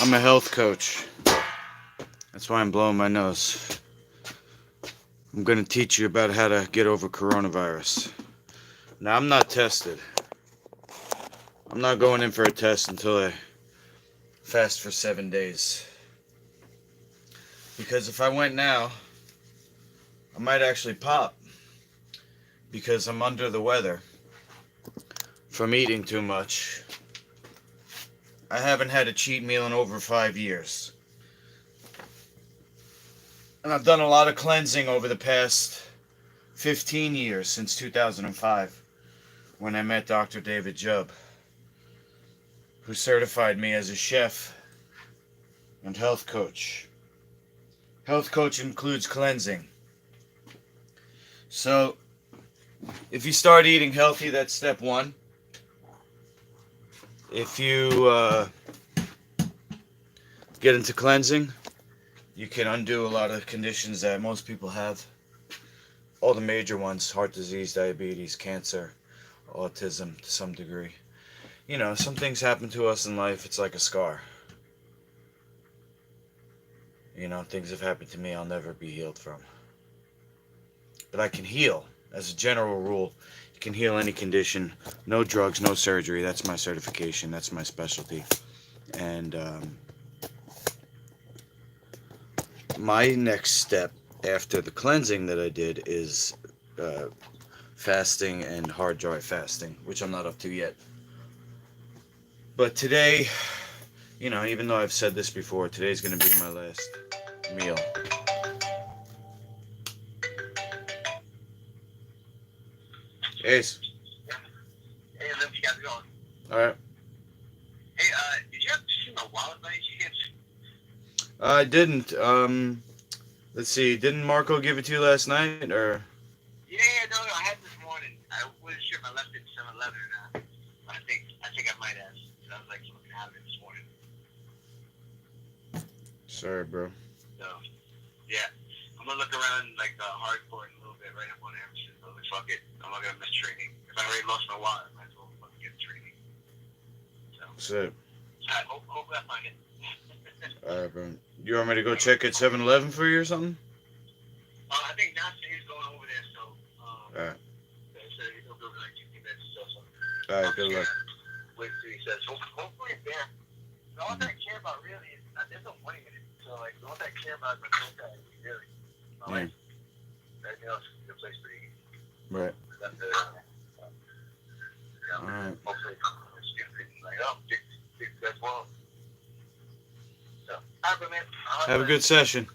I'm a health coach. That's why I'm blowing my nose. I'm going to teach you about how to get over coronavirus. Now, I'm not tested. I'm not going in for a test until I fast for 7 days. Because if I went now, I might actually pop. Because I'm under the weather from eating too much. I haven't had a cheat meal in over 5 years. And I've done a lot of cleansing over the past 15 years, since 2005, when I met Dr. David Jubb, who certified me as a chef and health coach. Health coach includes cleansing. So, if you start eating healthy, that's step one. If you get into cleansing, you can undo a lot of conditions that most people have. All the major ones: heart disease, diabetes, cancer, autism to some degree. You know, some things happen to us in life, it's like a scar. You know, things have happened to me I'll never be healed from. But I can heal. As a general rule, you can heal any condition. No drugs, no surgery. That's my certification. That's my specialty. And my next step after the cleansing that I did is fasting and hard dry fasting, which I'm not up to yet. But today, you know, even though I've said this before, today's going to be my last meal. Ace. Hey, Liv, you guys going? Alright. Hey, did you have to see my wallet by any chance? I didn't. Let's see. Didn't Marco give it to you last night, or? Yeah, no, I had this morning. I wasn't sure if I left it in 7-Eleven or not. But I think I might have. So I was like looking at it this morning. Sorry, bro. So, yeah. I'm going to look around like hardcore in a little bit right up on Emerson. So, like, fuck it. I'm not going to miss training. If I already lost my wallet, I might as well fucking get training. So, So, hopefully I find it. alright, bro. You want me to go check at 7-Eleven for you or something? I think Nasty is going over there, so Alright. so he'll go over like 15 minutes or so. Alright, good luck. Wait till he says. Hopefully it's there. The only thing I care about really is there's no money in it. So like the only thing I care about is my phone guy. Really. Like, everything else is a good place pretty easy. Right. That's it. Alright. Hopefully it's stupid. Like, oh, that's well. So, alright, bro, man. Have a good session.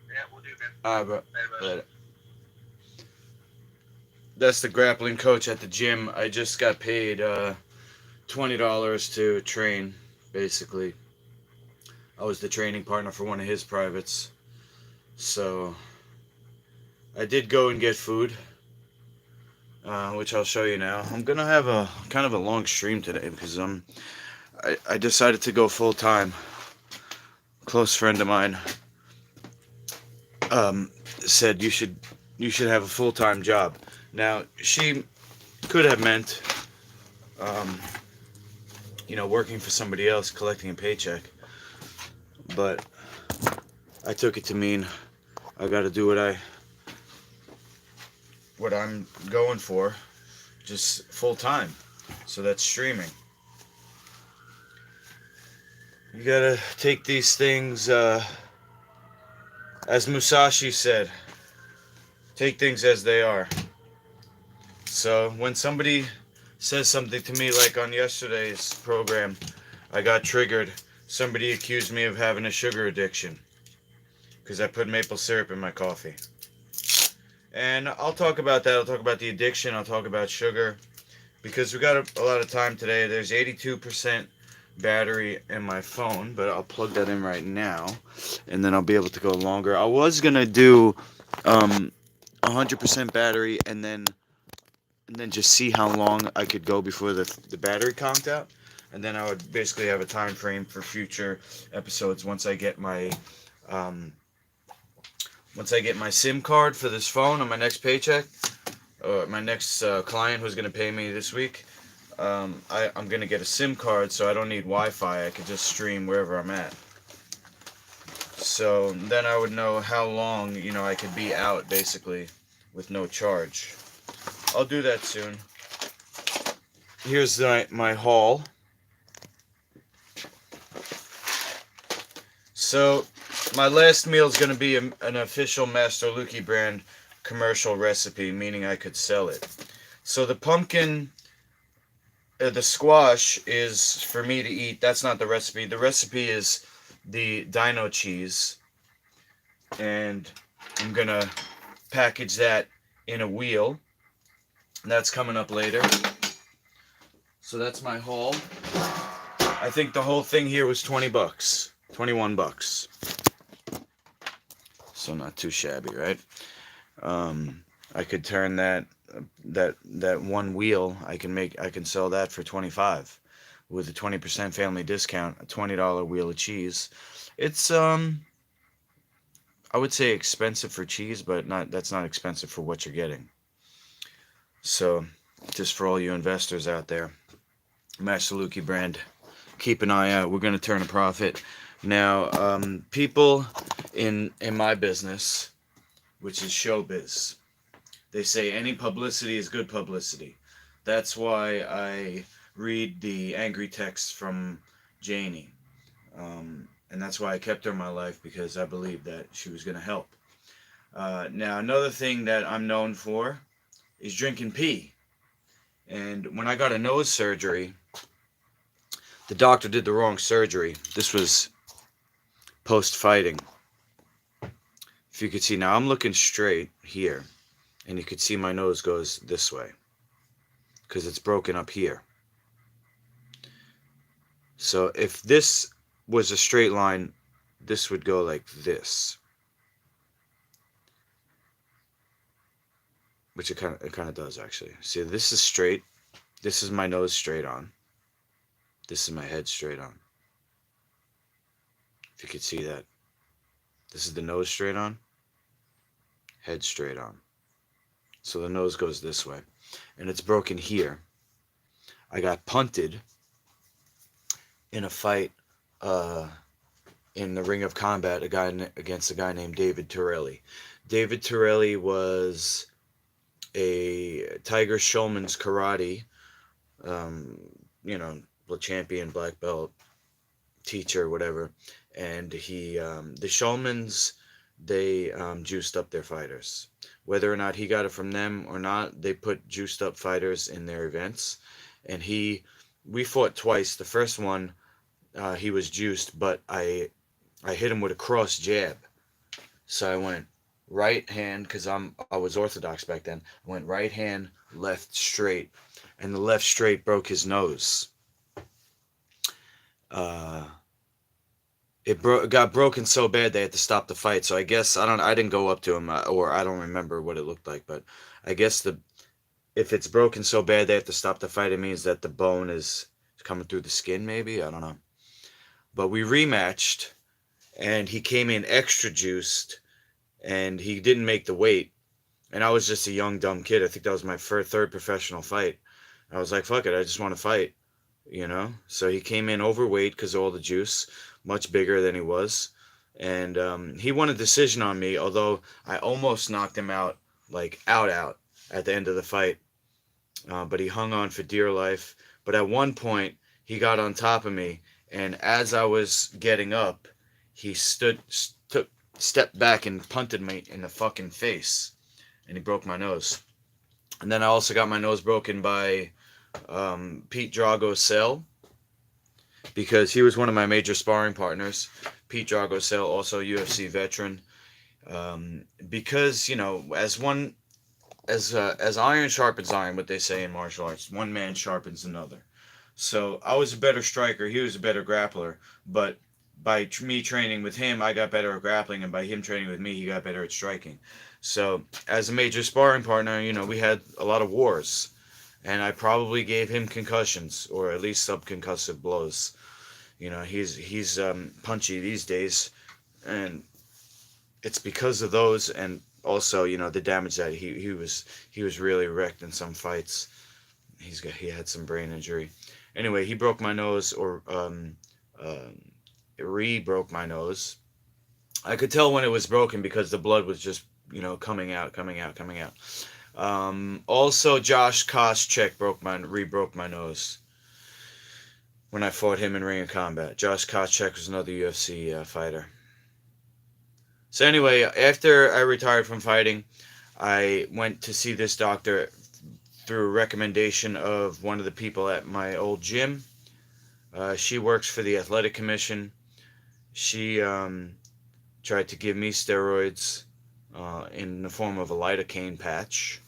Yeah, we'll do, man. Alright, bro. Later, Later. That's the grappling coach at the gym. I just got paid $20 to train, basically. I was the training partner for one of his privates. So, I did go and get food, which I'll show you now. I'm going to have a kind of a long stream today because I decided to go full time. Close friend of mine said you should have a full-time job. Now, she could have meant you know, working for somebody else, collecting a paycheck, but I took it to mean I got to do what I'm going for, just full-time. So that's streaming. You gotta take these things, as Musashi said, take things as they are. So when somebody says something to me, like on yesterday's program, I got triggered. Somebody accused me of having a sugar addiction because I put maple syrup in my coffee. And I'll talk about that. I'll talk about the addiction. I'll talk about sugar because we got a lot of time today. There's 82% battery in my phone, but I'll plug that in right now and then I'll be able to go longer. I was gonna do 100% battery and then just see how long I could go before the battery conked out, and then I would basically have a time frame for future episodes once I get my SIM card for this phone on my next paycheck, or my next client who's gonna pay me this week. I'm gonna get a SIM card, so I don't need Wi-Fi. I could just stream wherever I'm at. So then I would know how long, I could be out basically with no charge. I'll do that soon. Here's my haul. So my last meal is going to be an official Master Luki brand commercial recipe, meaning I could sell it. So the pumpkin, the squash is for me to eat. That's not the recipe. The recipe is the dino cheese, and I'm going to package that in a wheel. That's coming up later. So that's my haul. I think the whole thing here was 20 bucks. 21 bucks. So not too shabby, right? I could turn that one wheel, I can sell that for 25 with a 20% family discount, a $20 wheel of cheese. It's I would say expensive for cheese, but that's not expensive for what you're getting. So, just for all you investors out there, Master Luki brand, keep an eye out. We're going to turn a profit. Now, people in my business, which is showbiz, they say any publicity is good publicity. That's why I read the angry texts from Janie. And that's why I kept her in my life, because I believed that she was going to help. Now, another thing that I'm known for is drinking pee. And when I got a nose surgery, the doctor did the wrong surgery. This was post-fighting. If you could see, now I'm looking straight here, and you could see my nose goes this way because it's broken up here. So if this was a straight line, this would go like this, which it kind of does actually. See, this is straight. This is my nose straight on. This is my head straight on. If you could see that. This is the nose straight on, head straight on. So the nose goes this way. And it's broken here. I got punted in a fight in the Ring of Combat against a guy named David Torelli. David Torelli was a Tiger Schulman's karate, champion, black belt, teacher, whatever. And the Schulmans, they juiced up their fighters. Whether or not he got it from them or not, they put juiced up fighters in their events. And we fought twice. The first one, he was juiced, but I hit him with a cross jab. So I went right hand, because I was orthodox back then. I went right hand, left straight, and the left straight broke his nose. It got broken so bad they had to stop the fight. So I guess I didn't go up to him, or I don't remember what it looked like, but I guess if it's broken so bad they have to stop the fight, it means that the bone is coming through the skin, maybe, I don't know. But we rematched, and he came in extra juiced, and he didn't make the weight. And I was just a young dumb kid. I think that was my third professional fight. I was like, fuck it, I just want to fight, So he came in overweight because of all the juice, much bigger than he was. And he won a decision on me, although I almost knocked him out, like out at the end of the fight. But he hung on for dear life. But at one point, he got on top of me, and as I was getting up, he stepped back and punted me in the fucking face, and he broke my nose. And then I also got my nose broken by Pete Drago Sell, because he was one of my major sparring partners. Pete Drago Sell, also UFC veteran. Because as iron sharpens iron, what they say in martial arts, one man sharpens another. So I was a better striker, he was a better grappler, but by me training with him, I got better at grappling, and by him training with me, he got better at striking. So as a major sparring partner, we had a lot of wars, and I probably gave him concussions, or at least subconcussive blows. He's punchy these days, and it's because of those, and also the damage that he was really wrecked in some fights. He had some brain injury. Anyway, he broke my nose, or re broke my nose. I could tell when it was broken because the blood was just coming out, coming out, coming out. Also, Josh Koscheck broke my nose when I fought him in Ring of Combat. Josh Koscheck was another UFC fighter. So anyway, after I retired from fighting, I went to see this doctor through a recommendation of one of the people at my old gym. She works for the athletic commission. She tried to give me steroids in the form of a lidocaine patch.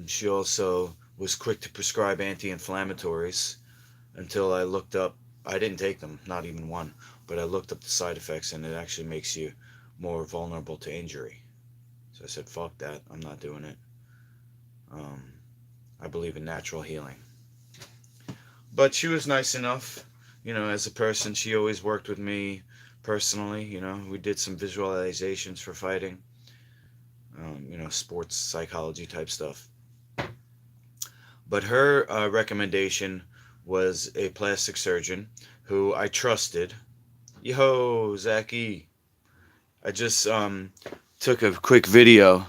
She also was quick to prescribe anti-inflammatories until I looked up. I didn't take them, not even one, but I looked up the side effects, and it actually makes you more vulnerable to injury. So I said, fuck that, I'm not doing it. I believe in natural healing. But she was nice enough, as a person. She always worked with me personally. We did some visualizations for fighting, sports psychology type stuff. But her recommendation was a plastic surgeon who I trusted. Yo, Zachy. I just took a quick video.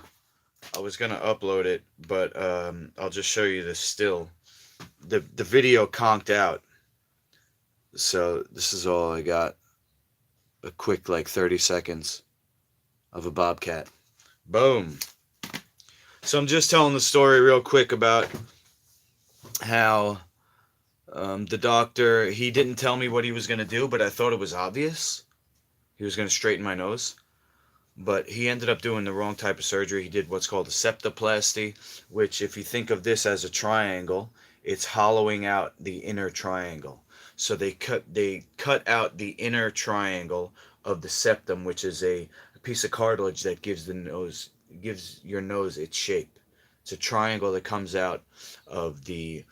I was gonna upload it, but I'll just show you this still. The video conked out, so this is all I got. A quick 30 seconds of a bobcat. Boom. So I'm just telling the story real quick about how the doctor, he didn't tell me what he was going to do, but I thought it was obvious. He was going to straighten my nose. But he ended up doing the wrong type of surgery. He did what's called a septoplasty, which, if you think of this as a triangle, it's hollowing out the inner triangle. So they cut out the inner triangle of the septum, which is a piece of cartilage that gives your nose its shape. It's a triangle that comes out of the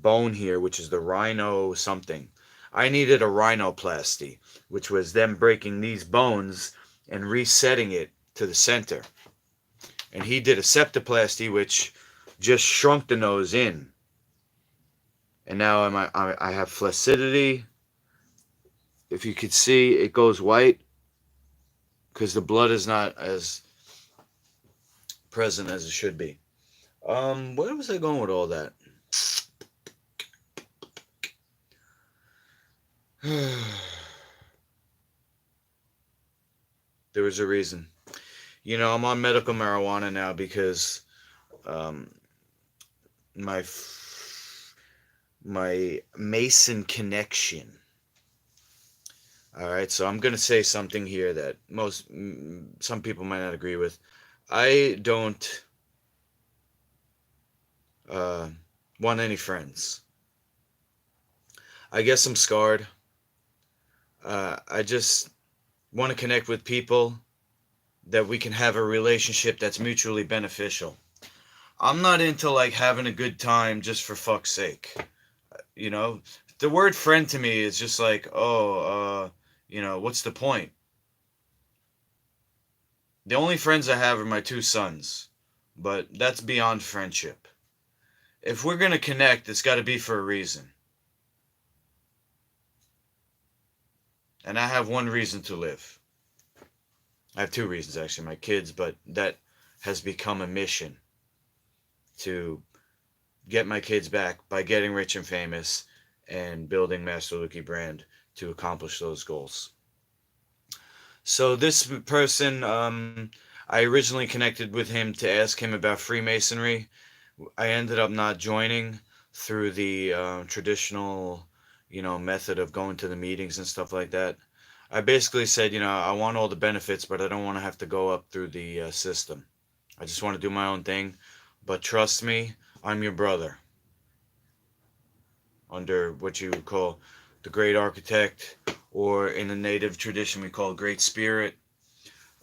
bone here, which is the rhino something. I needed a rhinoplasty, which was them breaking these bones and resetting it to the center. And he did a septoplasty, which just shrunk the nose in. And now I have flaccidity. If you could see, it goes white because the blood is not as present as it should be. Where was I going with all that? There was a reason. I'm on medical marijuana now because my Mason connection. All right, so I'm gonna say something here that some people might not agree with. I don't want any friends. I guess I'm scarred. I just want to connect with people that we can have a relationship that's mutually beneficial. I'm not into having a good time just for fuck's sake. The word friend to me is just what's the point? The only friends I have are my two sons, but that's beyond friendship. If we're going to connect, it's got to be for a reason. And I have one reason to live. I have two reasons, actually, my kids, but that has become a mission to get my kids back by getting rich and famous and building Master Luki brand to accomplish those goals. So this person, I originally connected with him to ask him about Freemasonry. I ended up not joining through the traditional, method of going to the meetings and stuff like that. I basically said, I want all the benefits, but I don't want to have to go up through the system. I just want to do my own thing. But trust me, I'm your brother. Under what you would call the Great Architect, or in the native tradition we call Great Spirit.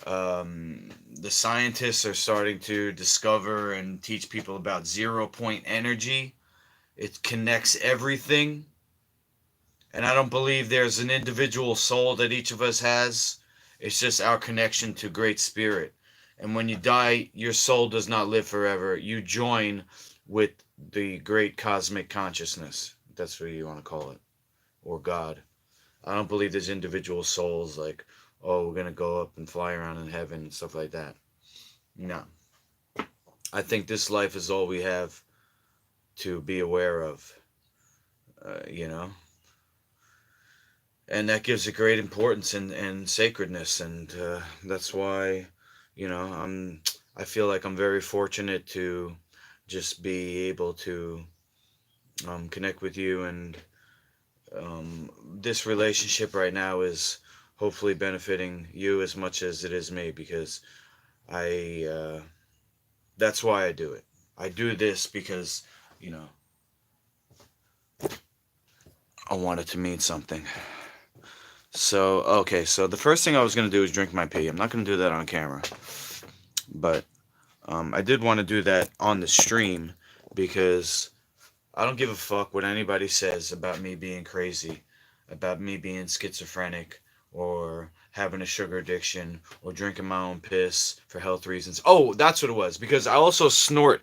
The scientists are starting to discover and teach people about 0-point energy. It connects everything. And I don't believe there's an individual soul that each of us has. It's just our connection to Great Spirit. And when you die, your soul does not live forever. You join with the great cosmic consciousness. That's what you want to call it. Or God. I don't believe there's individual souls like, oh, we're going to go up and fly around in heaven and stuff like that. No. I think this life is all we have to be aware of, you know? And that gives it great importance and sacredness. And that's why, I feel like I'm very fortunate to just be able to connect with you. And this relationship right now is hopefully benefiting you as much as it is me, because that's why I do it. I do this because, you know, I want it to mean something. So, okay, so the first thing I was going to do is drink my pee. I'm not going to do that on camera. But I did want to do that on the stream because I don't give a fuck what anybody says about me being crazy, about me being schizophrenic, or having a sugar addiction, or drinking my own piss for health reasons. Oh, that's what it was. Because I also snort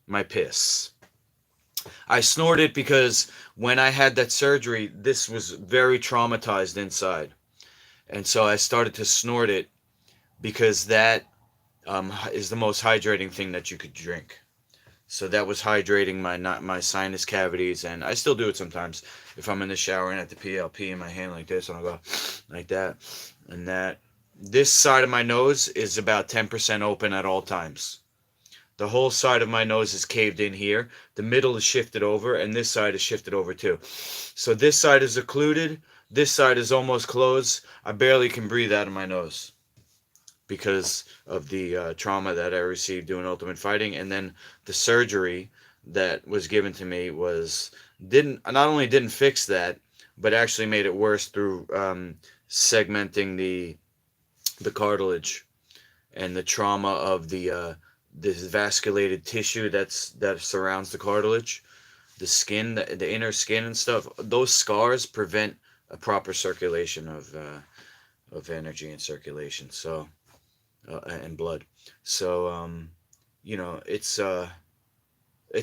my piss. I snort it because when I had that surgery, this was very traumatized inside. And so I started to snort it because that is the most hydrating thing that you could drink. So that was hydrating my sinus cavities, and I still do it sometimes. If I'm in the shower and at the PLP in my hand like this, and I'll go like that, and that. This side of my nose is about 10% open at all times. The whole side of my nose is caved in here. The middle is shifted over, and this side is shifted over too. So this side is occluded. This side is almost closed. I barely can breathe out of my nose because of the trauma that I received doing Ultimate Fighting, and then the surgery that was given to me didn't not only didn't fix that, but actually made it worse through segmenting the cartilage and the trauma of this vasculated tissue that surrounds the cartilage, the skin, the inner skin and stuff. Those scars prevent a proper circulation of energy and circulation. So and blood. So it's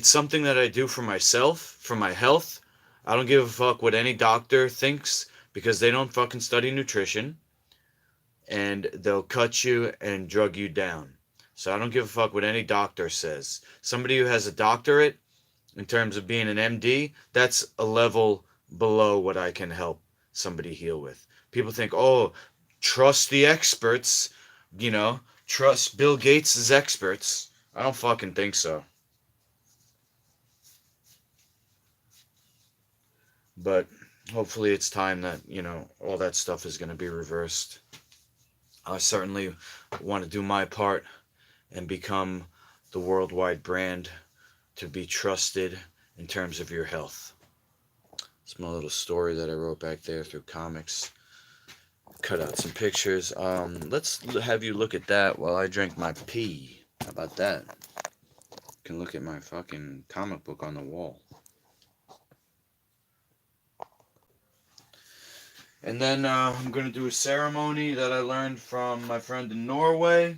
something that I do for myself, for my health. I don't give a fuck what any doctor thinks because they don't fucking study nutrition, and they'll cut you and drug you down. So I don't give a fuck what any doctor says. Somebody who has a doctorate in terms of being an MD, that's a level below what I can help somebody heal with. People think, oh, trust the experts, trust Bill Gates' experts. I don't fucking think so. But hopefully it's time that, all that stuff is going to be reversed. I certainly want to do my part and become the worldwide brand to be trusted in terms of your health. It's my little story that I wrote back there through comics. Cut out some pictures. Let's have you look at that while I drink my pee. How about that? You can look at my fucking comic book on the wall. And then I'm going to do a ceremony that I learned from my friend in Norway.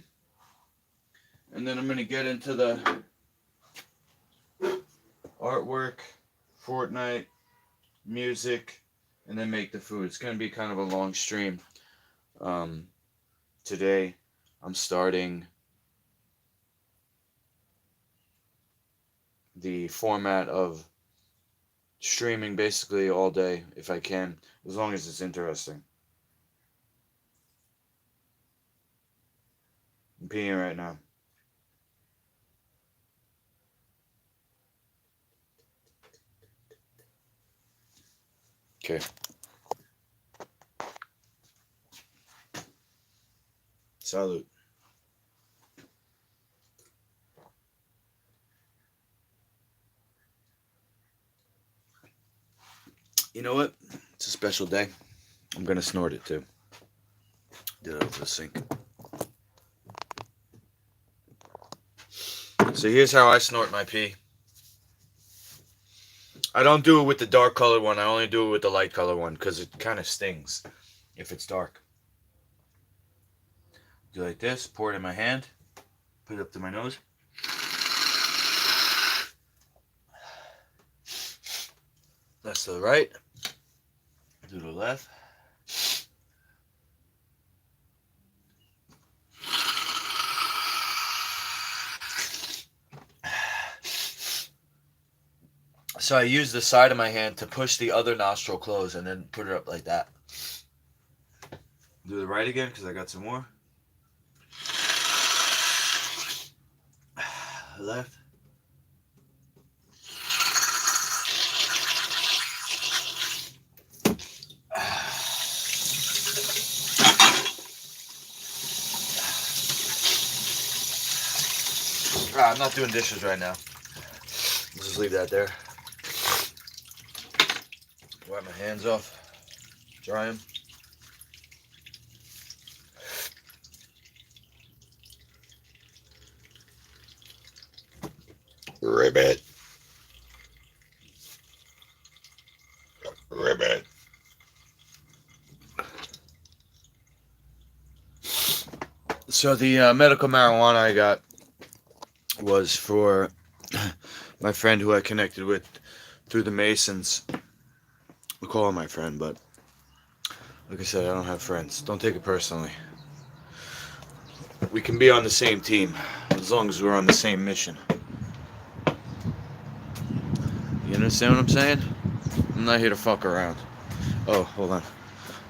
And then I'm going to get into the artwork, Fortnite, music, and then make the food. It's going to be kind of a long stream. Today, I'm starting the format of streaming basically all day if I can, as long as it's interesting. I'm peeing right now. Okay. Salute. You know what? It's a special day. I'm gonna snort it too. Did it over the sink. So here's how I snort my pee. I don't do it with the dark colored one. I only do it with the light colored one because it kind of stings if it's dark. Do like this. Pour it in my hand. Put it up to my nose. That's to the right. To the left. So I use the side of my hand to push the other nostril closed and then put it up like that. Do the right again because I got some more. Left. I'm not doing dishes right now. Let's just leave that there. Wipe my hands off. Dry them. Ribbit. Ribbit. So the medical marijuana I got was for my friend who I connected with through the Masons. I call him my friend, but like I said, I don't have friends. Don't take it personally. We can be on the same team as long as we're on the same mission. You understand what I'm saying? I'm not here to fuck around. Oh, hold on.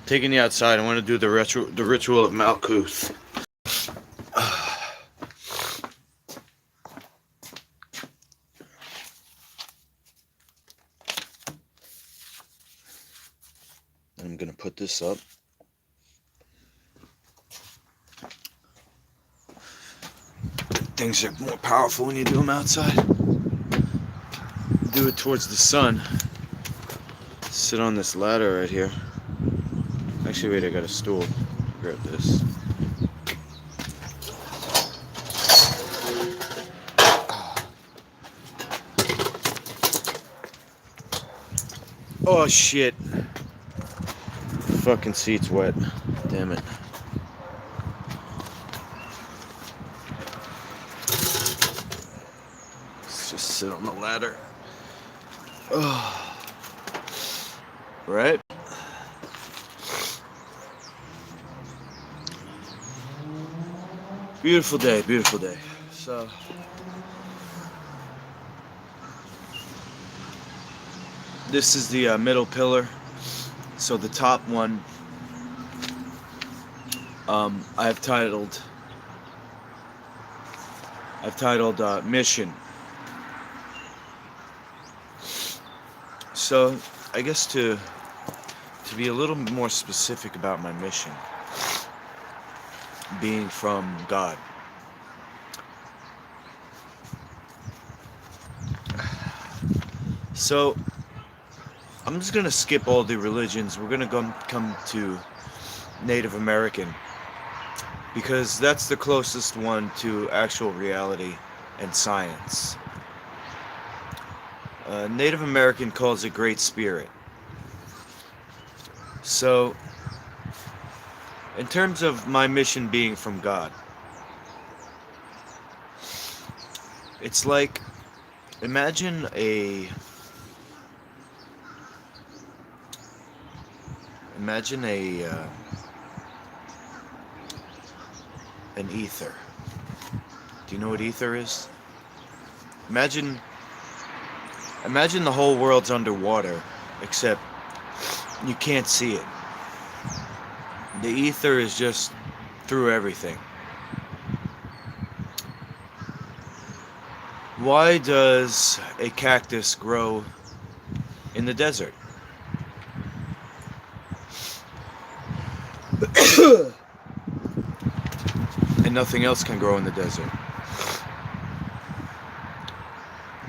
Taking you outside, I want to do the ritual of Malkuth. I'm gonna put this up. Things are more powerful when you do them outside. Do it towards the sun. Sit on this ladder right here. Actually, wait, I got a stool. Grab this. Oh shit. Fucking seat's wet. Damn it. Let's just sit on the ladder. Oh. Right? Beautiful day, beautiful day. So this is the middle pillar. So the top one I've titled Mission. So I guess to be a little more specific about my mission, being from God. So I'm just gonna skip all the religions. We're gonna come to Native American, because that's the closest one to actual reality and science. Native American calls it Great Spirit. So, in terms of my mission being from God, it's like, imagine an ether. Do you know what ether is? Imagine the whole world's underwater, except you can't see it. The ether is just through everything. Why does a cactus grow in the desert? And nothing else can grow in the desert.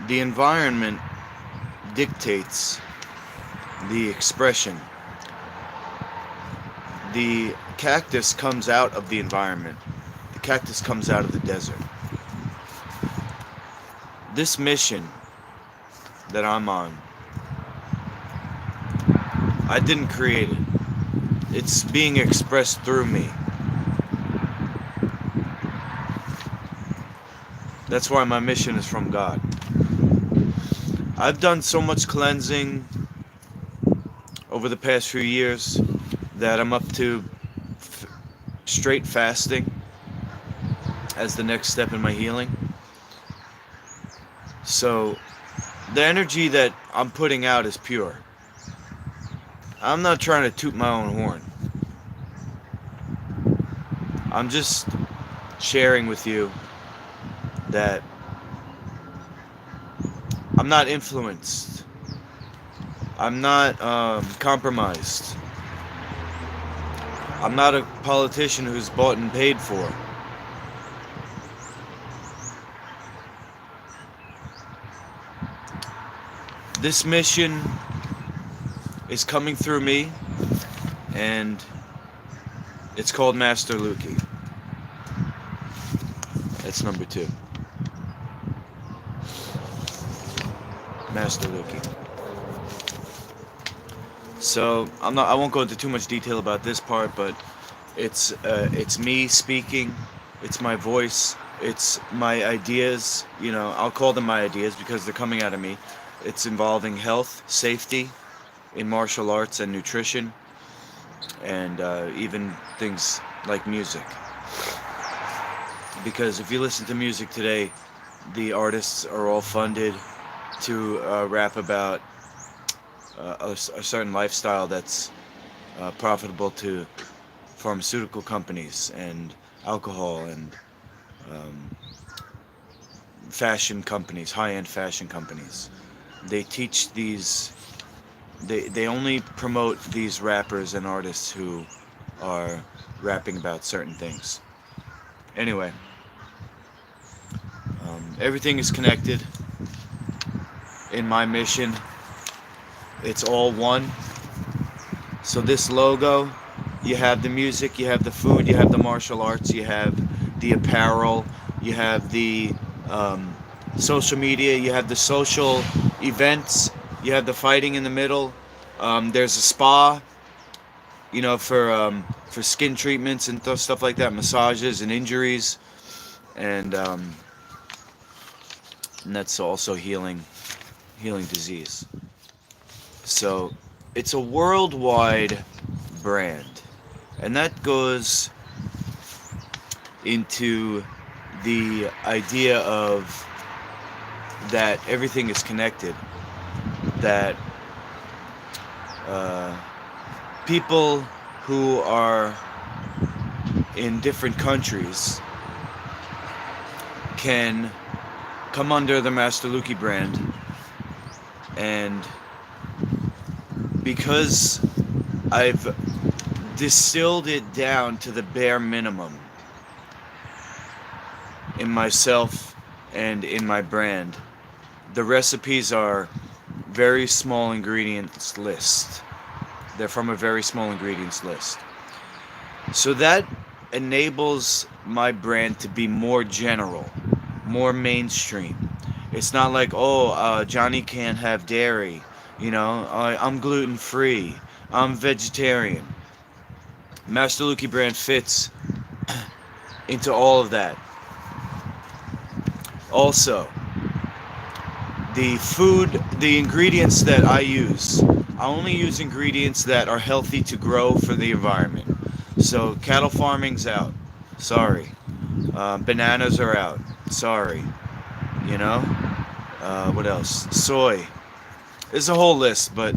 The environment dictates the expression. The cactus comes out of the environment. The cactus comes out of the desert. This mission that I'm on, I didn't create it. It's being expressed through me. That's why my mission is from God. I've done so much cleansing over the past few years that I'm up to f- straight fasting as the next step in my healing. So the energy that I'm putting out is pure. I'm not trying to toot my own horn. I'm just sharing with you that I'm not influenced. I'm not compromised. I'm not a politician who's bought and paid for. This mission is coming through me, and it's called Master Lukey. That's number 2. Master Lukey. So I won't go into too much detail about this part, but it's me speaking. It's my voice. It's my ideas. You know, I'll call them my ideas because they're coming out of me. It's involving health, safety, in martial arts and nutrition, and even things like music. Because if you listen to music today, the artists are all funded to rap about a certain lifestyle that's profitable to pharmaceutical companies and alcohol and um, fashion companies, high-end fashion companies. They teach these. They only promote these rappers and artists who are rapping about certain things. Anyway, everything is connected in my mission. It's all one. So this logo, you have the music, you have the food, you have the martial arts, you have the apparel, you have the um, social media, you have the social events, you have the fighting in the middle. There's a spa, you know, for skin treatments and stuff like that, massages and injuries, and and that's also healing disease. So it's a worldwide brand, and that goes into the idea of that everything is connected, that uh, people who are in different countries can come under the Master Luki brand, and because I've distilled it down to the bare minimum in myself and in my brand, the recipes are very small ingredients list. They're from a very small ingredients list. So that enables my brand to be more general, more mainstream. It's not like, oh, Johnny can't have dairy. You know, I'm gluten free. I'm vegetarian. Master Luki brand fits into all of that. Also, the food, the ingredients that I use, I only use ingredients that are healthy to grow for the environment. So cattle farming's out. Sorry. Bananas are out. Sorry. You know? What else? Soy. There's a whole list, but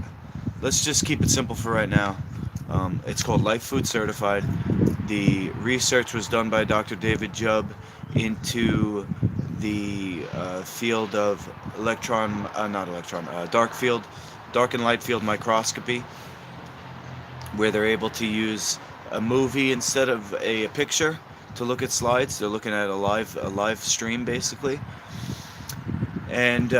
let's just keep it simple for right now. It's called Life Food Certified. The research was done by Dr. David Jubb into the field of dark and light field microscopy, where they're able to use a movie instead of a picture to look at slides. They're looking at a live stream basically, and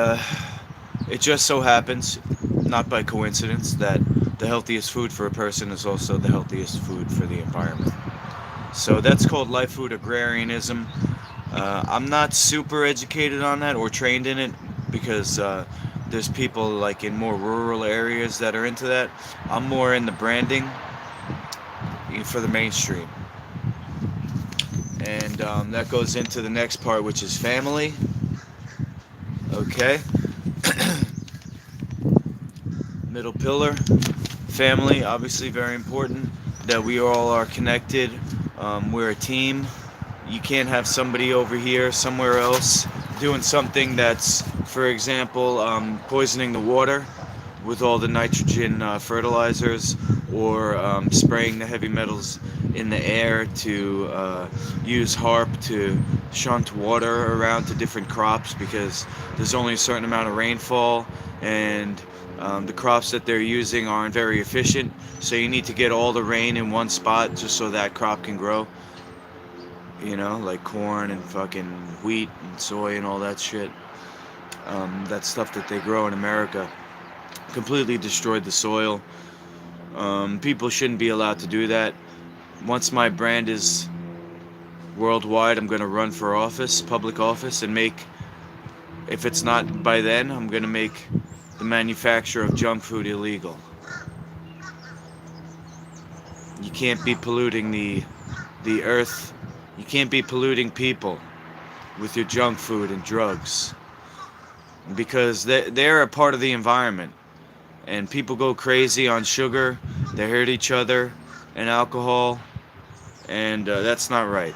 it just so happens, not by coincidence, that the healthiest food for a person is also the healthiest food for the environment. So that's called life food agrarianism. I'm not super educated on that or trained in it because there's people like in more rural areas that are into that. I'm more in the branding for the mainstream. And that goes into the next part, which is family. Okay. Middle pillar, family, obviously very important. That we all are connected. We're a team. You can't have somebody over here somewhere else doing something that's, for example, poisoning the water with all the nitrogen fertilizers, or spraying the heavy metals in the air to use HARP to shunt water around to different crops, because there's only a certain amount of rainfall, and the crops that they're using aren't very efficient, so you need to get all the rain in one spot just so that crop can grow. You know, like corn and fucking wheat and soy and all that shit. That stuff that they grow in America completely destroyed the soil. People shouldn't be allowed to do that. Once my brand is worldwide, I'm going to run for office, public office, and make, if it's not by then, I'm going to make the manufacture of junk food illegal. You can't be polluting the earth. You can't be polluting people with your junk food and drugs, because they're a part of the environment. And people go crazy on sugar, they hurt each other, and alcohol, and that's not right.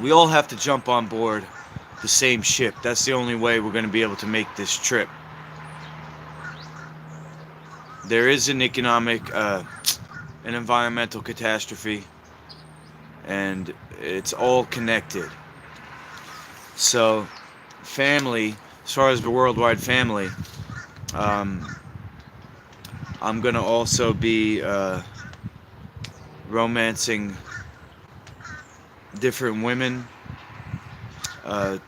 We all have to jump on board the same ship. That's the only way we're going to be able to make this trip. There is an economic, an environmental catastrophe, and it's all connected. So, family, as far as the worldwide family, um, I'm going to also be romancing different women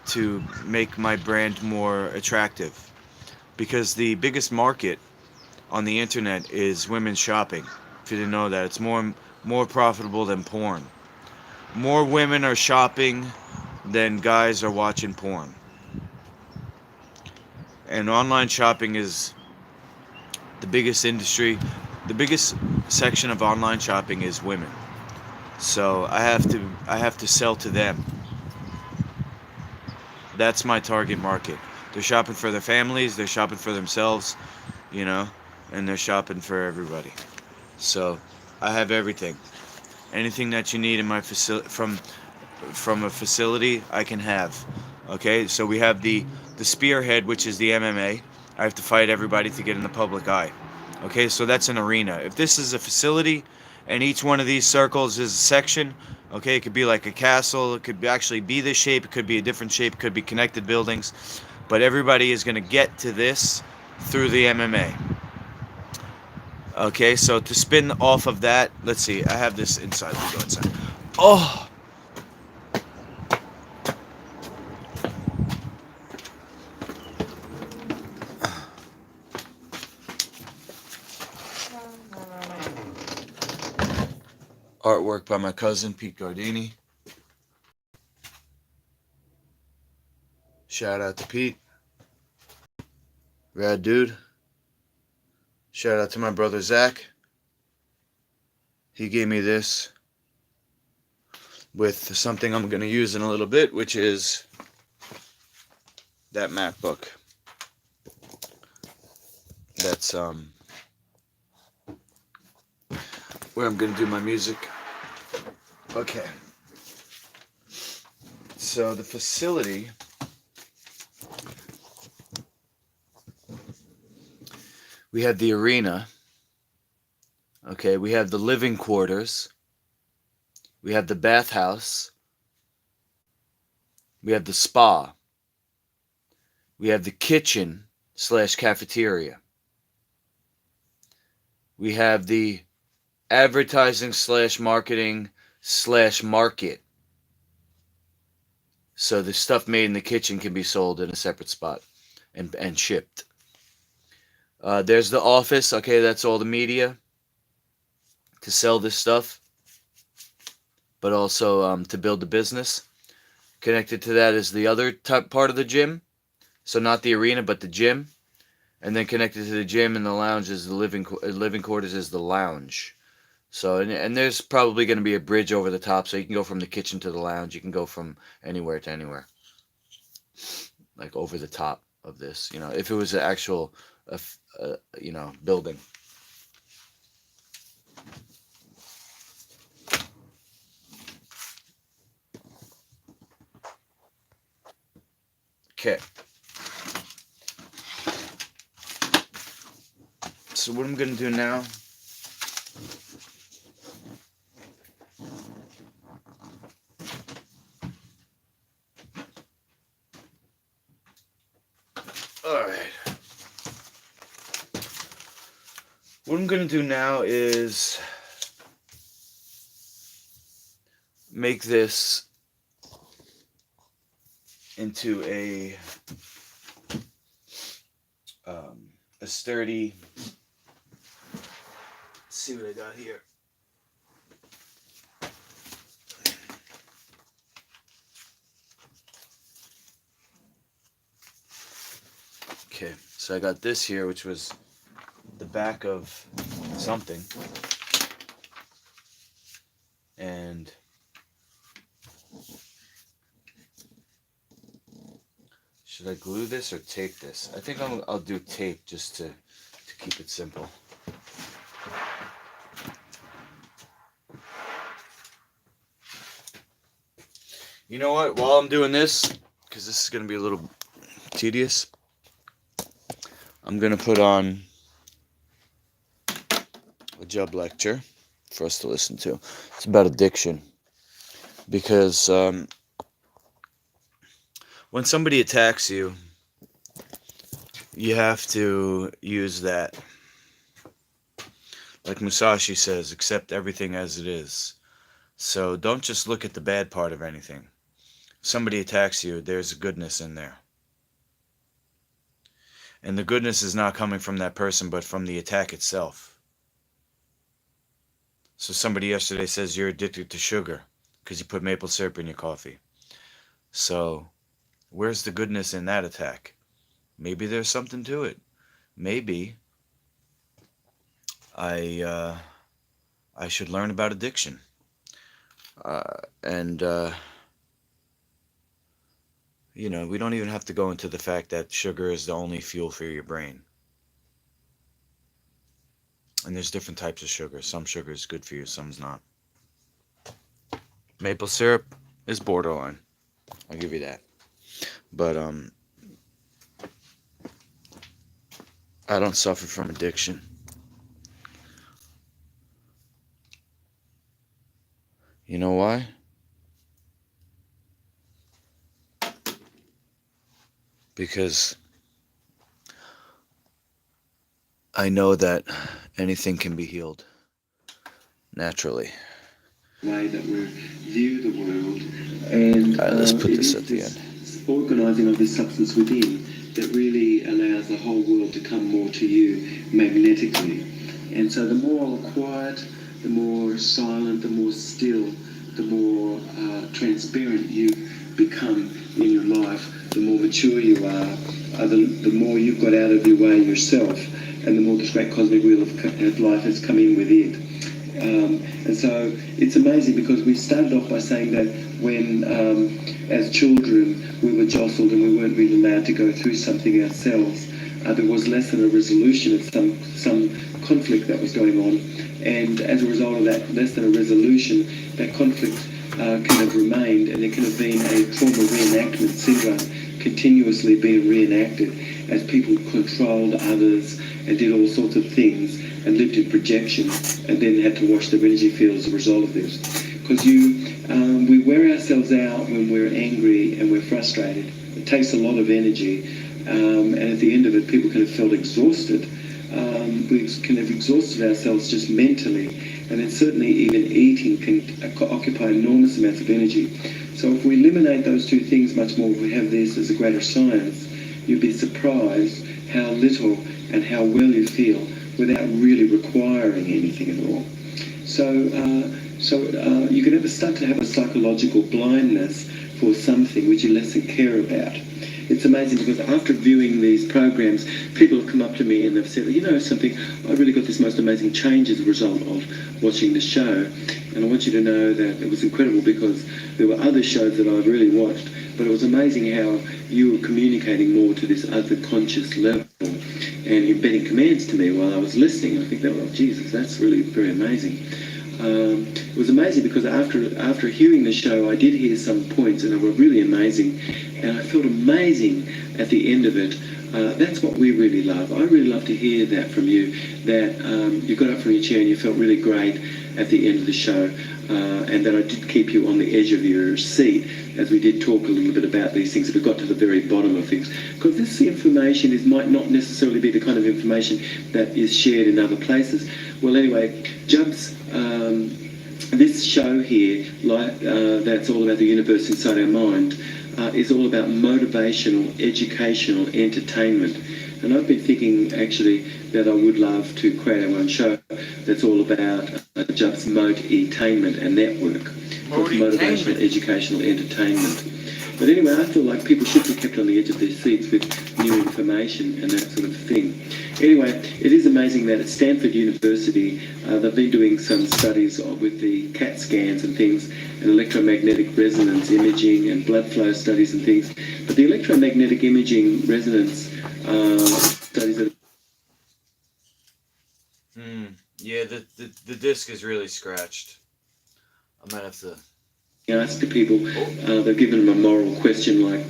to make my brand more attractive. Because the biggest market on the internet is women shopping. If you didn't know that, it's more profitable than porn. More women are shopping than guys are watching porn. And online shopping is the biggest industry. The biggest section of online shopping is women. So I have to sell to them. That's my target market. They're shopping for their families, they're shopping for themselves, you know, and they're shopping for everybody. So I have everything. Anything that you need in my facility, from a facility, I can have. Okay, so we have the spearhead, which is the MMA. I have to fight everybody to get in the public eye. Okay, so that's an arena. If this is a facility, and each one of these circles is a section, okay, it could be like a castle, it could actually be this shape, it could be a different shape, it could be connected buildings, but everybody is going to get to this through the MMA. Okay, so to spin off of that, let's see, I have this inside. Let me go inside. Oh! Artwork by my cousin, Pete Gardini. Shout out to Pete. Rad dude. Shout out to my brother Zach. He gave me this with something I'm going to use in a little bit, which is that MacBook. That's where I'm going to do my music. Okay. So the facility, we have the arena. Okay, we have the living quarters. We have the bathhouse. We have the spa. We have the kitchen / cafeteria. We have the advertising / marketing / market. So the stuff made in the kitchen can be sold in a separate spot and shipped. There's the office. Okay, that's all the media to sell this stuff, but also to build the business. Connected to that is the other part of the gym. So not the arena, but the gym. And then connected to the gym and the lounge is the living quarters is the lounge. So, and there's probably going to be a bridge over the top, so you can go from the kitchen to the lounge. You can go from anywhere to anywhere, like over the top of this. You know, if it was an actual, building. Okay. So what I'm going to do now. All right. What I'm going to do now is make this into a sturdy. Let's see what I got here. Okay, so I got this here, which was the back of something, and should I glue this or tape this? I think I'll do tape just to keep it simple. You know what? While I'm doing this, because this is going to be a little tedious, I'm going to put on a Jub lecture for us to listen to. It's about addiction. Because when somebody attacks you, you have to use that. Like Musashi says, accept everything as it is. So don't just look at the bad part of anything. If somebody attacks you, there's a goodness in there. And the goodness is not coming from that person, but from the attack itself. So somebody yesterday says you're addicted to sugar because you put maple syrup in your coffee. So where's the goodness in that attack? Maybe there's something to it. Maybe I should learn about addiction. And we don't even have to go into the fact that sugar is the only fuel for your brain. And there's different types of sugar. Some sugar is good for you, some's not. Maple syrup is borderline. I'll give you that. But I don't suffer from addiction. You know why? Because I know that anything can be healed naturally. Way that we view the world, and let's put this at the end. Organising of this substance within that really allows the whole world to come more to you magnetically. And so the more quiet, the more silent, the more still, the more transparent you become in your life, the more mature you are, the more you've got out of your way yourself, and the more this great cosmic wheel of life has come in with it. And so it's amazing because we started off by saying that when, as children, we were jostled and we weren't really allowed to go through something ourselves, there was less than a resolution of some conflict that was going on. And as a result of that less than a resolution, that conflict can have remained, and it can have been a trauma reenactment syndrome continuously being reenacted as people controlled others and did all sorts of things and lived in projection and then had to wash their energy field as a result of this. Because we wear ourselves out when we're angry and we're frustrated. It takes a lot of energy, and at the end of it, people can have felt exhausted. We can have exhausted ourselves just mentally, and then certainly even eating can occupy enormous amounts of energy. So if we eliminate those two things much more, if we have this as a greater science, you'd be surprised how little and how well you feel without really requiring anything at all. So you can start to have a psychological blindness for something which you less than care about. it's amazing because after viewing these programs, people have come up to me and they've said, you know something, I really got this most amazing change as a result of watching the show. And I want you to know that it was incredible because there were other shows that I've really watched, but it was amazing how you were communicating more to this other conscious level and embedding commands to me while I was listening. I think that, well, Jesus, that's really very amazing. It was amazing because after hearing the show, I did hear some points and they were really amazing, and I felt amazing at the end of it. That's what we really love. I really love to hear that from you, that you got up from your chair and you felt really great at the end of the show, and that I did keep you on the edge of your seat as we did talk a little bit about these things. We got to the very bottom of things, because this information might not necessarily be the kind of information that is shared in other places. Well, anyway, Jubs, this show here, that's all about the universe inside our mind, is all about motivational, educational entertainment. And I've been thinking, actually, that I would love to create our own show that's all about Jubs Mote-tainment and network. Motivational, educational entertainment. But anyway, I feel like people should be kept on the edge of their seats with new information and that sort of thing. Anyway, it is amazing that at Stanford University, they've been doing some studies with the CAT scans and things, and electromagnetic resonance imaging and blood flow studies and things. But the electromagnetic imaging resonance studies that Yeah, the disc is really scratched. I might have to asked to people, they've given them a moral question like,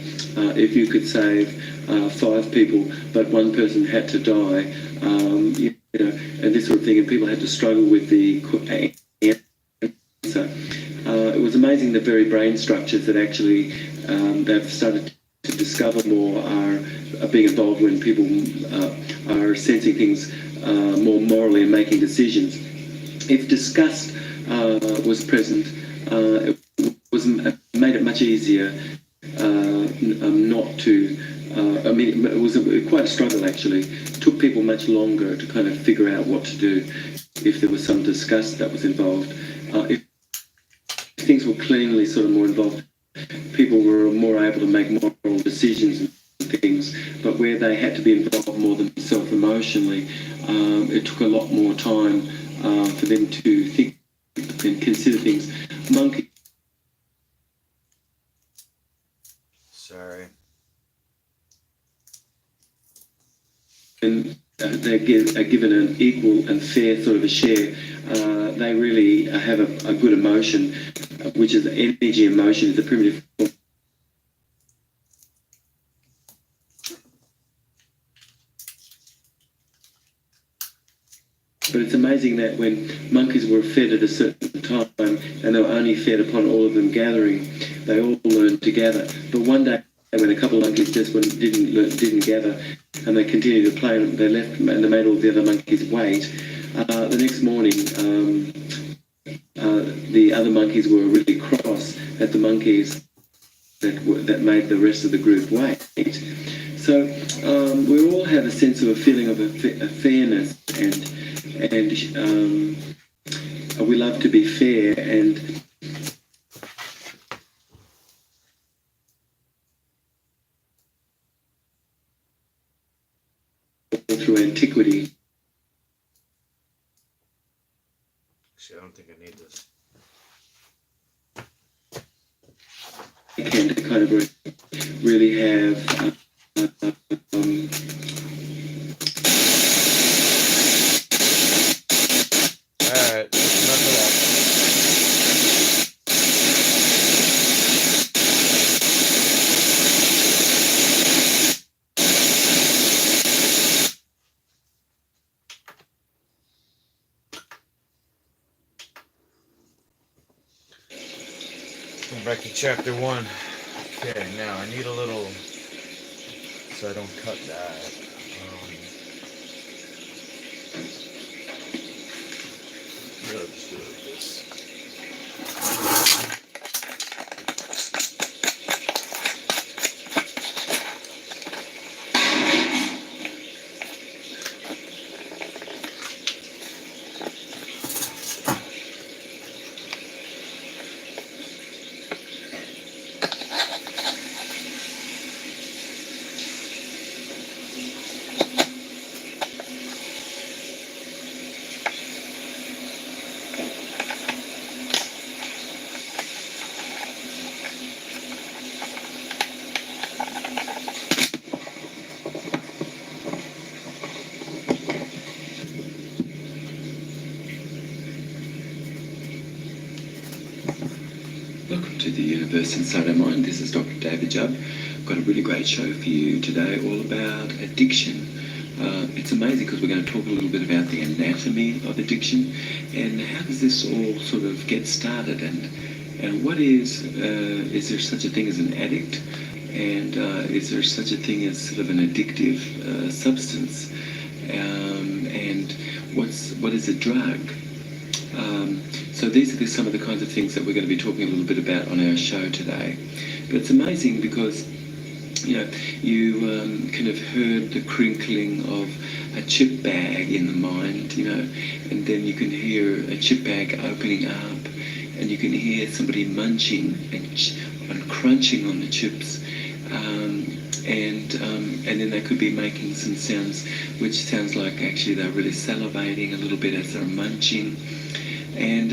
if you could save 5 people, but one person had to die, you know, and this sort of thing, and people had to struggle with the answer. It was amazing the very brain structures that actually they've started to discover more are being involved when people are sensing things more morally and making decisions. If disgust was present, it made it much easier not to. I mean, it was quite a struggle actually. It took people much longer to kind of figure out what to do if there was some disgust that was involved. If things were cleanly sort of more involved, people were more able to make moral decisions and things. But where they had to be involved more than themselves emotionally, it took a lot more time for them to think and consider things. Monkeys. Sorry. And are given an equal and fair sort of a share, they really have a good emotion, which is energy. Emotion is a primitive form. But it's amazing that when monkeys were fed at a certain time and they were only fed upon all of them gathering, they all learned to gather. But one day when a couple of monkeys just didn't gather and they continued to play, they left and they made all the other monkeys wait. The next morning, the other monkeys were really cross at the monkeys that made the rest of the group wait. So we all have a sense of a feeling of a fairness, and we love to be fair, and through antiquity. Actually, I don't think I need this. Can kind of really have Alright, that's enough of that. Going back to chapter 1. Okay, now I need a little, so I don't cut that. Really just do it like this. the universe inside our mind. This is Dr. David Jubb. I've got a really great show for you today all about addiction. It's amazing because we're going to talk a little bit about the anatomy of addiction and how does this all sort of get started, and what is there such a thing as an addict, and is there such a thing as sort of an addictive substance, and what is a drug? So these are some of the kinds of things that we're going to be talking a little bit about on our show today. But it's amazing because you kind of heard the crinkling of a chip bag in the mind, and then you can hear a chip bag opening up, and you can hear somebody munching and crunching on the chips, and then they could be making some sounds which sounds like actually they're really salivating a little bit as they're munching, and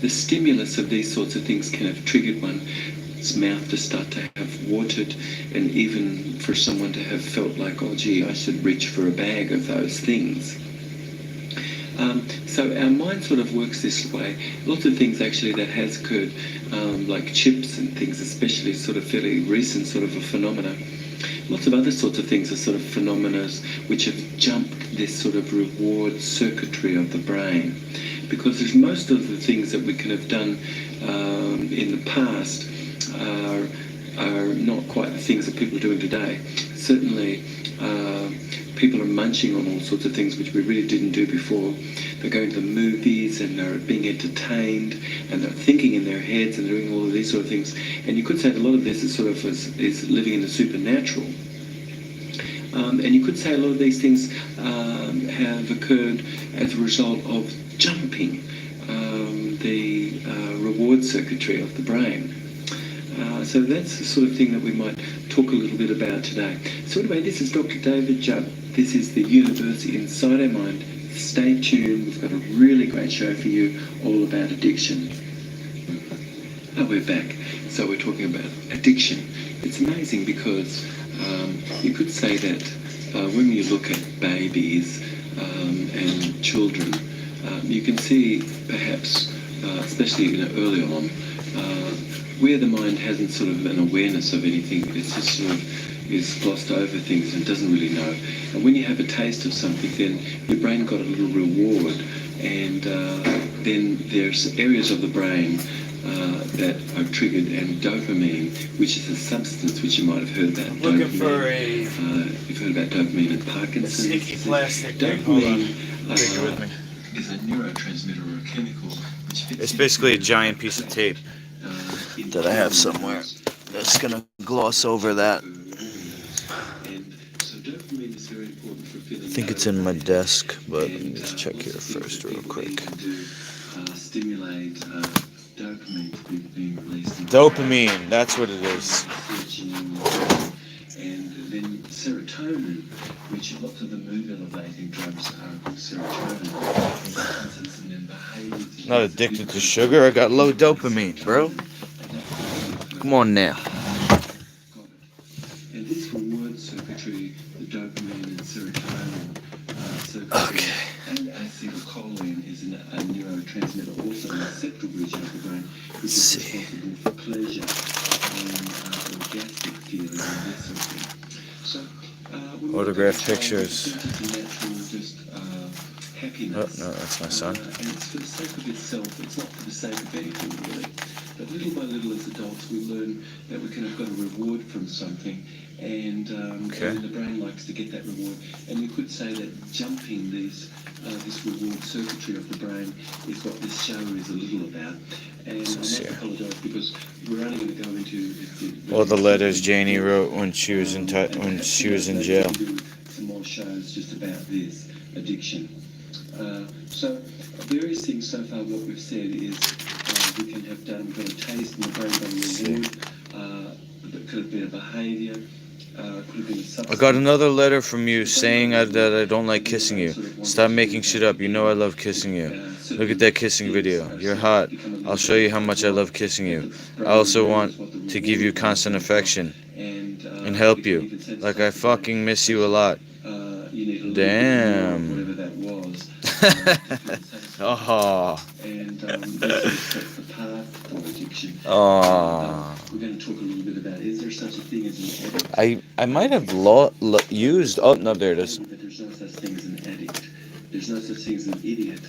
the stimulus of these sorts of things kind of triggered one's mouth to start to have watered, and even for someone to have felt like, oh gee, I should reach for a bag of those things. So our mind sort of works this way. Lots of things actually that has occurred, like chips and things, especially sort of fairly recent sort of a phenomena. Lots of other sorts of things are sort of phenomena which have jumped this sort of reward circuitry of the brain. Because there's most of the things that we can have done in the past are not quite the things that people are doing today. Certainly, people are munching on all sorts of things which we really didn't do before. They're going to the movies and they're being entertained and they're thinking in their heads and they're doing all of these sort of things. And you could say that a lot of this is sort of is living in the supernatural. And you could say a lot of these things have occurred as a result of jumping the reward circuitry of the brain. So that's the sort of thing that we might talk a little bit about today. So anyway, this is Dr. David Jubb. This is the universe inside our mind. Stay tuned. We've got a really great show for you all about addiction. Oh, we're back. So we're talking about addiction. It's amazing because you could say that when you look at babies and children, you can see perhaps, especially early on, where the mind hasn't sort of an awareness of anything, it's just sort of is glossed over things and doesn't really know. And when you have a taste of something, then your brain got a little reward, and then there's areas of the brain that are triggered, and dopamine, which is a substance which you might have heard about. Looking dopamine. for a You've heard about dopamine and Parkinson's. sticky plastic thing. Hold on. Dopamine Take it with me. is a neurotransmitter or a chemical which fits It's basically a giant piece of tape that I have somewhere. That's gonna gloss over that. I think it's in my desk, but let me just check here first real quick. Stimulate dopamine to be being released. Dopamine, that's what it is. And then serotonin, which lots of the mood elevating drugs are serotonin. Not addicted to sugar, I got low dopamine, bro. Come on now. And this reward circuitry, the dopamine and serotonin circuitry, Okay. and acetylcholine is a neurotransmitter also in the central region of the brain, which is responsible for pleasure and orgastic feeling and this sort of thing. So, when we Autograph look at pictures. natural, just happiness. Oh, no, that's my son. And it's for the sake of itself, it's not for the sake of anything really. But little by little as adults we learn that we can have got a reward from something, and the brain likes to get that reward. And you could say that jumping this reward circuitry of the brain is what this show is a little about. And I must apologise because we're only going to go into all the letters Janie wrote when she was in jail. Some more shows just about this addiction. So various things so far. What we've said is we can have done. We've got a taste, and the brain got a reward. That could have been a behaviour. Could have been a substance. I got another letter from you saying that I don't like kissing you. Stop making shit up. You know I love kissing you. Look at that kissing video. You're hot. I'll show you how much I love kissing you. I also want to give you constant affection and help you. Like I fucking miss you a lot. Damn. Whatever that was. Oh. And this is the path of addiction. addiction. Oh. We're going to talk a little bit about, is there such a thing as an addict? I might have used. Oh no, there it is. But there's no such thing as an addict. There's no such thing as an idiot.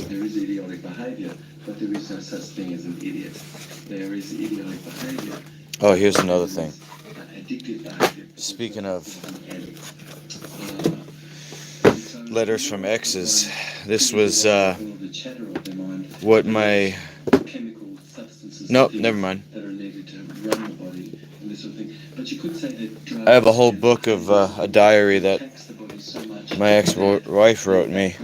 There is idiotic behaviour, but there is no such thing as an idiot. There is idiotic behaviour. Oh, here's another thing. Addictive behaviour. Speaking of An addict. letters from exes, this was all of the chatter of their mind, what my. chemical substances. Nope, things never mind. That are needed to run the body and this sort of thing. But you could say that drugs I have a whole book of a diary that tax the body so much my ex-wife wrote me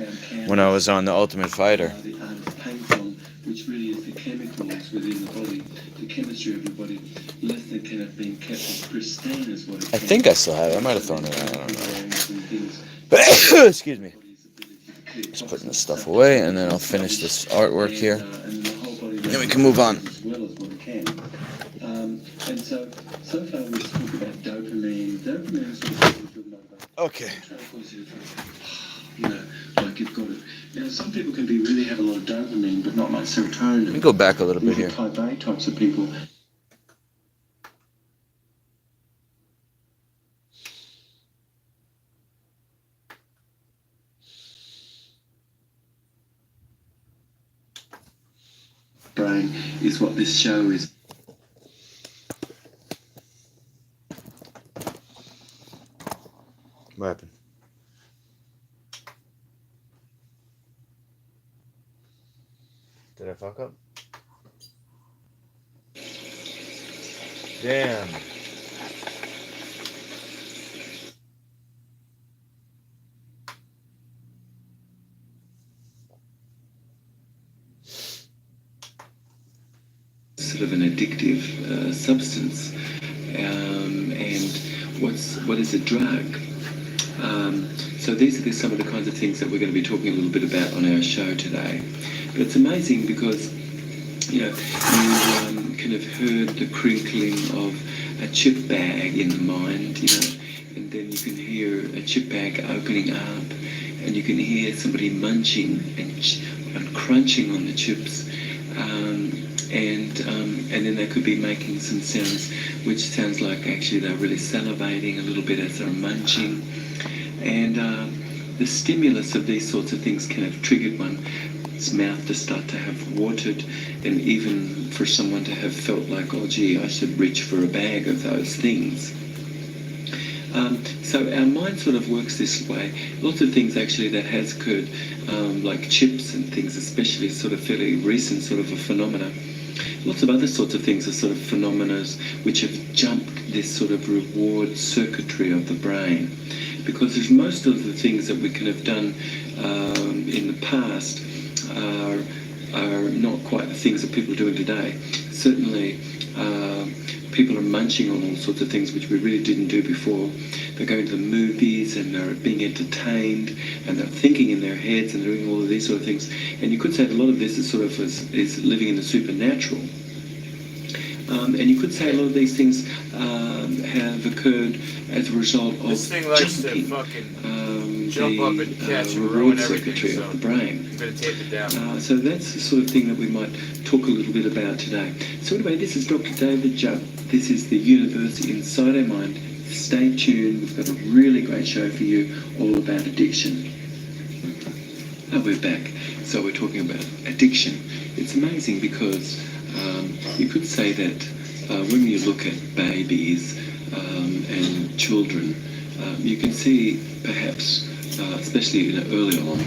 when I was on The Ultimate Fighter. the art of painting, which really is the chemicals within the body, the chemistry of the body, less than can have been kept as pristine as what it I can. think I still have it. I might have thrown it out. I don't Things, know. Excuse me. body's ability to clear Just toxins putting this and stuff away, and then I'll finish this artwork here. and the whole body Then we can move on. as well as what it can. And so far we talk about dopamine. Dopamine is what people feel motivated. Okay. You know, like you've got it. Now, some people can be really have a lot of dopamine, but not much serotonin. Let me go back a little bit These here. are type A types of people. Brain is what this show is. What happened? Did I fuck up? Damn. Sort of an addictive substance, and what is a drug? So these are some of the kinds of things that we're going to be talking a little bit about on our show today. But it's amazing because you kind of heard the crinkling of a chip bag in the mind, and then you can hear a chip bag opening up, and you can hear somebody munching and crunching on the chips. And then they could be making some sounds which sounds like actually they're really salivating a little bit as they're munching. And the stimulus of these sorts of things can have triggered one's mouth to start to have watered, and even for someone to have felt like, oh gee, I should reach for a bag of those things. So our mind sort of works this way. Lots of things actually that has occurred, like chips and things, especially sort of fairly recent sort of a phenomena. Lots of other sorts of things are sort of phenomena which have jumped this sort of reward circuitry of the brain. Because there's most of the things that we can have done in the past are not quite the things that people are doing today. Certainly, people are munching on all sorts of things which we really didn't do before. They're going to the movies and they're being entertained and they're thinking in their heads and doing all of these sort of things. And you could say that a lot of this is sort of is living in the supernatural. And you could say a lot of these things have occurred as a result of This thing likes jumping, to fucking jump up and catch and reward ruin everything, circuitry so of the brain. you better tape it down. So that's the sort of thing that we might talk a little bit about today. So anyway, this is Dr. David Judd. This is the universe inside our mind. Stay tuned. We've got a really great show for you all about addiction. Oh, we're back. So we're talking about addiction. It's amazing because you could say that when you look at babies and children, you can see perhaps, especially early on,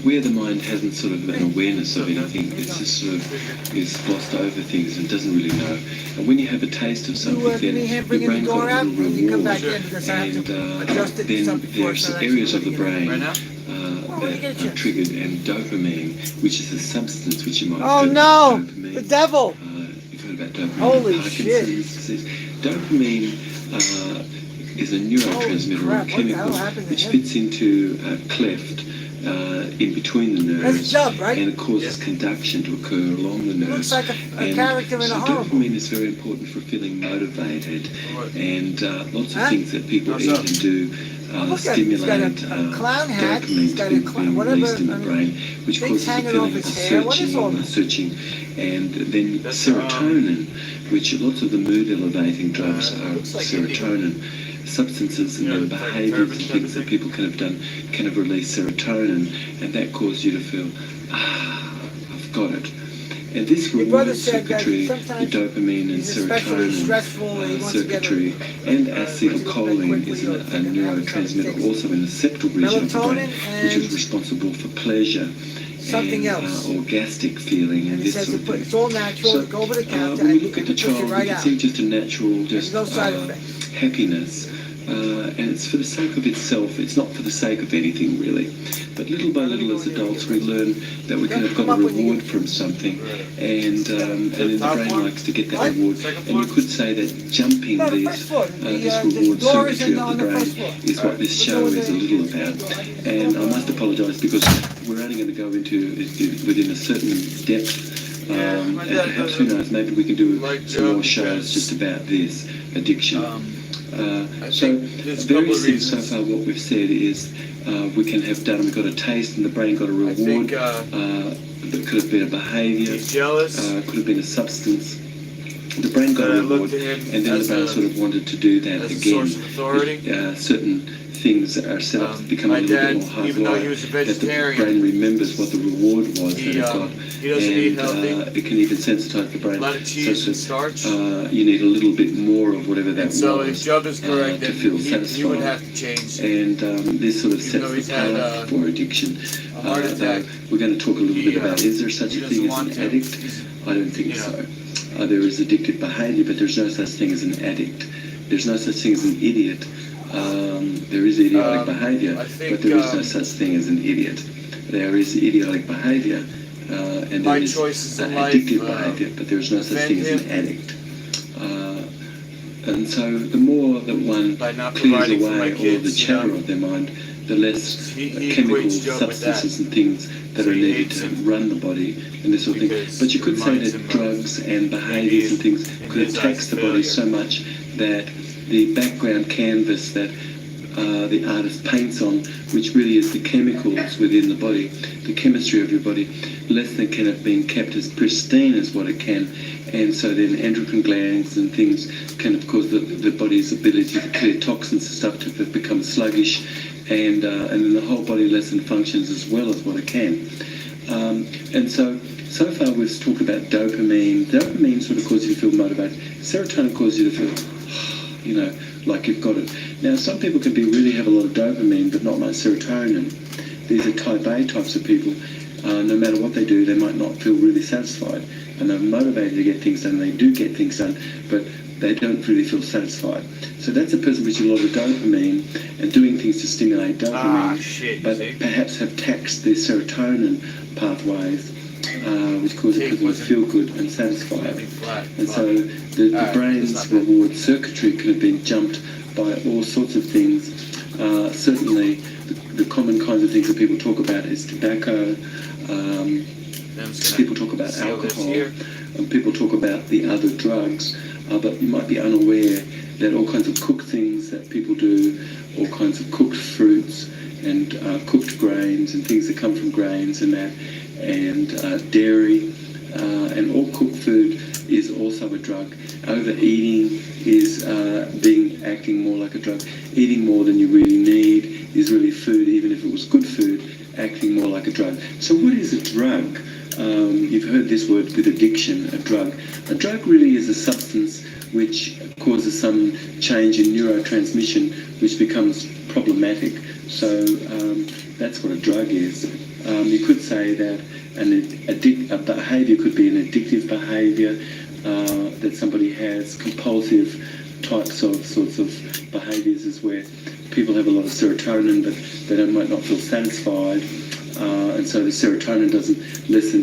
where the mind hasn't sort of an awareness of anything. It's just sort of is glossed over things and doesn't really know. And when you have a taste of something, then your brain got a little reward, and then there's areas of the brain that are triggered, and dopamine, which is a substance which you might have heard no! of dopamine. The devil! You've heard about dopamine. Holy Parkinson's disease. Dopamine is a neurotransmitter or a crap, what the hell chemical happened to which him? fits into a cleft in between the nerves, Jub, right? and it causes conduction to occur along the nerves. Looks like a And character in so a horror dopamine is very important for feeling motivated, and lots of Huh? things that people How's eat up? and do Look at him. He's got stimulate a clown hat. He's dopamine got to a be clown, being whatever. released in the brain, which things causes a hanging feeling off of his hair. What is all searching, this? and then That's, serotonin, which lots of the mood elevating drugs are looks like serotonin. Substances and Yeah, then like behaviours and turbans things that type of people can have done can have released serotonin, and that causes you to feel, I've got it. And this Your brother reward said that circuitry, the sometimes dopamine and he's especially serotonin stressful and he wants to get circuitry, and acetylcholine is a neurotransmitter also in the septal region of the brain, melatonin which is and responsible for pleasure something and else. orgastic feeling And and he this says sort of thing. it's all natural. So, Go over the counter when we and look at the it puts it child, right we can out. see just a natural, There's just no side effects. happiness, and it's for the sake of itself. It's not for the sake of anything really. But little by little, as adults, we learn that we can have got a reward from something, and in the brain likes to get that reward. And you could say that jumping No, the these first floor. this The reward door is circuitry on of the the brain first floor. is what this show is a little about. And I must apologise because we're only going to go into within a certain depth. And perhaps, who knows, maybe we can do some more shows just about this addiction. So very so far what we've said is we can have done, we've got a taste and the brain got a reward. That could have been a behaviour, he's jealous. could have been a substance. The brain got I a reward, looked at him and then the as brain a- sort of wanted to do that as a again. source of authority. Certain things are set up to become a My little dad, bit more even though he hardwired, was a that the vegetarian, brain remembers what the reward was that he, it got, he doesn't eat healthy. and it can even sensitize the brain A lot of cheese so and starch. that you need a little bit more of whatever that And so was if Job is correct, to then feel he satisfied. would have to change. And this sort of Even sets though the he's had, path for addiction. a heart attack. We're going to talk a little He, bit about, is there such he a thing doesn't as want an to. addict? He's- I don't think you know. so. There is addictive behaviour, but there's no such thing as an addict. There's no such thing as an idiot. There is idiotic behaviour, I think, but there is no such thing as an idiot. There is idiotic behaviour, and My there is choices in addictive life, behaviour, but there is no such offend thing as an him. addict. And so the more that one By not clears providing for away my all of the kids, you chatter know. of their mind, the less He chemical equates Job with that. substances and things that So are he needed hates to him run the body and this sort of thing. because But you could it say reminds that him of drugs and behaviours and things in could his tax eyes, the body failure. so much that the background canvas that the artist paints on, which really is the chemicals within the body, the chemistry of your body, less than can have been kept as pristine as what it can. And so then endocrine glands and things can, of course, the body's ability to clear toxins and stuff to become sluggish, and then the whole body less than functions as well as what it can. And so far we've talked about dopamine. Dopamine sort of causes you to feel motivated. Serotonin causes you to feel, like you've got it. Now, some people can really have a lot of dopamine, but not much serotonin. These are type A types of people. No matter what they do, they might not feel really satisfied. And they're motivated to get things done. They do get things done, but they don't really feel satisfied. So that's a person with a lot of dopamine and doing things to stimulate dopamine, but perhaps have taxed their serotonin pathways, which causes people to feel good and satisfied. And so the brain's reward circuitry could have been jumped by all sorts of things. Certainly, the common kinds of things that people talk about is tobacco. People talk about alcohol, and people talk about the other drugs, but you might be unaware that all kinds of cooked things that people do, all kinds of cooked fruits and cooked grains and things that come from grains and that, and dairy, and all cooked food is also a drug. Overeating is acting more like a drug. Eating more than you really need is really food, even if it was good food, acting more like a drug. So what is a drug? You've heard this word with addiction, a drug. A drug really is a substance which causes some change in neurotransmission which becomes problematic. So that's what a drug is. You could say that a behaviour could be an addictive behaviour, that somebody has compulsive types of sorts of behaviours is where people have a lot of serotonin but they might not feel satisfied, and so the serotonin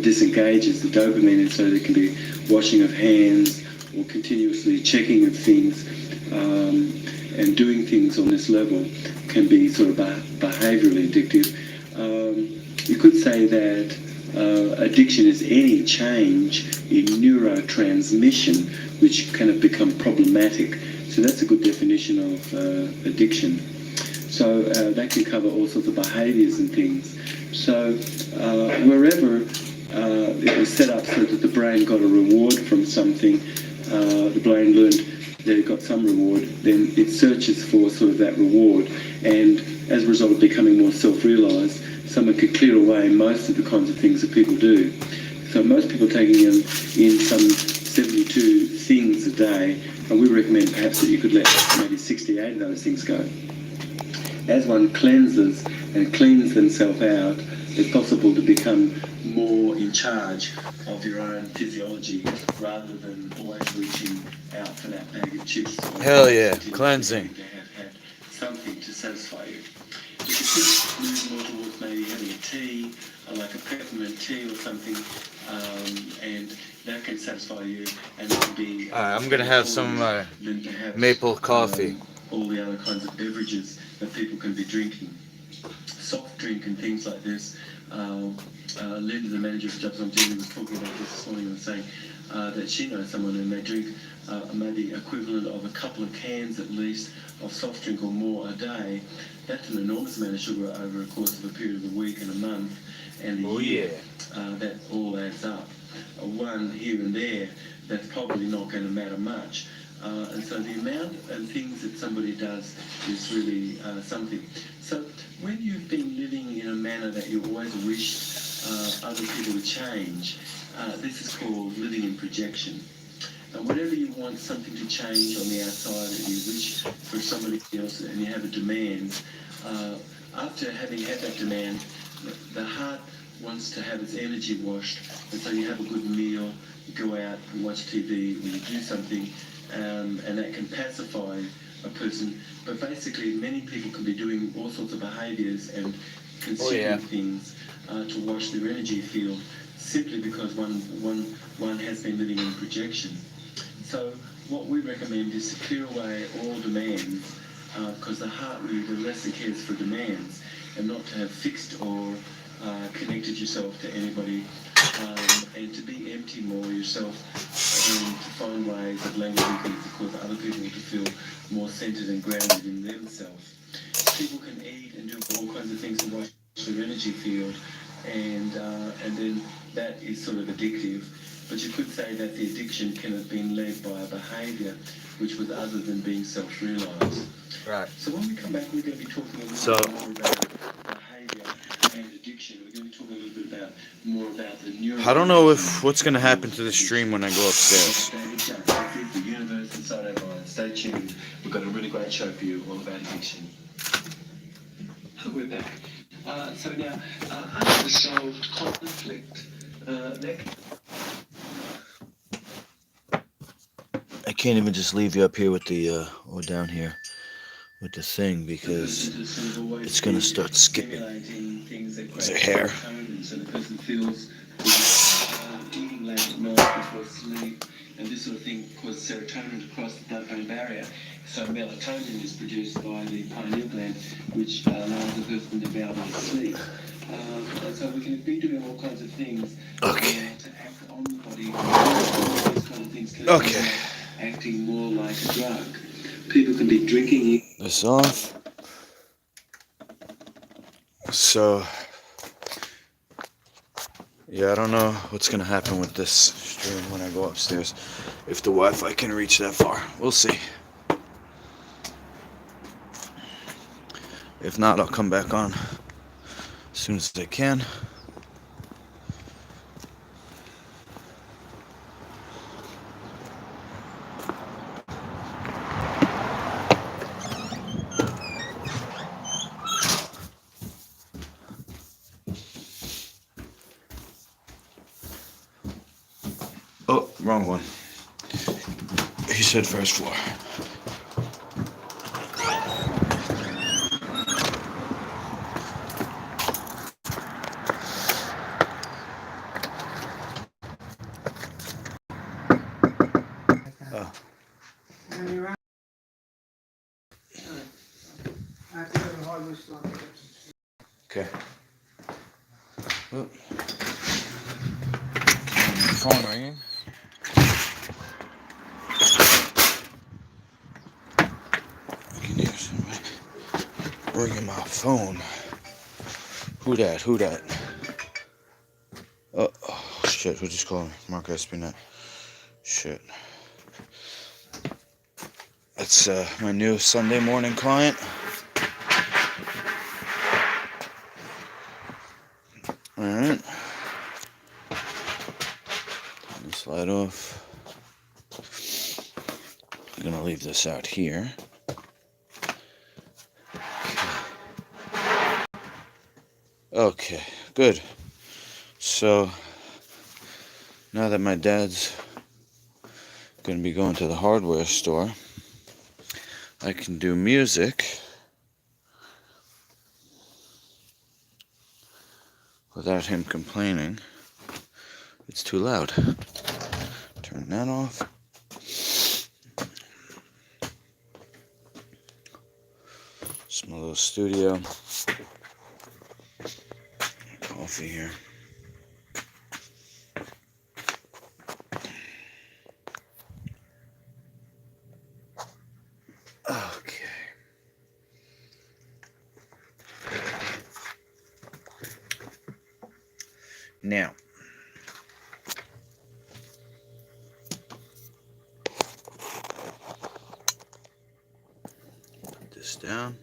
disengages the dopamine, and so there can be washing of hands or continuously checking of things, and doing things on this level can be sort of behaviourally addictive. You could say that addiction is any change in neurotransmission which can have become problematic. So that's a good definition of addiction. So that can cover all sorts of behaviours and things. So wherever it was set up so that the brain got a reward from something, the brain learned that it got some reward, then it searches for sort of that reward. And as a result of becoming more self-realised, someone could clear away most of the kinds of things that people do. So most people are taking in some 72 things a day, and we recommend perhaps that you could let maybe 68 of those things go. As one cleanses and cleans themselves out, it's possible to become more in charge of your own physiology rather than always reaching out for that bag of chips. Hell yeah, cleansing. To have had something to satisfy you. You could move more towards maybe having a tea, like a peppermint tea or something, and that can satisfy you, and it can be... I'm gonna have some maple coffee. All the other kinds of beverages that people can be drinking. Soft drink and things like this. Linda, the manager of Jobs on Duty, was talking about this morning and saying that she knows someone and they drink maybe equivalent of a couple of cans at least of soft drink or more a day. That's an enormous amount of sugar over a course of a period of a week and a month and a year. That all adds up. One here and there, that's probably not going to matter much. And so the amount of things that somebody does is really something. So when you've been living in a manner that you always wish other people would change, this is called living in projection. And whenever you want something to change on the outside and you wish for somebody else and you have a demand, after having had that demand, the heart wants to have its energy washed, and so you have a good meal, you go out and watch TV, or you do something, and that can pacify a person. But basically, many people can be doing all sorts of behaviours and consuming things to wash their energy field, simply because one has been living in projection. So what we recommend is to clear away all demands, because the heart really, the less it cares for demands, and not to have fixed or connected yourself to anybody, and to be empty more yourself, and to find ways of languaging things to cause other people to feel more centered and grounded in themselves. People can eat and do all kinds of things to wash their energy field, and then that is sort of addictive. But you could say that the addiction can have been led by a behaviour which was other than being self-realised. Right. So when we come back, we're going to be talking a little bit more about behaviour and addiction. We're going to be talking a little bit about more about the neuro. I don't know if what's gonna happen to the stream when I go upstairs. The universe inside our mind. Stay tuned. We've got a really great show for you all about addiction. We're back. So now, unresolved conflict. I can't even just leave you up here with the or down here with the thing because it's gonna start skipping. Is there hair? So the person feels eating late at night before sleep, and this sort of thing causes serotonin to cross the blood-brain barrier. So melatonin is produced by the pineal gland, which allows the person to be able to sleep. And so we can be doing all kinds of things to act on the body. These kind of things can be acting more like a drug. People can be drinking. This off. So, yeah, I don't know what's gonna happen with this stream when I go upstairs. If the Wi-Fi can reach that far, we'll see. If not, I'll come back on as soon as I can. Oh, wrong one. He said first floor. Oh. Okay. Oh. Phone ringing. I can hear somebody. ringing my phone. Who that? Who that? Oh, shit. Who just called me? Mark Espinette. Shit. It's my new Sunday morning client. Alright. Turn this light off. I'm gonna leave this out here. Okay, good. So, now that my dad's gonna be going to the hardware store, I can do music without him complaining. It's too loud. Turn that off. Small little studio. Coffee here. Okay. Now, put this down.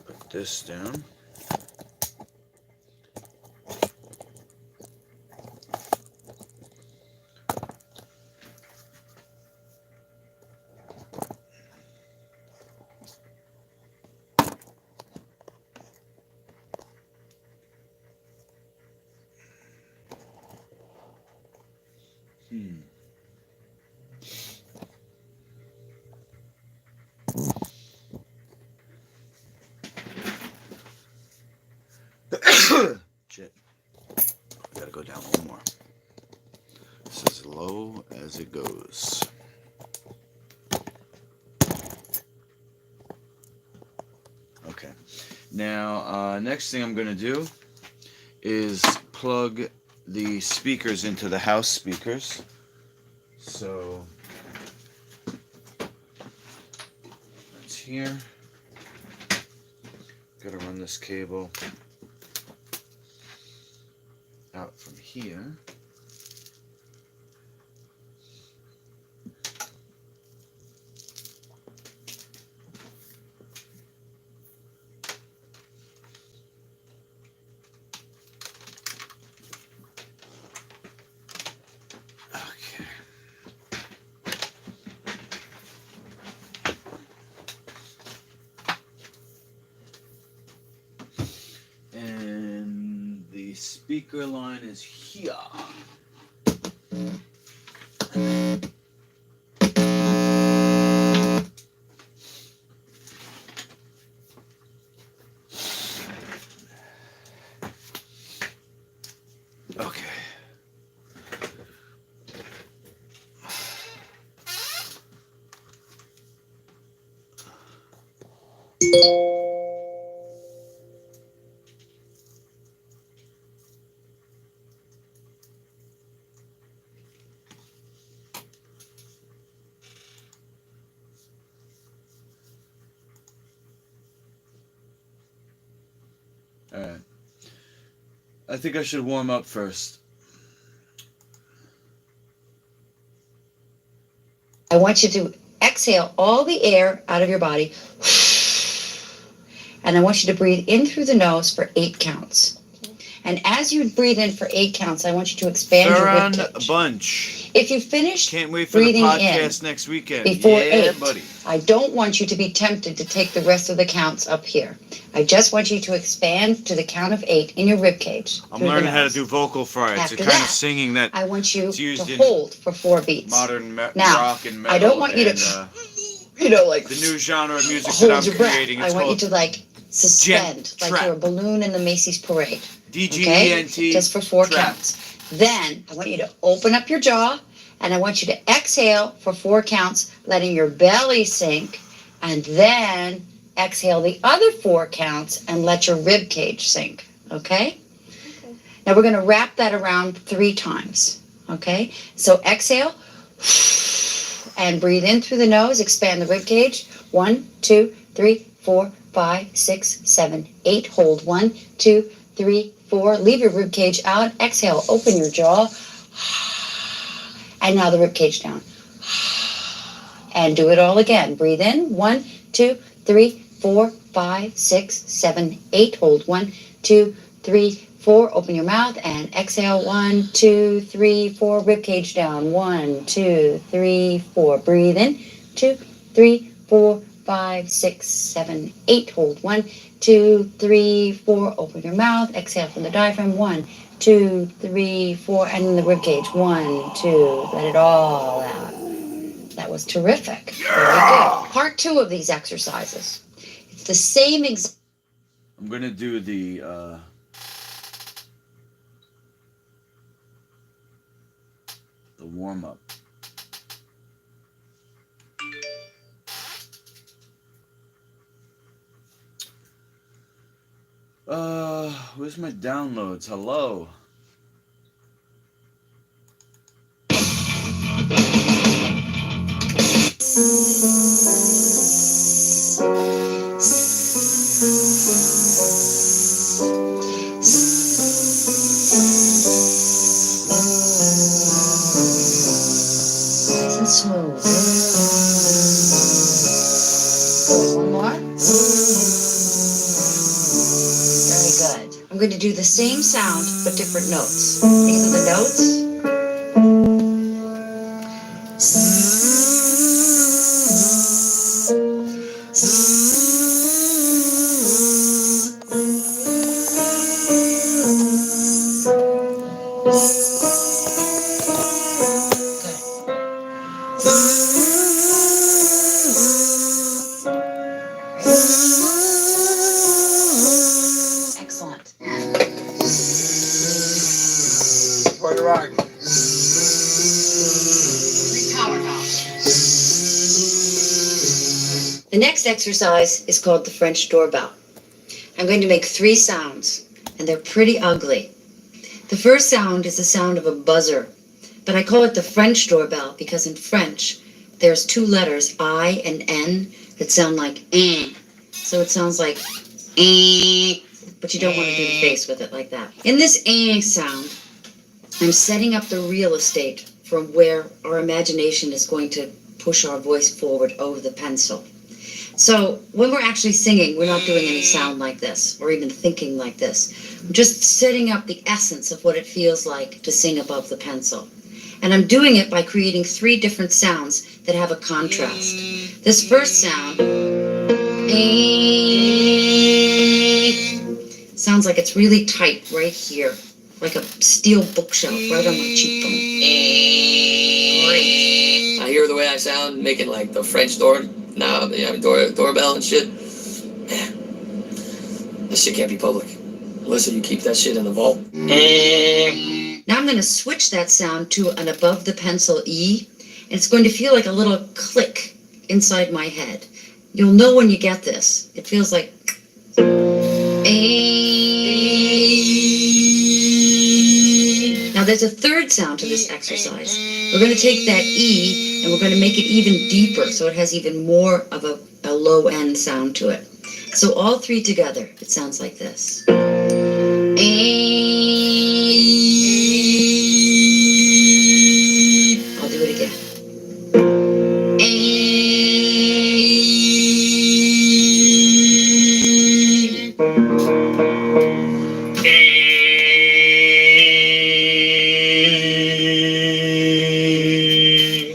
Put this down. Shit. I gotta go down one more. This is as low as it goes. Okay. Now, next thing I'm gonna do is plug the speakers into the house speakers. So that's here. Gotta run this cable out from here. Okay. And the speaker line is here. Okay. Alright. I think I should warm up first. I want you to exhale all the air out of your body. And I want you to breathe in through the nose for 8 counts. And as you breathe in for 8 counts, I want you to expand your Around rib a cage. bunch. If you finish Can't wait for the breathing podcast in next weekend. before Yeah, 8, buddy. I don't want you to be tempted to take the rest of the counts up here. I just want you to expand to the count of 8 in your rib cage. I'm through the learning how to nose. do vocal fry. It's After a kind that, of singing that I want you it's used to in hold for 4 beats. modern Now, rock and metal. I don't want you and, to, you know, like the new genre of music that hold I'm your breath. creating. I It's want you called to like suspend, Gent like trap. you're a balloon in the Macy's parade. DGENT. Okay? Just for 4 trap. counts. Then I want you to open up your jaw and I want you to exhale for 4 counts, letting your belly sink, and then exhale the other 4 counts and let your rib cage sink. Okay? Now we're going to wrap that around 3 times. Okay? So exhale and breathe in through the nose, expand the rib cage. 1, 2, 3, 4, 5, 6, 7, 8. Hold 1, 2, 3, 4. Leave your rib cage out. Exhale, open your jaw. And now the rib cage down. And do it all again. Breathe in. 1, 2, 3, 4, 5, 6, 7, 8. Hold 1, 2, 3, 4. Open your mouth and exhale. 1, 2, 3, 4. Rib cage down. 1, 2, 3, 4. Breathe in. 2, 3, 4, 5, 6, 7, 8. Hold 1, 2, 3, 4. Open your mouth. Exhale from the diaphragm. 1, 2, 3, 4. And in the rib cage. 1, 2. Let it all out. That was terrific. Very good. Part 2 of these exercises. It's the same exact. I'm gonna do the warm up. Where's my downloads? Hello. Nice and smooth. One more. Very good. I'm going to do the same sound but different notes. These are the notes. Excellent. For the rock. The next exercise is called the French doorbell. I'm going to make 3 sounds, and they're pretty ugly. The first sound is the sound of a buzzer, but I call it the French doorbell because in French, there's 2 letters, I and N, that sound like eh. So it sounds like eh, but you don't want to do the face with it like that. In this eh sound, I'm setting up the real estate from where our imagination is going to push our voice forward over the pencil. So when we're actually singing, we're not doing any sound like this or even thinking like this. I'm just setting up the essence of what it feels like to sing above the pencil. And I'm doing it by creating 3 different sounds that have a contrast. This first sound sounds like it's really tight right here, like a steel bookshelf right on my cheekbone. I hear the way I sound making like the French doorbell and shit. Man, this shit can't be public. Melissa, you keep that shit in the vault. Now I'm going to switch that sound to an above the pencil E, and it's going to feel like a little click inside my head. You'll know when you get this. It feels like Now there's a third sound to this exercise. We're going to take that E and we're going to make it even deeper so it has even more of a low end sound to it. So all 3 together, it sounds like this. I'll do it again.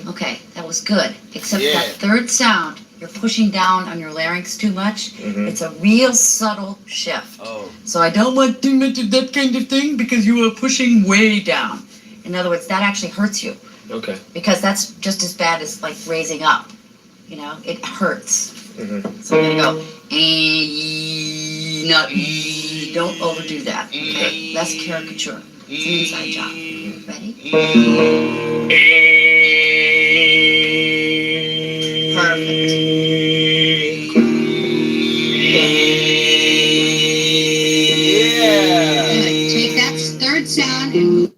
Okay, that was good. Except that third sound, you're pushing down on your larynx too much. It's a real subtle shift. Oh. So I don't want too much of that kind of thing because you are pushing way down. In other words, that actually hurts you. Okay. Because that's just as bad as like raising up. You know, it hurts. So we're gonna go not don't overdo that. Okay? Less caricature. It's an inside job. Ready? Perfect. Good. Take that third Good.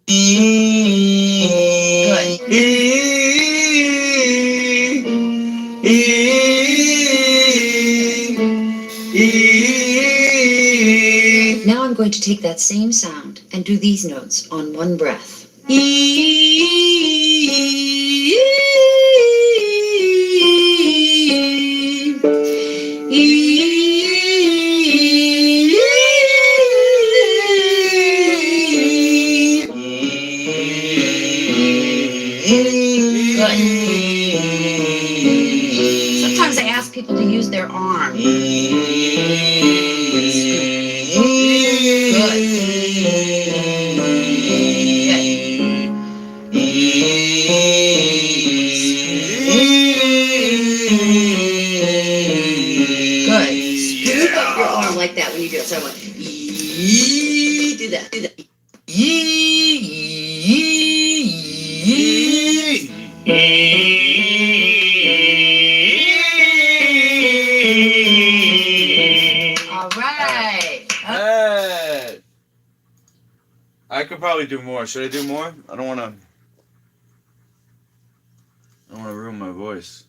Now I'm going to take that same sound and do these notes on one breath. Sometimes I ask people to use their arm. Scoop up your arm like that when you do it. So I want do that. Do that. All right. Hey. I could probably do more. Should I do more? I don't want to ruin my voice.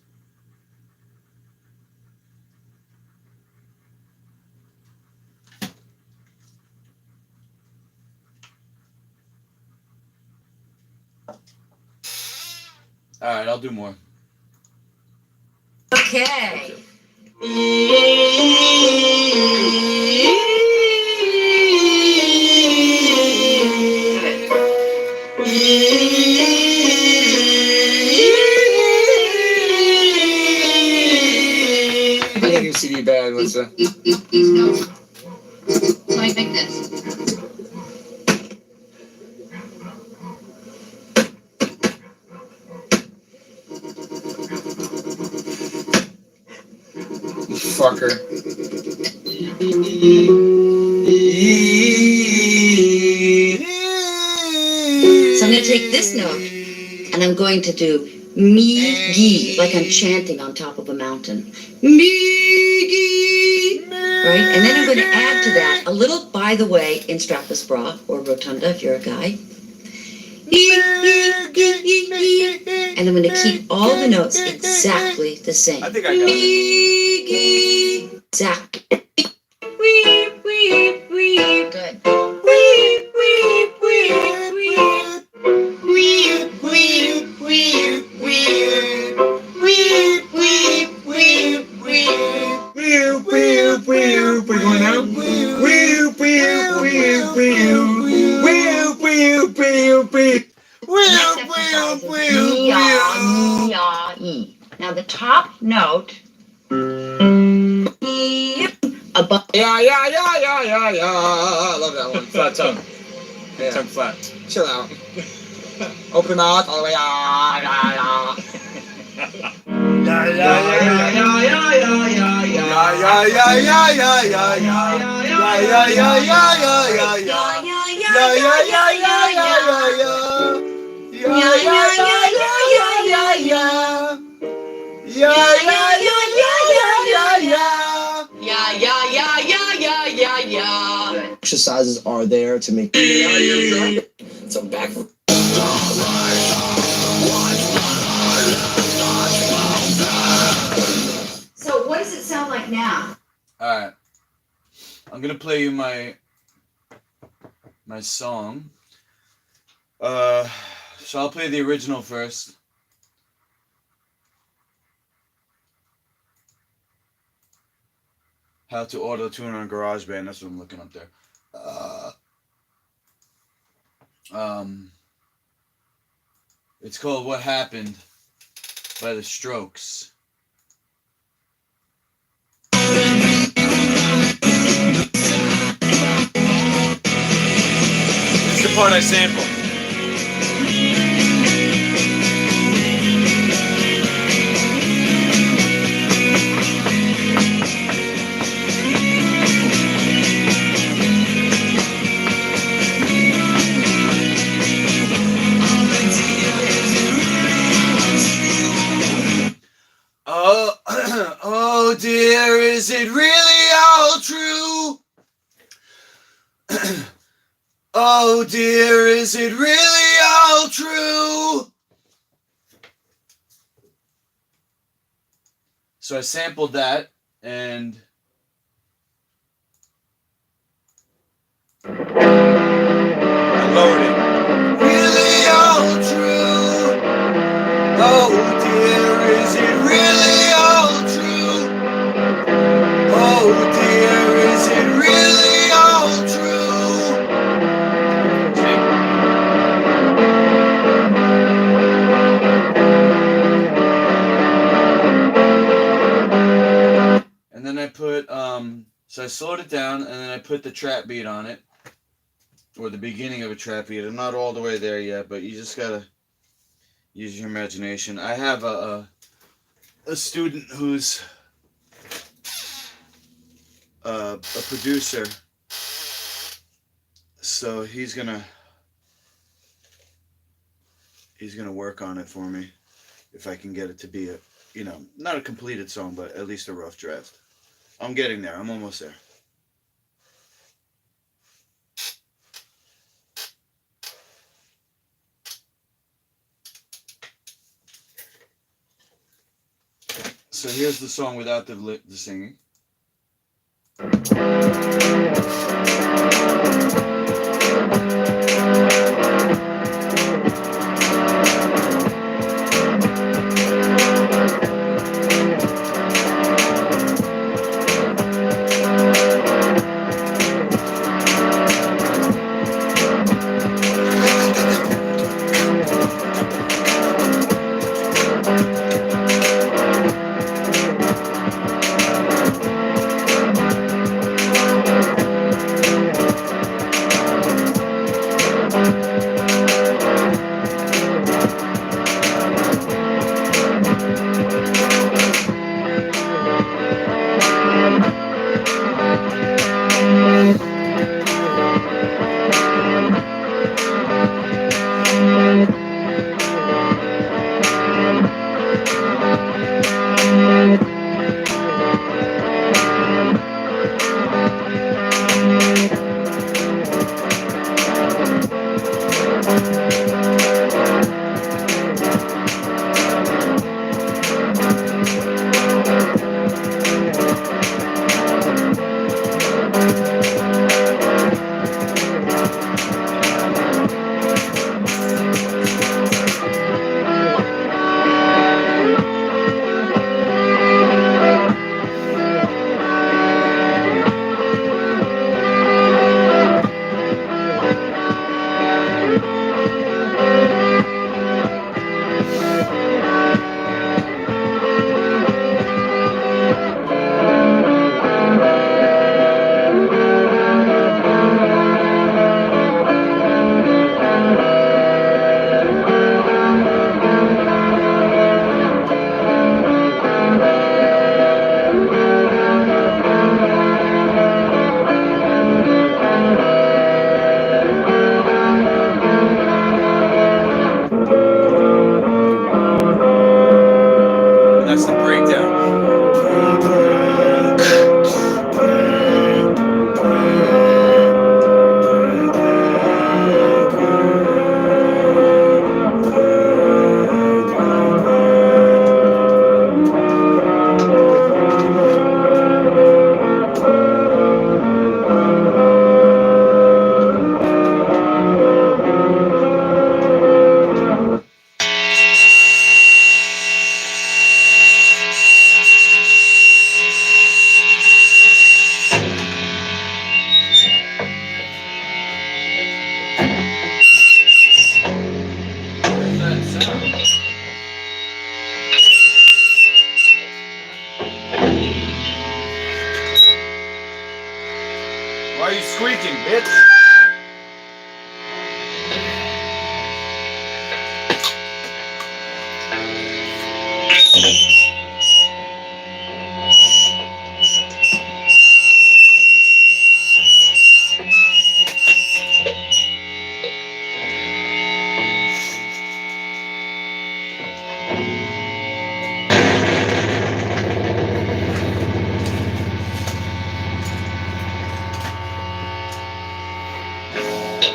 All right, I'll do more. Okay. I think your CD bad, Lisa. These notes. So I make this. You fucker. So I'm going to take this note and I'm going to do me-gi, like I'm chanting on top of a mountain. Me-gi. Right? And then I'm going to add to that a little, by the way, in strapless bra or rotunda if you're a guy. And I'm going to keep all the notes exactly the same. I think I got it. Exactly. Good. We're going now? Now the top note above. Yeah. I love that one. Flat tongue. Yeah. Tongue flat. Chill out. Open mouth all the way. Exercises are there to make. So back. So what does it sound like now? All right. I'm gonna play you my song. So I'll play the original first. How to auto tune on GarageBand. That's what I'm looking up there. It's called "What Happened" by The Strokes. This is the part I sample. Oh dear, is it really all true? Oh dear, is it really all true? So I sampled that and I lowered it. Really all true? Oh dear, is it really all true? Oh dear, is it really all true? And then I put, so I slowed it down and then I put the trap beat on it. Or the beginning of a trap beat. I'm not all the way there yet, but you just gotta use your imagination. I have a student who's a producer, so he's gonna work on it for me if I can get it to be a, not a completed song, but at least a rough draft. I'm getting there. I'm almost there. So here's the song without the singing. That's the breakdown. Why are you squeaking, bitch? Let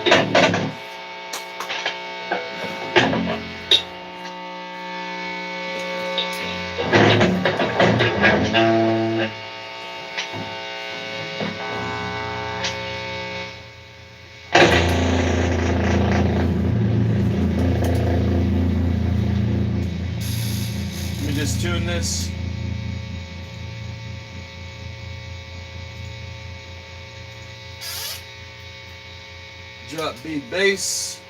me just tune this. Drop beat bass.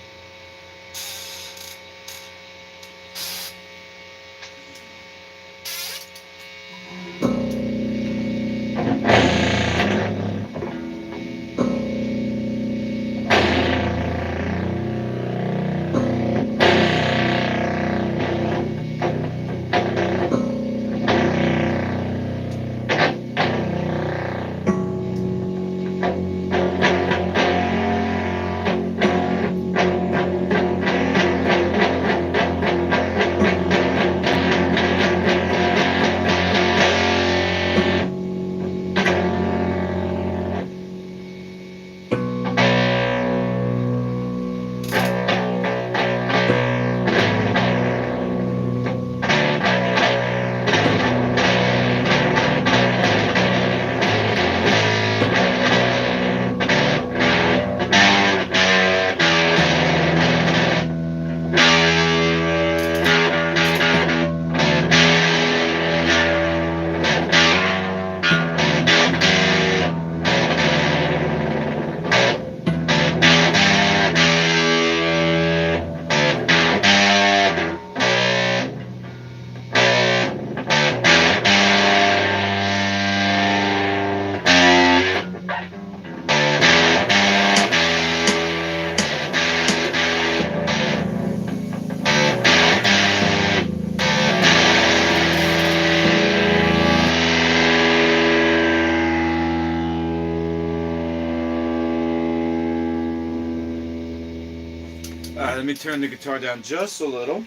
Let me turn the guitar down just a little.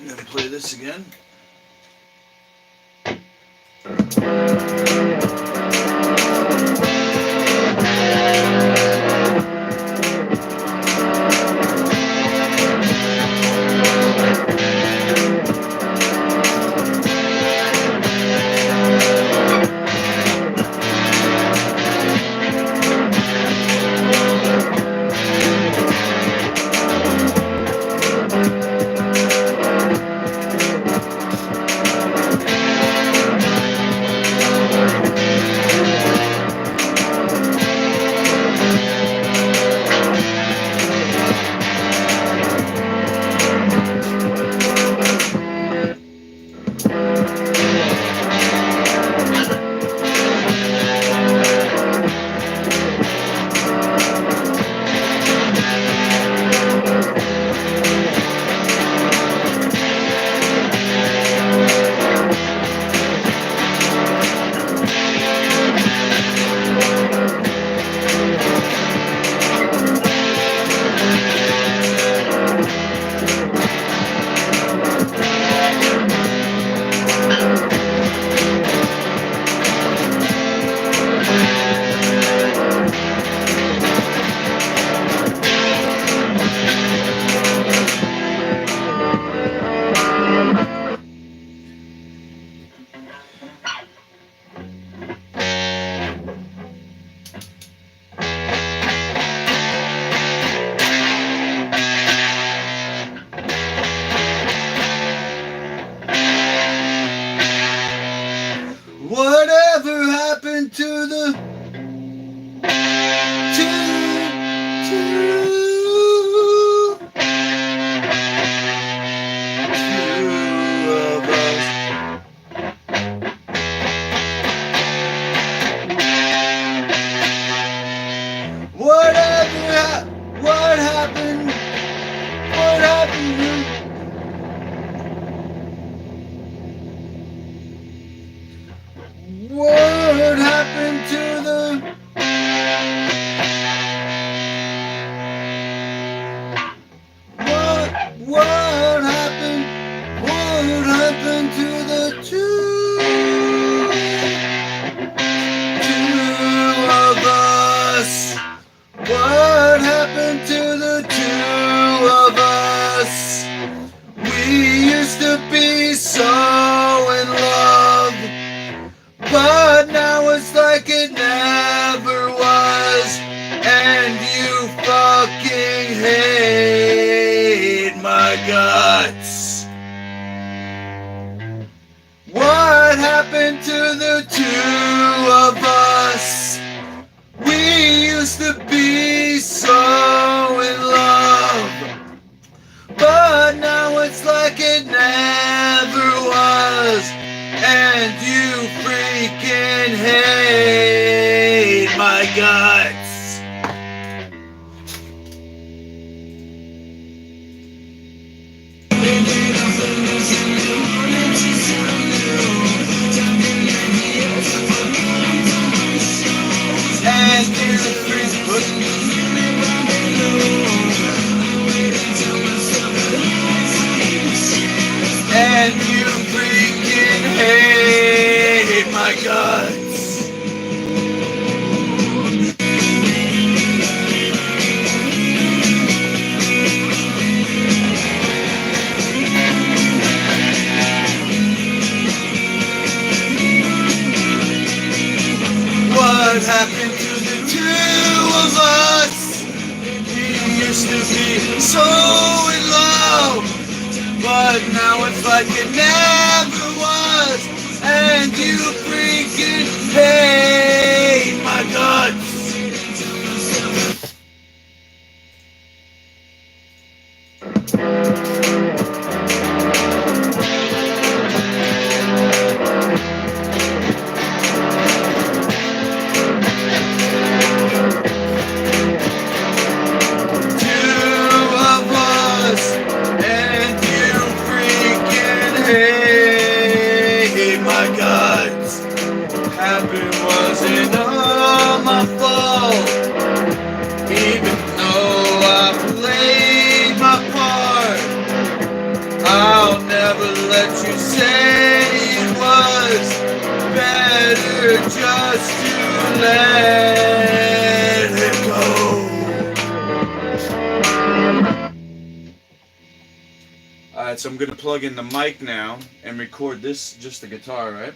And then play this again. And you fucking hate my guts. What happened to the two of us? We used to be so in love, but now it's like it never was. And you freaking hate my guts. And you freaking hate my guts. What happened to the two of us? We used to be so in love, but now it's like it never was. And you freaking hate my guts. Wasn't all my fault, even though I played my part. I'll never let you say it was better just to let it go. Alright, so I'm gonna plug in the mic now and record this, just the guitar, right?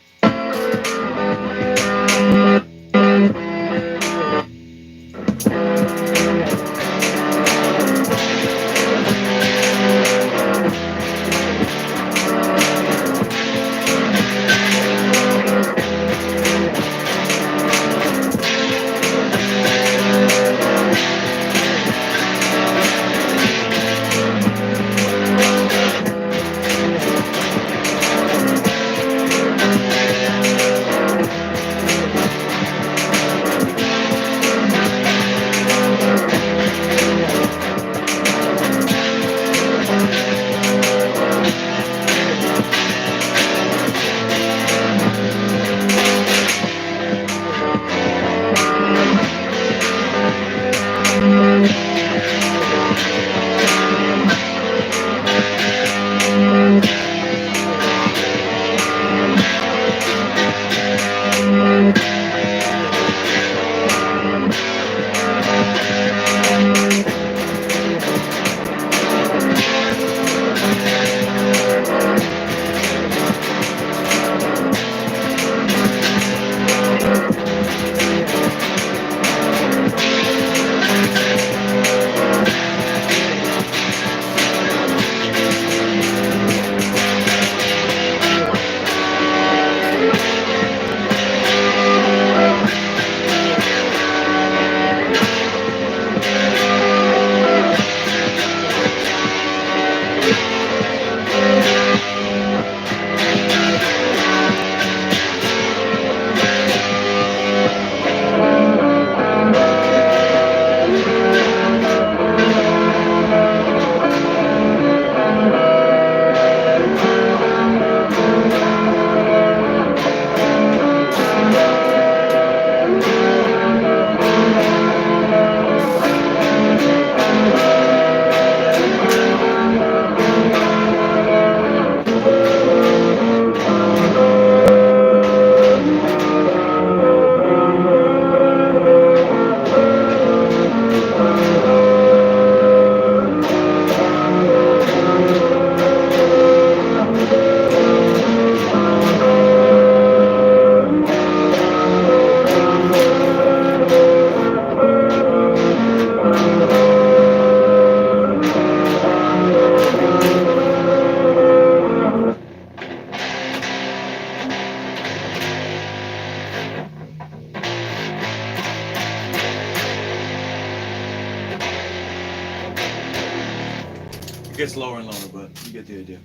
It gets lower and lower, but you get the idea.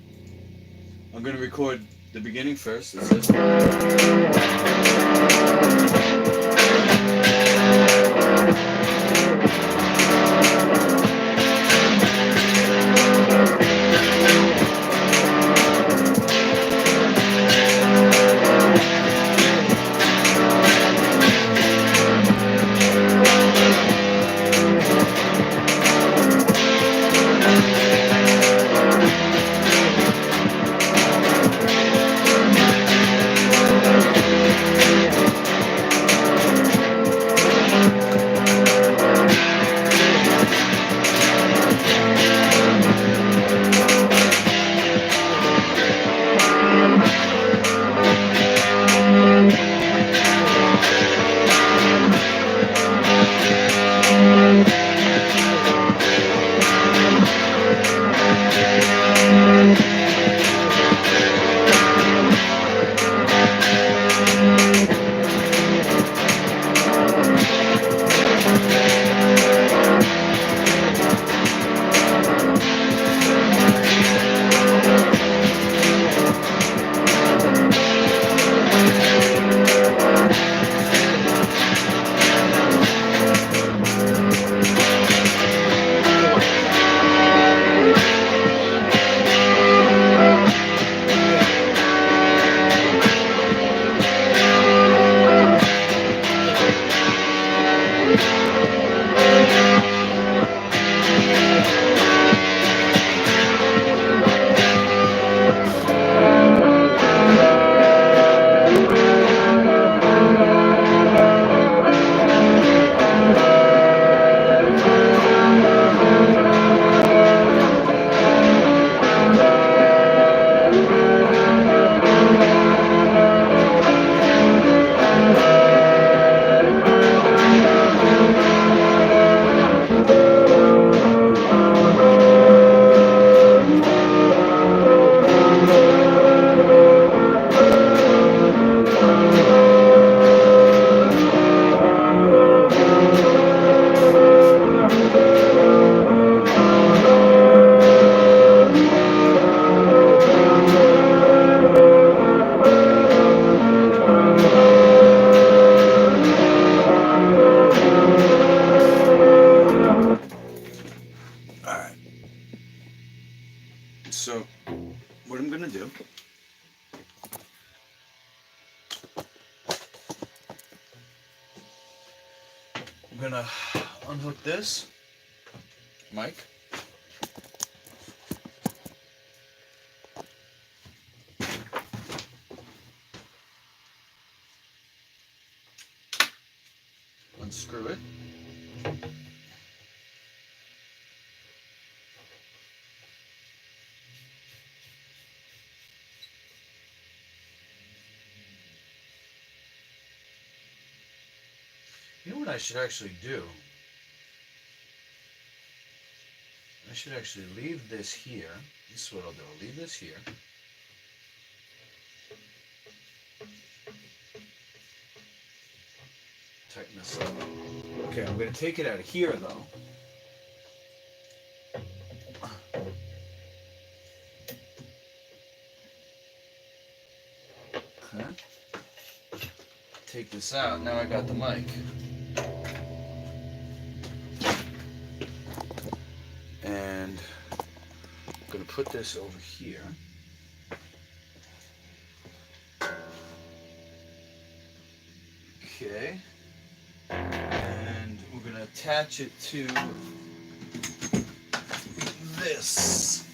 I'm gonna record the beginning first. It's this. Alright. So, what I'm gonna do, I'm gonna unhook this mic. Unscrew it. You know what I should actually do? I should actually leave this here. This is what I'll do. I'll leave this here. Tighten this up. Okay, I'm going to take it out of here though. Okay. Take this out. Now I got the mic. And I'm going to put this over here. Okay. And we're going to attach it to this.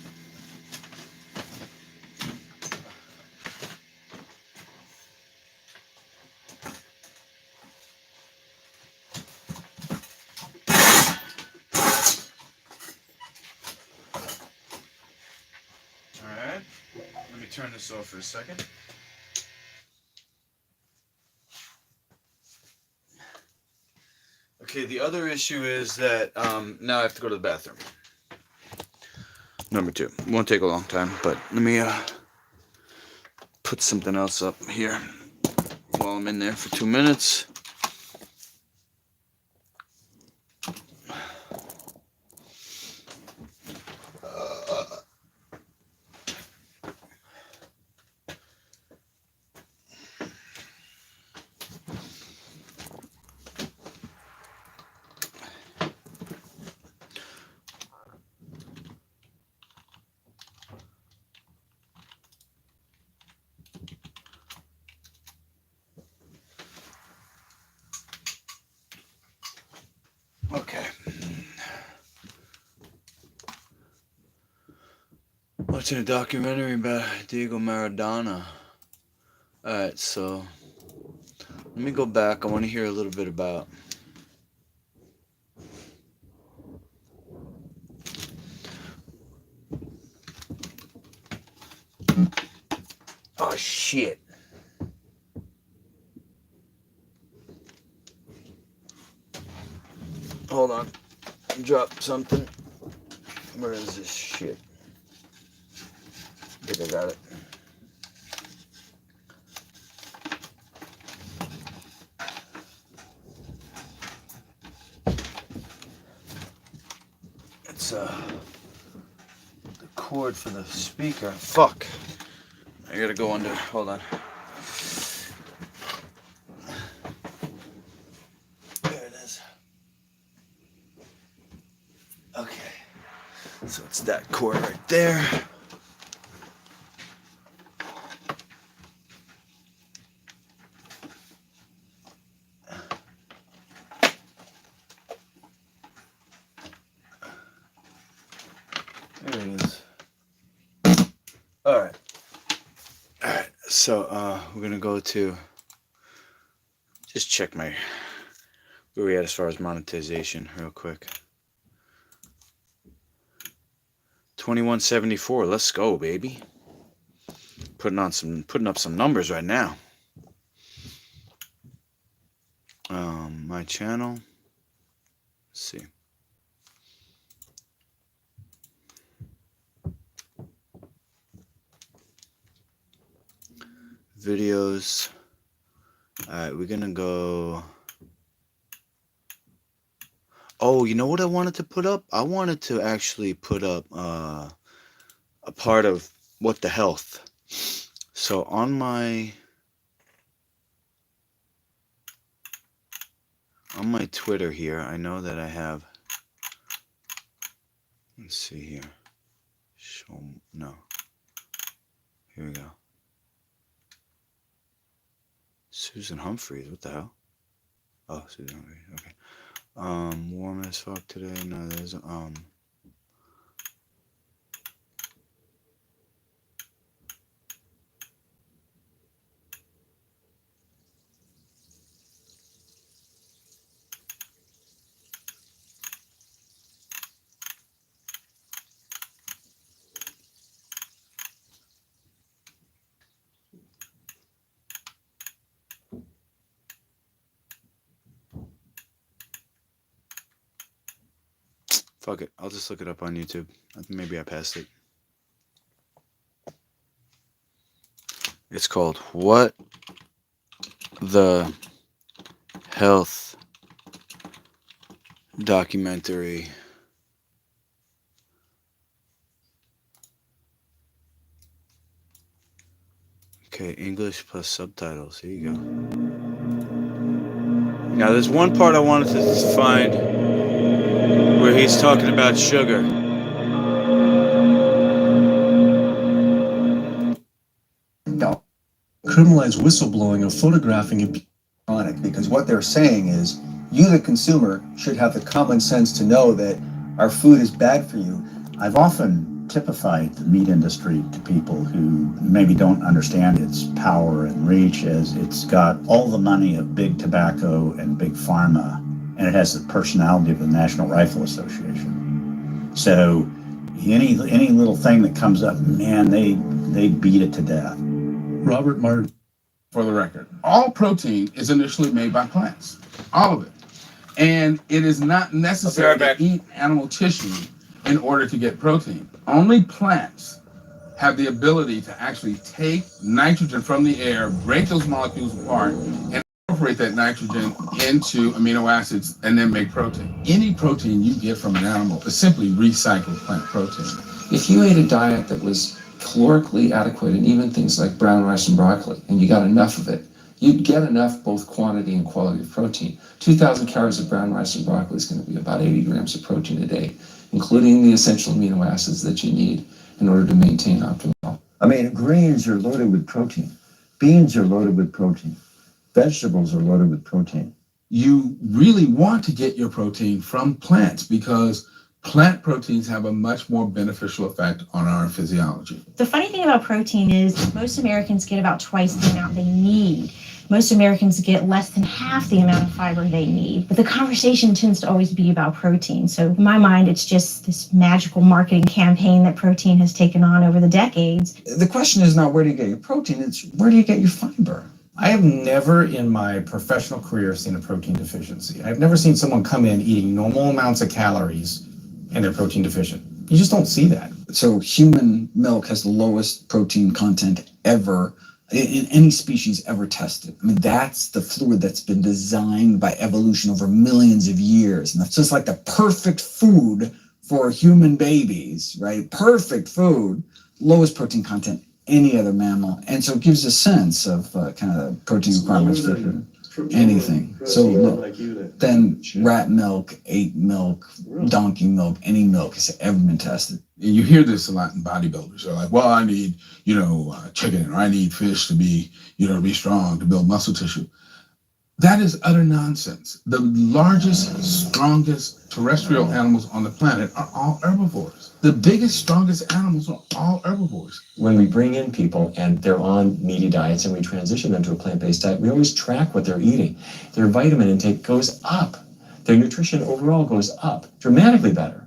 Alright, let me turn this off for a second. Okay, the other issue is that now I have to go to the bathroom. Number two. It won't take a long time, but let me put something else up here while I'm in there for 2 minutes. Watching a documentary about Diego Maradona. Alright, so let me go back. I want to hear a little bit about oh shit. Hold on. Drop something. Where is this shit? I think I got it. It's the cord for the speaker. Fuck. I gotta go under. Hold on. There it is. Okay. So it's that cord right there. There it is. Alright. Alright, so we're gonna go to just check my where we at as far as monetization real quick. 2174. Let's go, baby. Putting up some numbers right now. My channel. Let's see. Videos. Alright, we're gonna go. Oh, you know what I wanted to put up? I wanted to actually put up a part of What the Health. So on my Twitter here, I know that I have. Let's see here. No. Here we go. Susan Humphreys, what the hell? Oh, Susan Humphreys, okay. Warm as fuck today. No, there's fuck it. I'll just look it up on YouTube. Maybe I passed it. It's called What the Health Documentary. Okay, English plus subtitles. Here you go. Now, there's one part I wanted to find where he's talking about sugar. No. Criminalize whistleblowing of photographing and because what they're saying is you, the consumer, should have the common sense to know that our food is bad for you. I've often typified the meat industry to people who maybe don't understand its power and reach as it's got all the money of big tobacco and big pharma, and it has the personality of the National Rifle Association. So any little thing that comes up, man, they beat it to death. Robert Martin. For the record, all protein is initially made by plants, all of it. And it is not necessary to eat animal tissue in order to get protein. Only plants have the ability to actually take nitrogen from the air, break those molecules apart, and incorporate that nitrogen into amino acids and then make protein. Any protein you get from an animal is simply recycled plant protein. If you ate a diet that was calorically adequate, and even things like brown rice and broccoli, and you got enough of it, you'd get enough both quantity and quality of protein. 2,000 calories of brown rice and broccoli is going to be about 80 grams of protein a day, including the essential amino acids that you need in order to maintain optimal health. I mean, grains are loaded with protein. Beans are loaded with protein. Vegetables are loaded with protein. You really want to get your protein from plants because Plant proteins have a much more beneficial effect on our physiology. The funny thing about protein is most Americans get about twice the amount they need. Most Americans get less than half the amount of fiber they need. But the conversation tends to always be about protein. So in my mind, it's just this magical marketing campaign that protein has taken on over the decades. The question is not where do you get your protein, it's where do you get your fiber? I have never in my professional career seen a protein deficiency. I've never seen someone come in eating normal amounts of calories and they're protein deficient. You just don't see that. So human milk has the lowest protein content ever in any species ever tested. I mean, that's the fluid that's been designed by evolution over millions of years. And that's just like the perfect food for human babies, right? Perfect food, lowest protein content any other mammal. And so it gives a sense of kind of protein requirements for anything. So look, then rat milk, ape milk, donkey milk, any milk has ever been tested. And you hear this a lot in bodybuilders. They're like, well, I need, chicken, or I need fish to be, to be strong, to build muscle tissue. That is utter nonsense. The largest, strongest terrestrial animals on the planet are all herbivores. The biggest, strongest animals are all herbivores. When we bring in people and they're on meaty diets and we transition them to a plant-based diet, we always track what they're eating. Their vitamin intake goes up. Their nutrition overall goes up, dramatically better.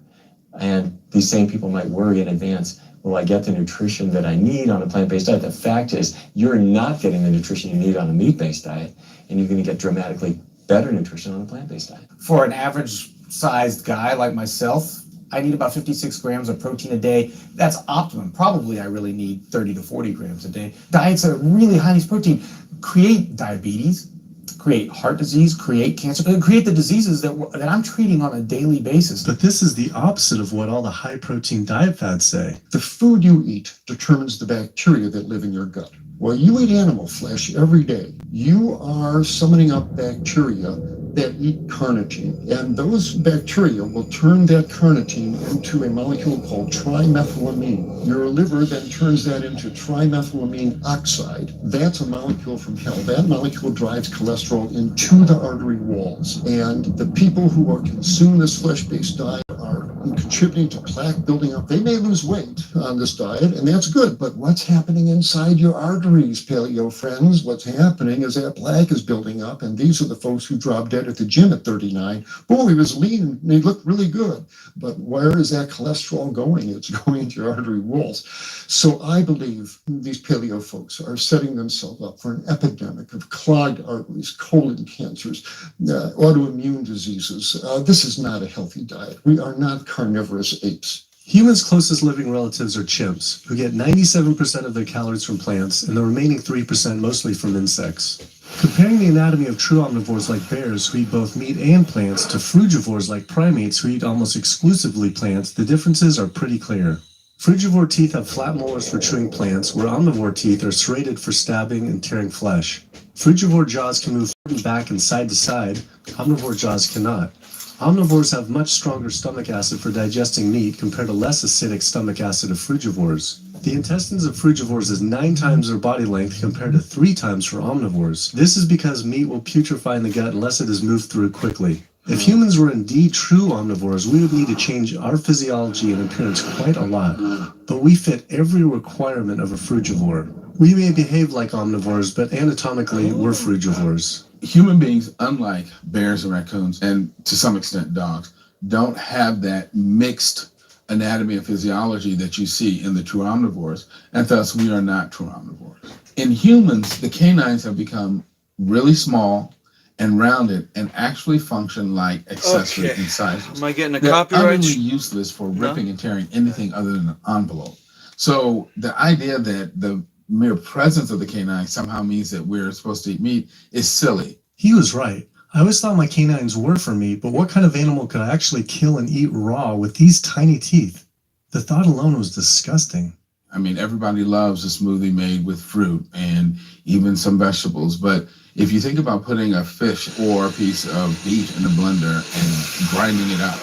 And these same people might worry in advance, will I get the nutrition that I need on a plant-based diet? The fact is, you're not getting the nutrition you need on a meat-based diet, and you're going to get dramatically better nutrition on a plant-based diet. For an average-sized guy like myself, I need about 56 grams of protein a day. That's optimum. Probably I really need 30 to 40 grams a day. Diets that are really high in these protein create diabetes, create heart disease, create cancer, create the diseases that I'm treating on a daily basis. But this is the opposite of what all the high-protein diet fads say. The food you eat determines the bacteria that live in your gut. Well, you eat animal flesh every day. You are summoning up bacteria that eat carnitine, and those bacteria will turn that carnitine into a molecule called trimethylamine. Your liver then turns that into trimethylamine oxide. That's a molecule from hell. That molecule drives cholesterol into the artery walls, and the people who are consuming this flesh-based diet are contributing to plaque building up. They may lose weight on this diet, and that's good, but what's happening inside your arteries, paleo friends? What's happening is that plaque is building up, and these are the folks who drop dead at the gym at 39. Boy, he was lean and he looked really good, but where is that cholesterol going? It's going into your artery walls. So I believe these paleo folks are setting themselves up for an epidemic of clogged arteries, colon cancers, autoimmune diseases. This is not a healthy diet. We are not carnivorous apes. Humans' closest living relatives are chimps, who get 97% of their calories from plants and the remaining 3% mostly from insects. Comparing the anatomy of true omnivores like bears, who eat both meat and plants, to frugivores like primates, who eat almost exclusively plants, the differences are pretty clear. Frugivore teeth have flat molars for chewing plants, where omnivore teeth are serrated for stabbing and tearing flesh. Frugivore jaws can move forward and back and side to side. Omnivore jaws cannot. Omnivores have much stronger stomach acid for digesting meat compared to less acidic stomach acid of frugivores. The intestines of frugivores is 9 times their body length compared to 3 times for omnivores. This is because meat will putrefy in the gut unless it is moved through quickly. If humans were indeed true omnivores, we would need to change our physiology and appearance quite a lot. But we fit every requirement of a frugivore. We may behave like omnivores, but anatomically, we're frugivores. Human beings, unlike bears and raccoons, and to some extent dogs, don't have that mixed anatomy and physiology that you see in the true omnivores, and thus we are not true omnivores. In humans, the canines have become really small and rounded and actually function like accessory incisors. Am I getting a They're copyright? utterly useless for ripping and tearing anything other than an envelope. So the idea that the mere presence of the canine somehow means that we're supposed to eat meat is silly. He was right. I always thought my canines were for meat, but what kind of animal could I actually kill and eat raw with these tiny teeth? The thought alone was disgusting. I mean, everybody loves a smoothie made with fruit and even some vegetables, but if you think about putting a fish or a piece of beef in a blender and grinding it up,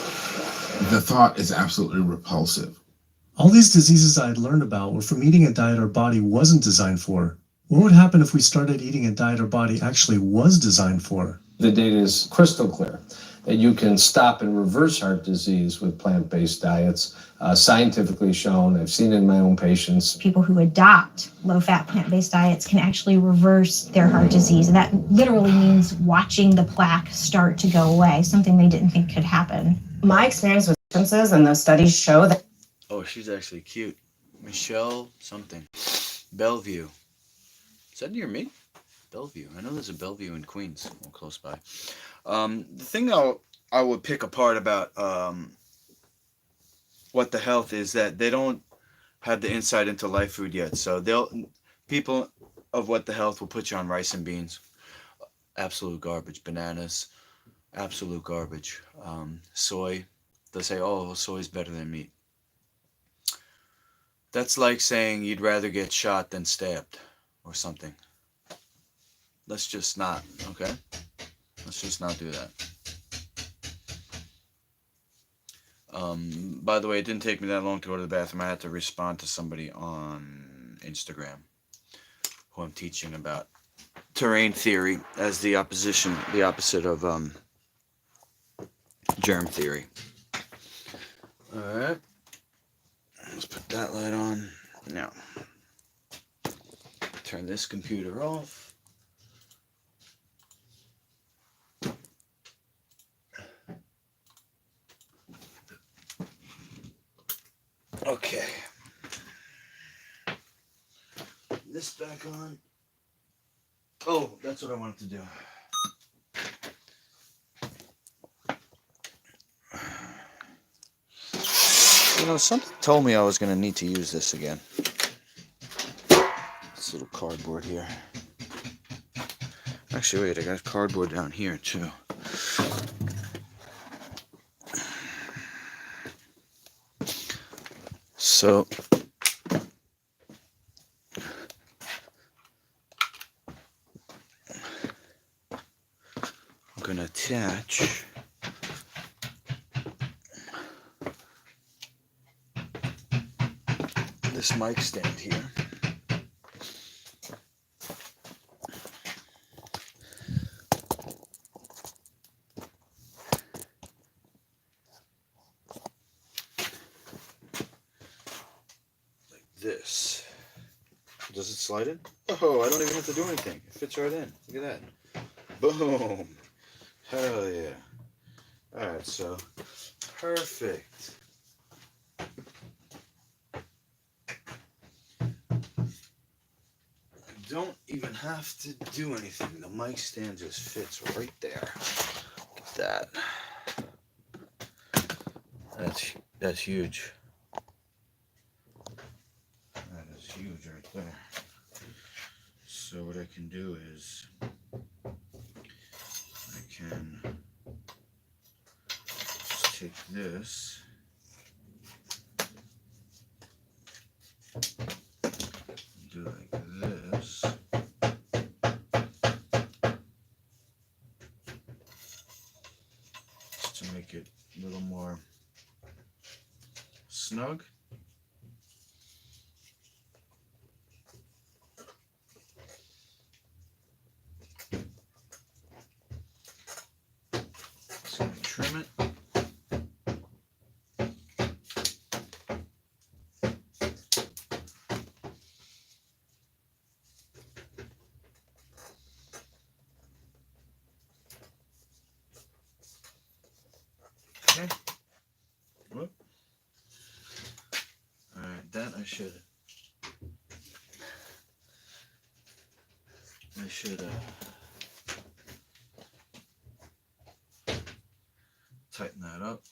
the thought is absolutely repulsive. All these diseases I had learned about were from eating a diet our body wasn't designed for. What would happen if we started eating a diet our body actually was designed for? The data is crystal clear that you can stop and reverse heart disease with plant-based diets, scientifically shown. I've seen it in my own patients. People who adopt low-fat plant-based diets can actually reverse their heart disease. And that literally means watching the plaque start to go away, something they didn't think could happen. My experience with differences and those studies show that. Oh, she's actually cute. Michelle something. Bellevue. Is that near me? Bellevue. I know there's a Bellevue in Queens, or close by. The thing I would pick apart about What the Health is that they don't have the insight into life food yet. So people of What the Health will put you on rice and beans. Absolute garbage. Bananas. Absolute garbage. Soy. They'll say, oh, soy is better than meat. That's like saying you'd rather get shot than stabbed or something. Let's just not, okay? Let's just not do that. By the way, it didn't take me that long to go to the bathroom. I had to respond to somebody on Instagram who I'm teaching about terrain theory as the opposite of germ theory. Alright. Let's put that light on. Now, turn this computer off. Okay. This back on. Oh, that's what I wanted to do. You know, something told me I was going to need to use this again. This little cardboard here. Actually, wait, I got cardboard down here, too. So, I'm going to attach this mic stand here. Like this. Does it slide in? Oh, I don't even have to do anything. It fits right in. Look at that. Boom. Hell yeah. Alright, so perfect. Don't even have to do anything. The mic stand just fits right there. Look at that. That's huge. That is huge right there. So what I can do is I can just take this. Do like this. Just to make it a little more snug. Just gonna trim it. Okay. Whoop. Alright, that I should tighten that up.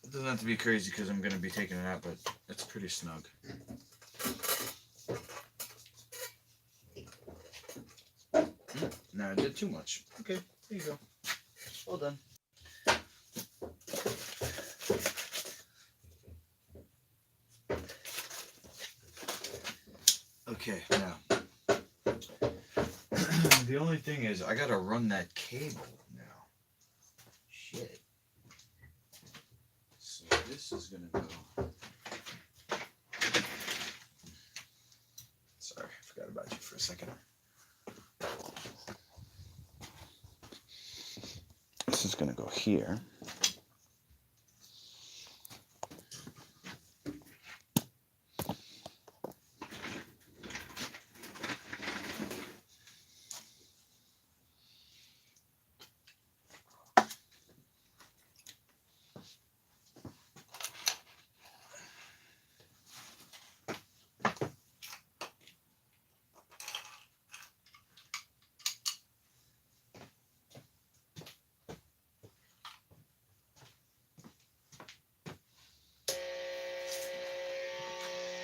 It doesn't have to be crazy because I'm going to be taking it out, but it's pretty snug. Now I did too much. Okay, there you go. Well done. Okay, now. The only thing is I gotta run that cable now. Shit. second. This is going to go here.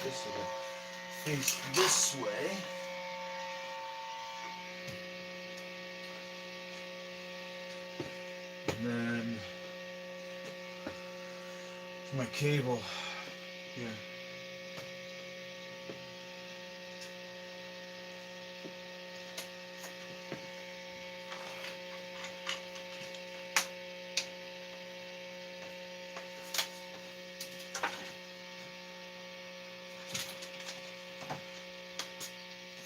This will face this way. And then my cable here.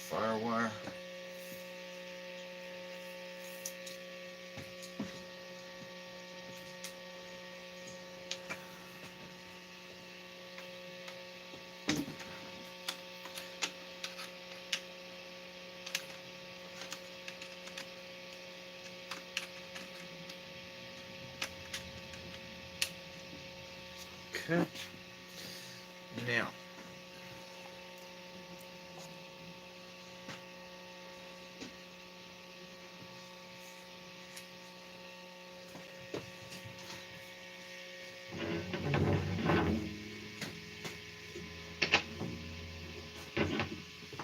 Firewire. Okay. Now.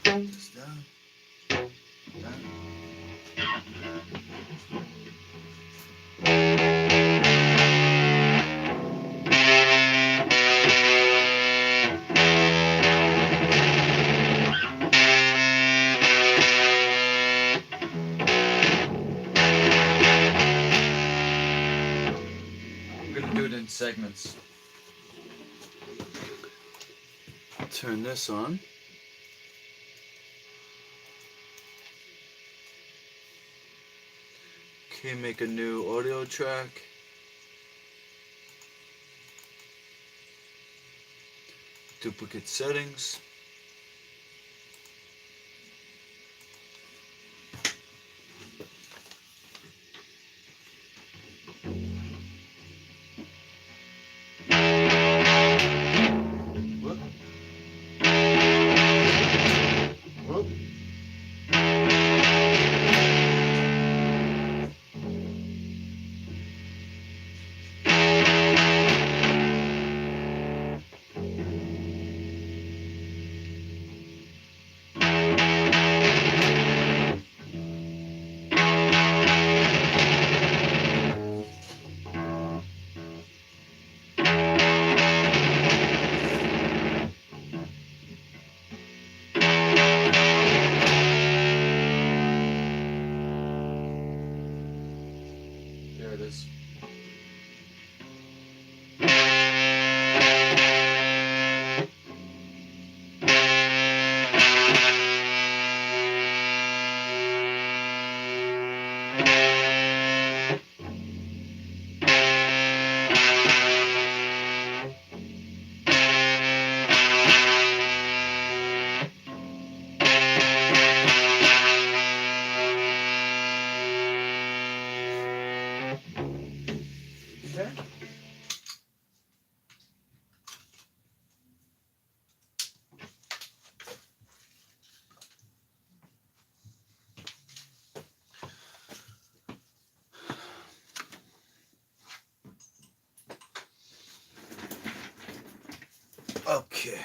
This down. I'm going to do it in segments. Turn this on. Okay, make a new audio track. Duplicate settings. Whoop. Whoop. There it is. Okay. Okay.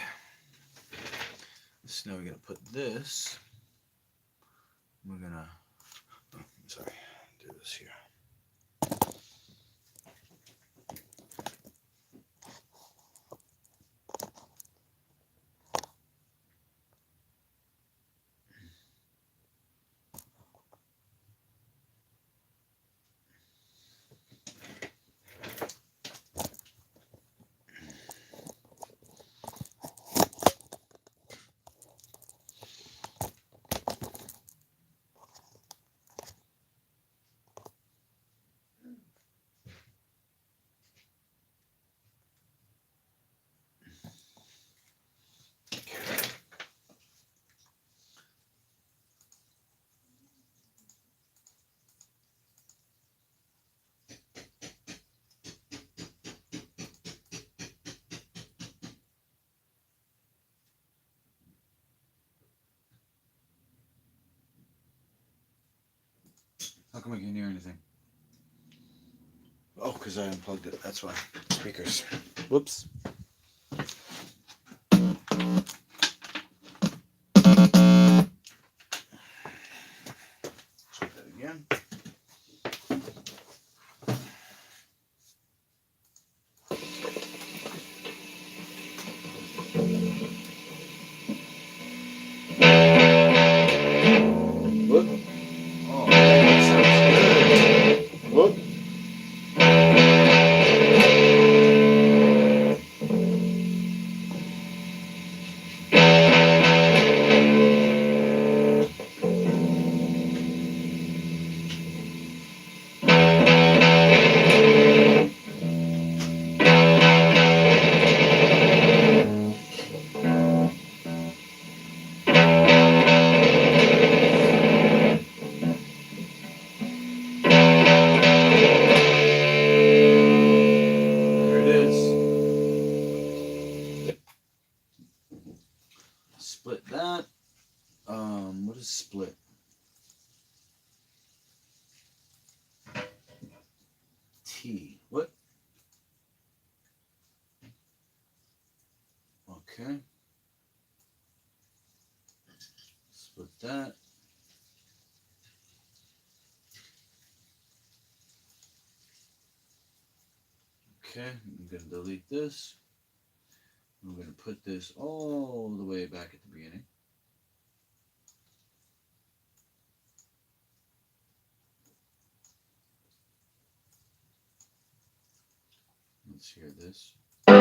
So now we're gonna put this. We're gonna. Oh, sorry. Do this here. How come I can't hear anything? Oh, because I unplugged it. That's why. Speakers. Whoops. Try that again. Whoop. Oh, that sounds good. Whoop. There it is. Split that. What is split? T. What? Okay. Split that. Okay, I'm going to delete this. I'm going to put this all the way back at the beginning. Let's hear this. Put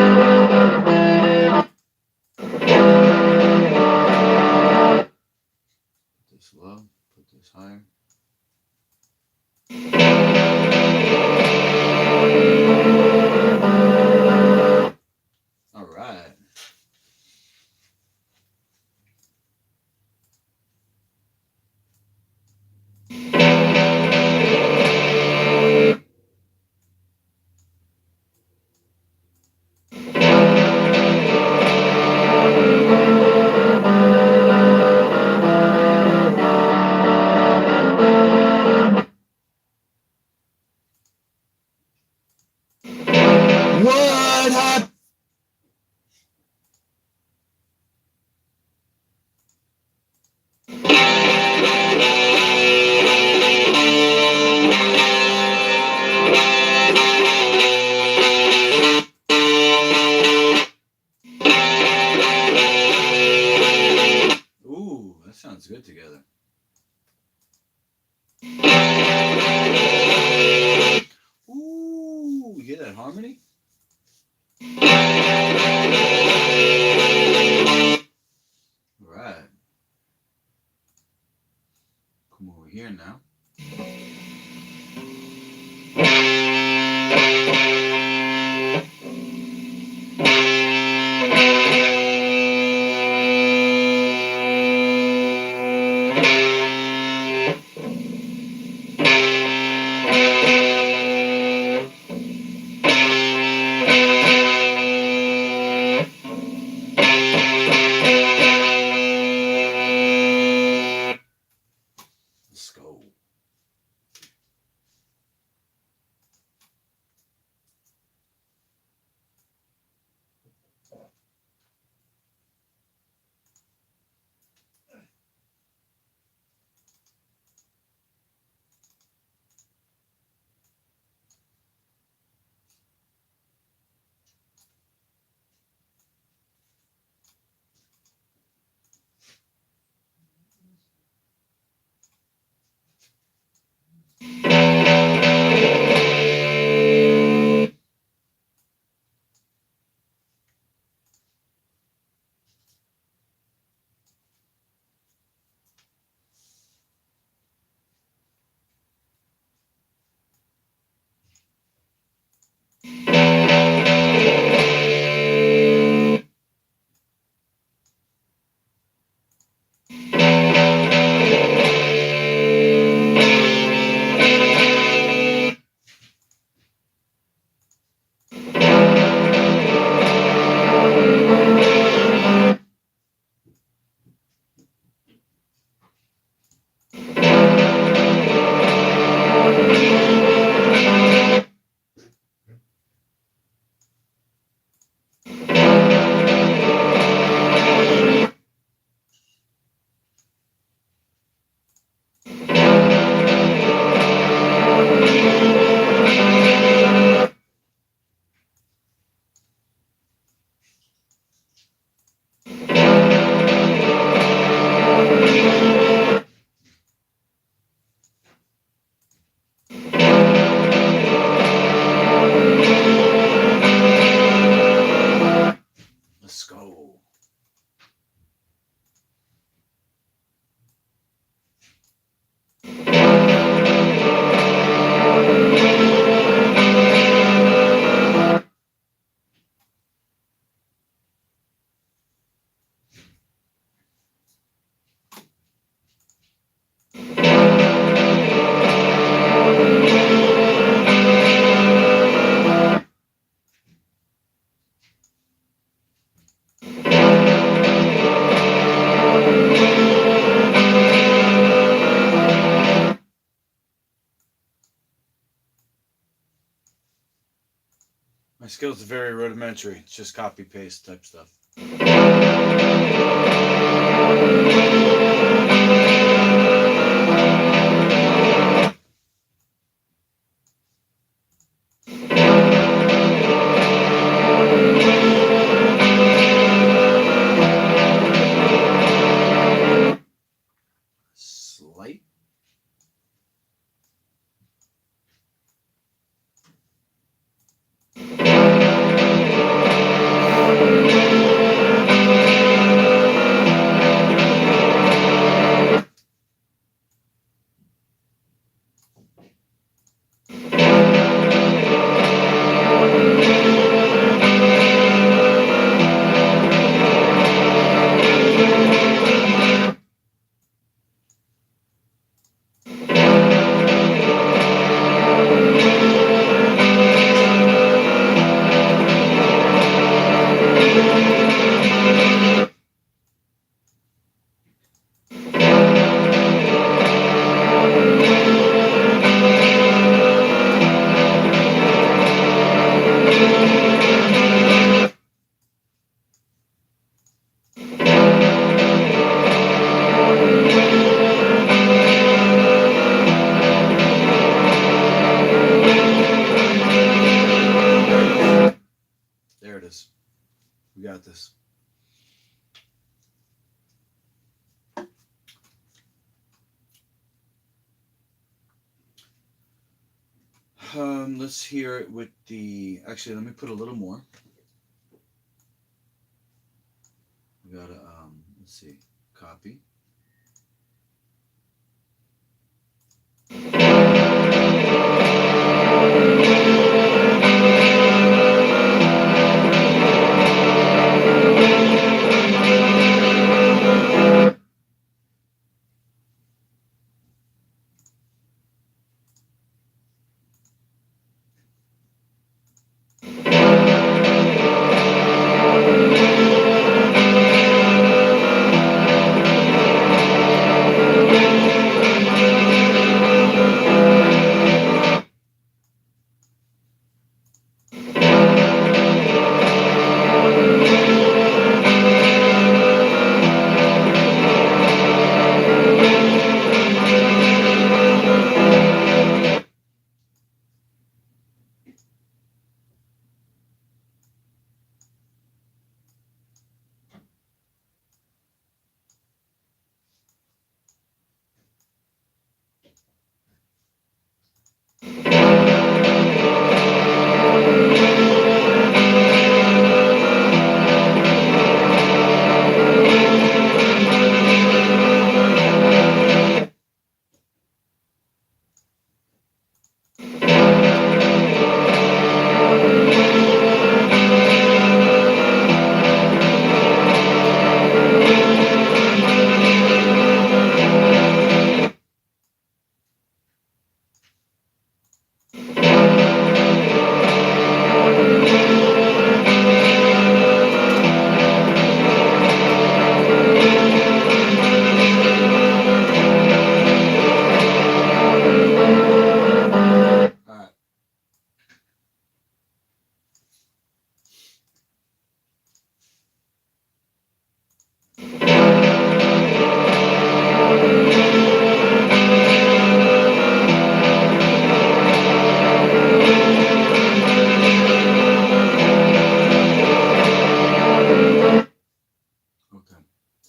this low, put this higher. All right. What happened? Ooh, that sounds good together. Ooh, you hear that harmony? All right. Come over here now. Let's go. skills are very rudimentary. It's just copy paste type stuff. Slight. There it is. We got this. Let's hear it with the. Actually, let me put a little more. We gotta. Let's see. Copy.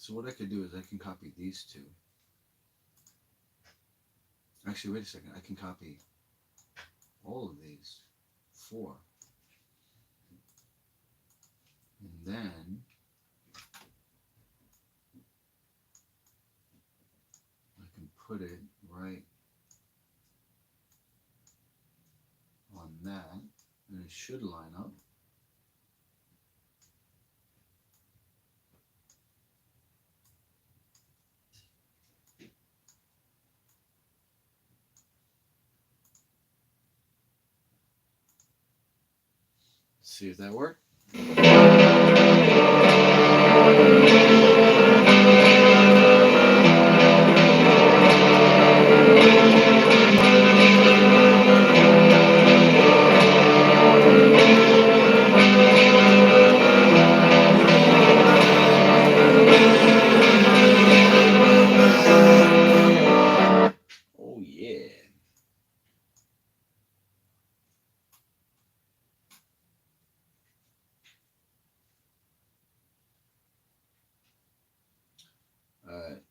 So what I could do is I can copy these two. Actually, wait a second. I can copy all of these 4. And then I can put it right on that, and it should line up. See if that worked.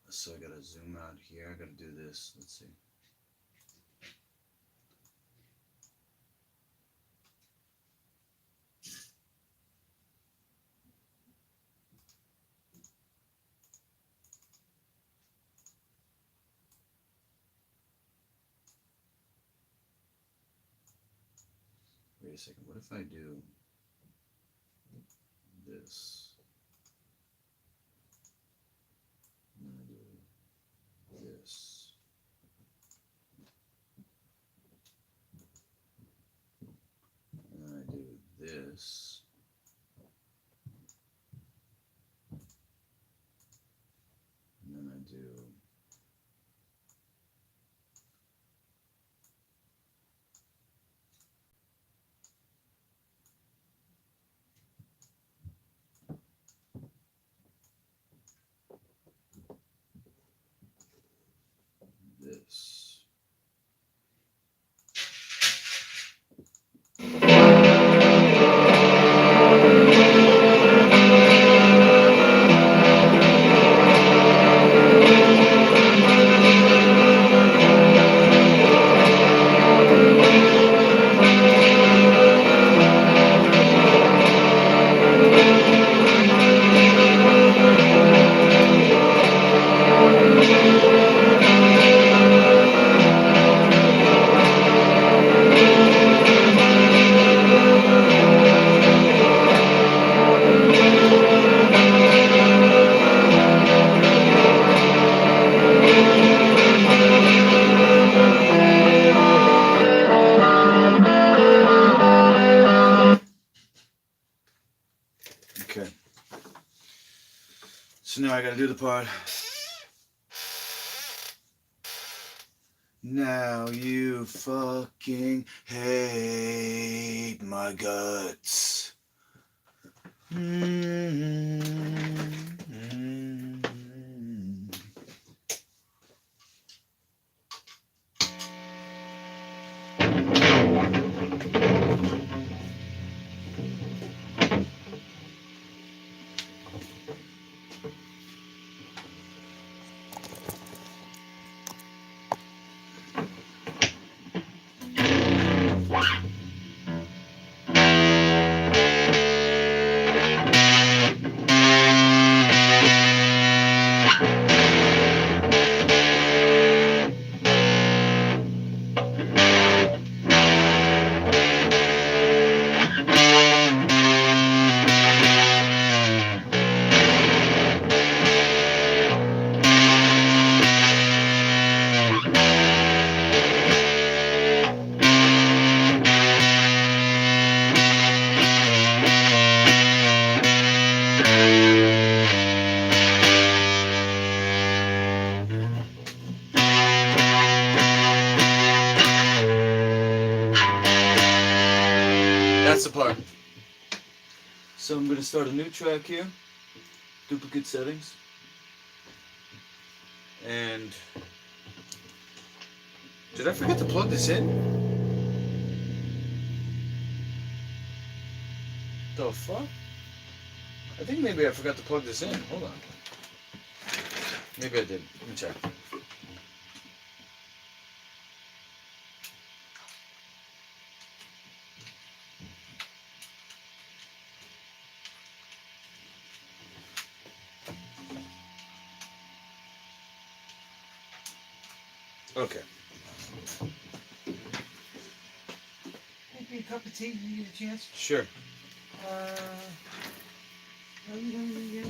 So I gotta zoom out here. I gotta do this. Let's see. Wait a second. What if I do this? And then I do this. And then I do this. And then I do this. Okay. So now I gotta do the part. Now you fucking hate my guts. That's the part. So I'm going to start a new track here. Duplicate settings. And did I forget to plug this in? The fuck? I think maybe I forgot to plug this in. Hold on. Maybe I did. Let me check. Okay. Make me a cup of tea when you get a chance. Sure. Are you going to get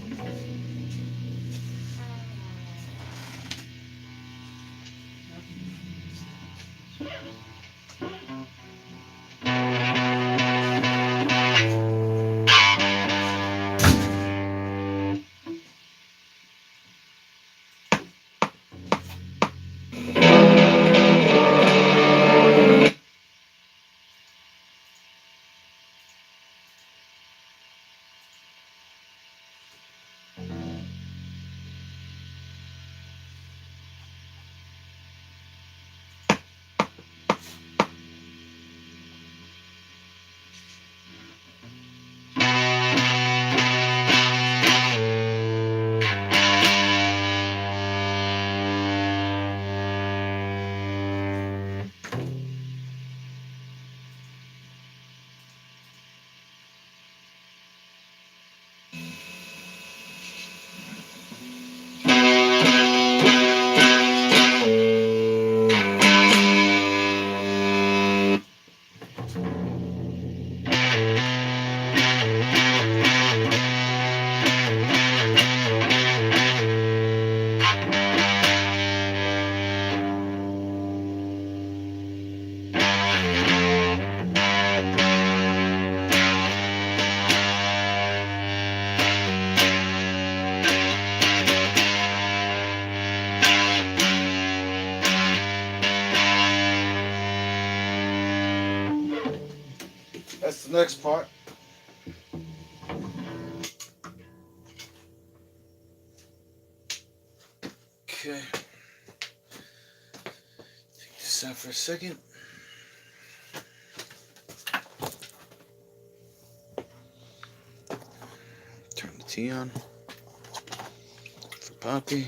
next part. Okay. Take this out for a second. Turn the tea on for Poppy.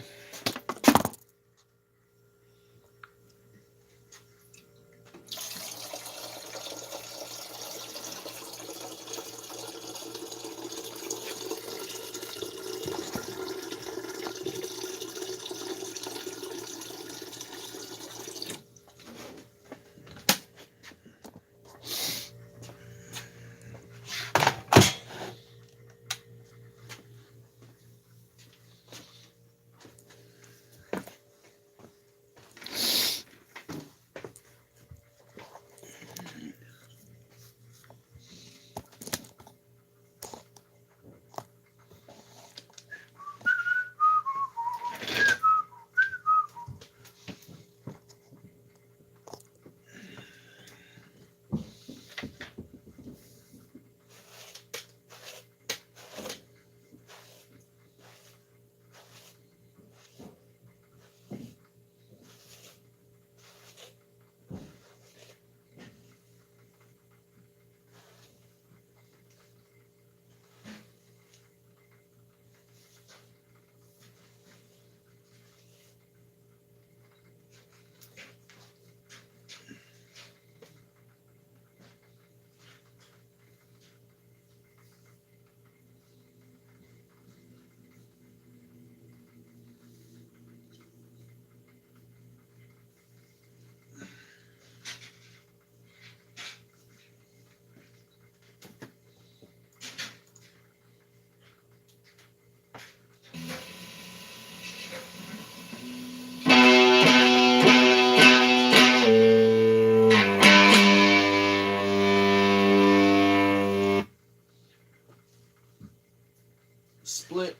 Split.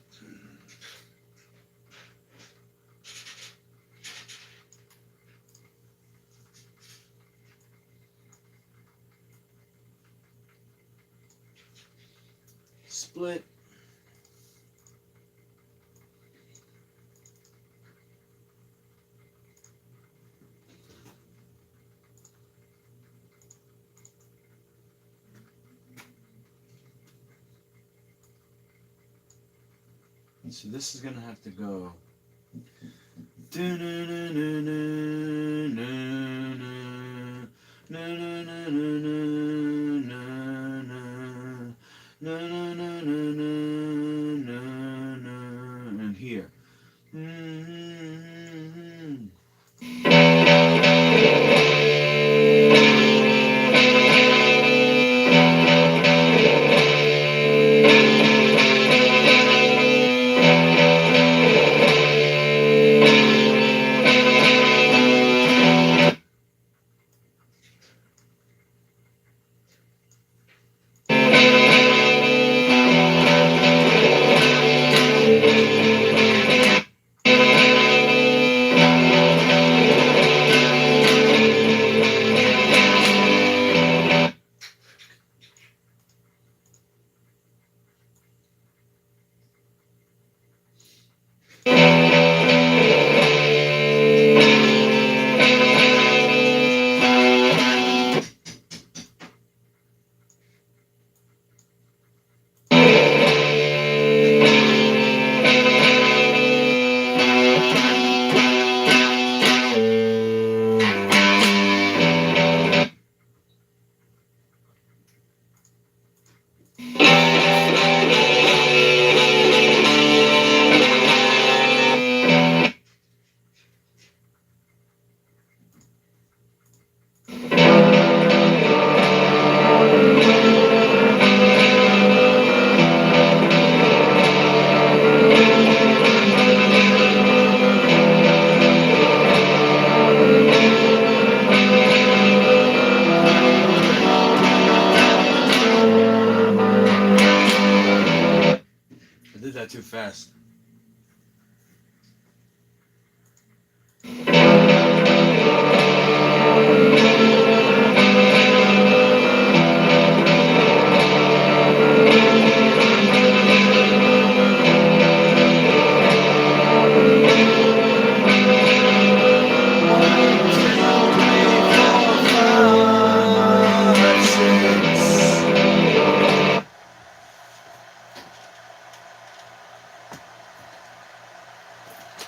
Split. So this is gonna have to go. And here.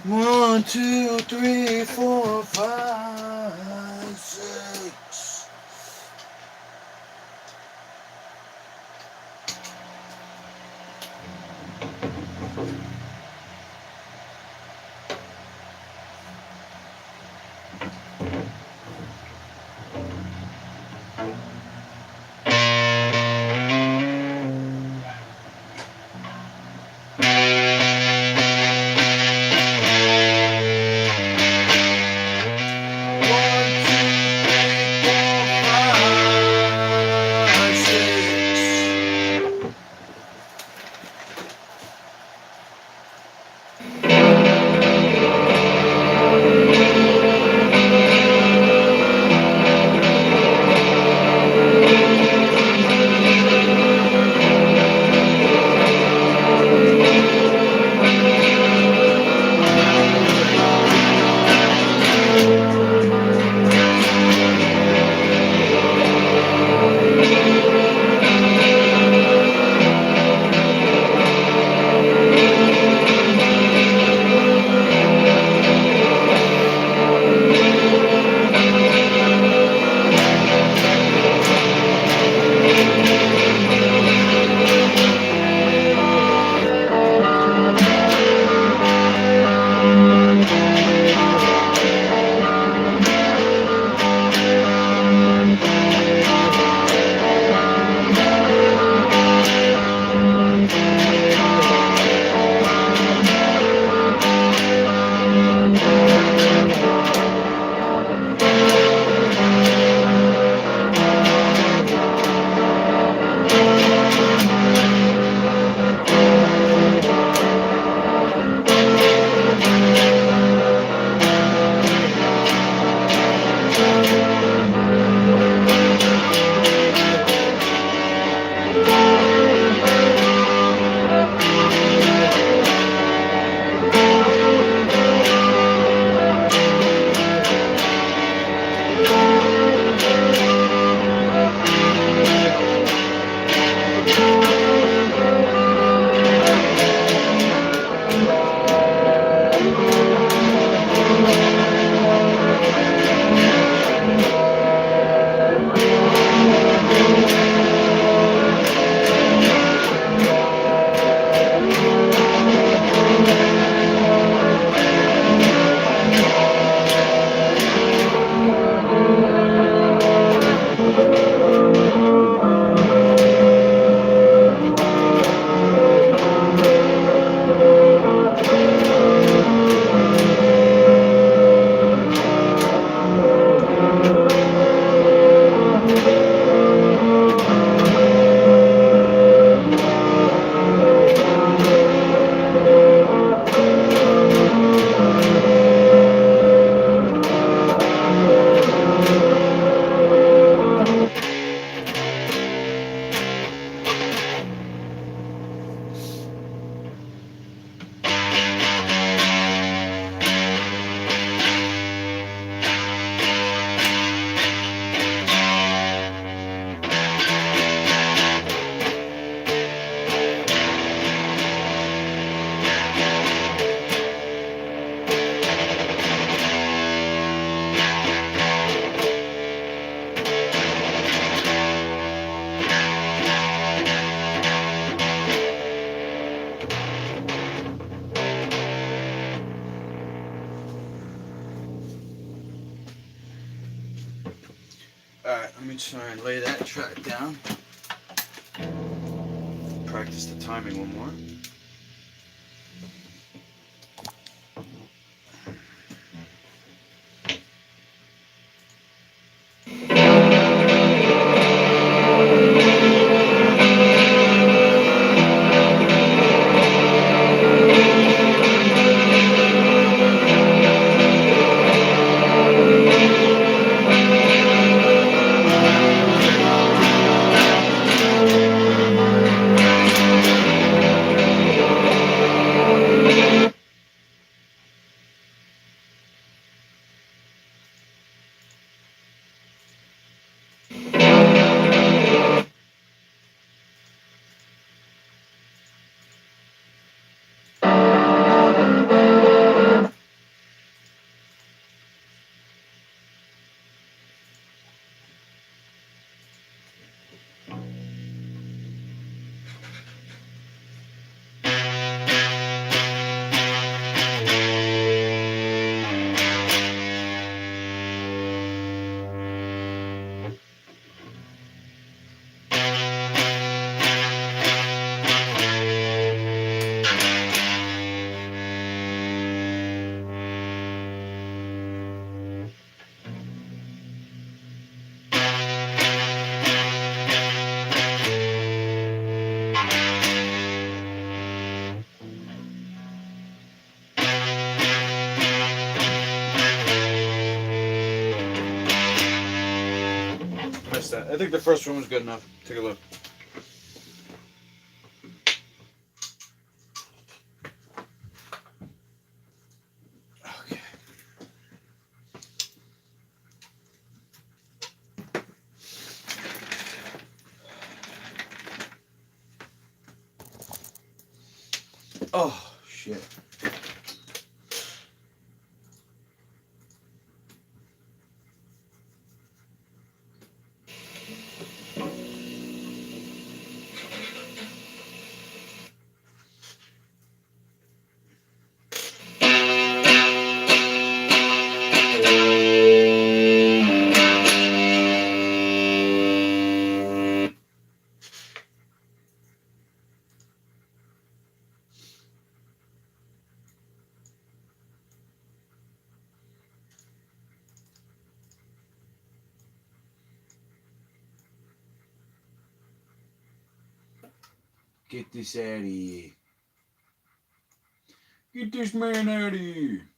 1, 2, 3, 4, 5, 6. Alright, let me try and lay that track down. Practice the timing one more. I think the first one was good enough. Take a look. Okay. Oh, shit. Get this out of here. Get this man out of here.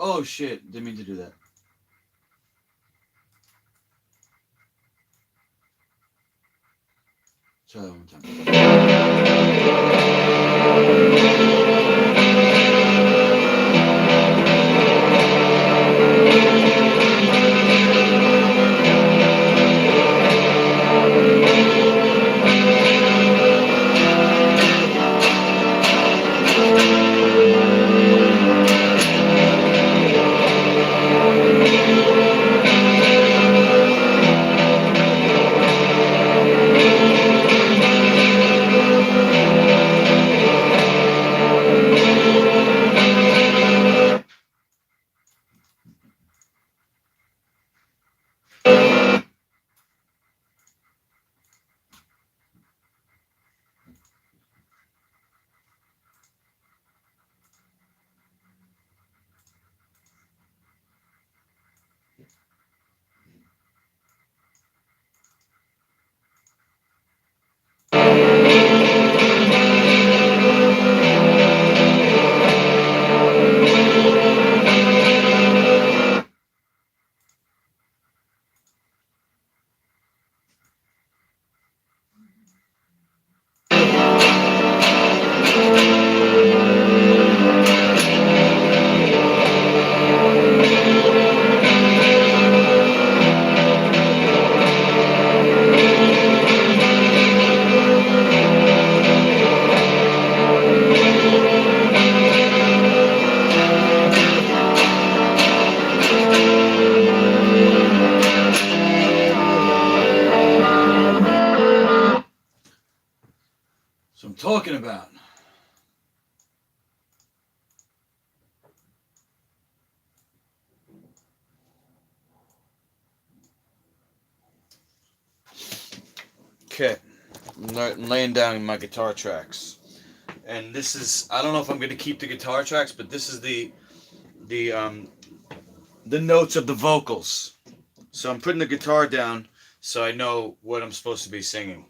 Oh shit, didn't mean to do that. Try that one So I'm talking about. Okay, I'm laying down my guitar tracks, and this is, I don't know if I'm gonna keep the guitar tracks, but this is the notes of the vocals. So I'm putting the guitar down so I know what I'm supposed to be singing.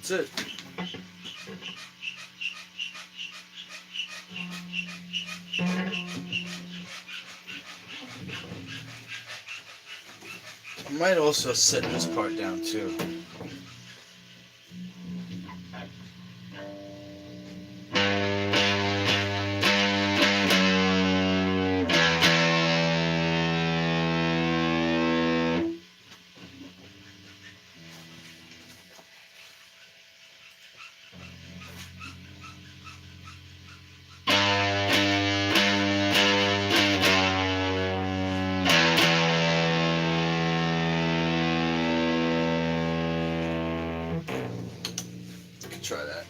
That's it. I might also set this part down too. Try that.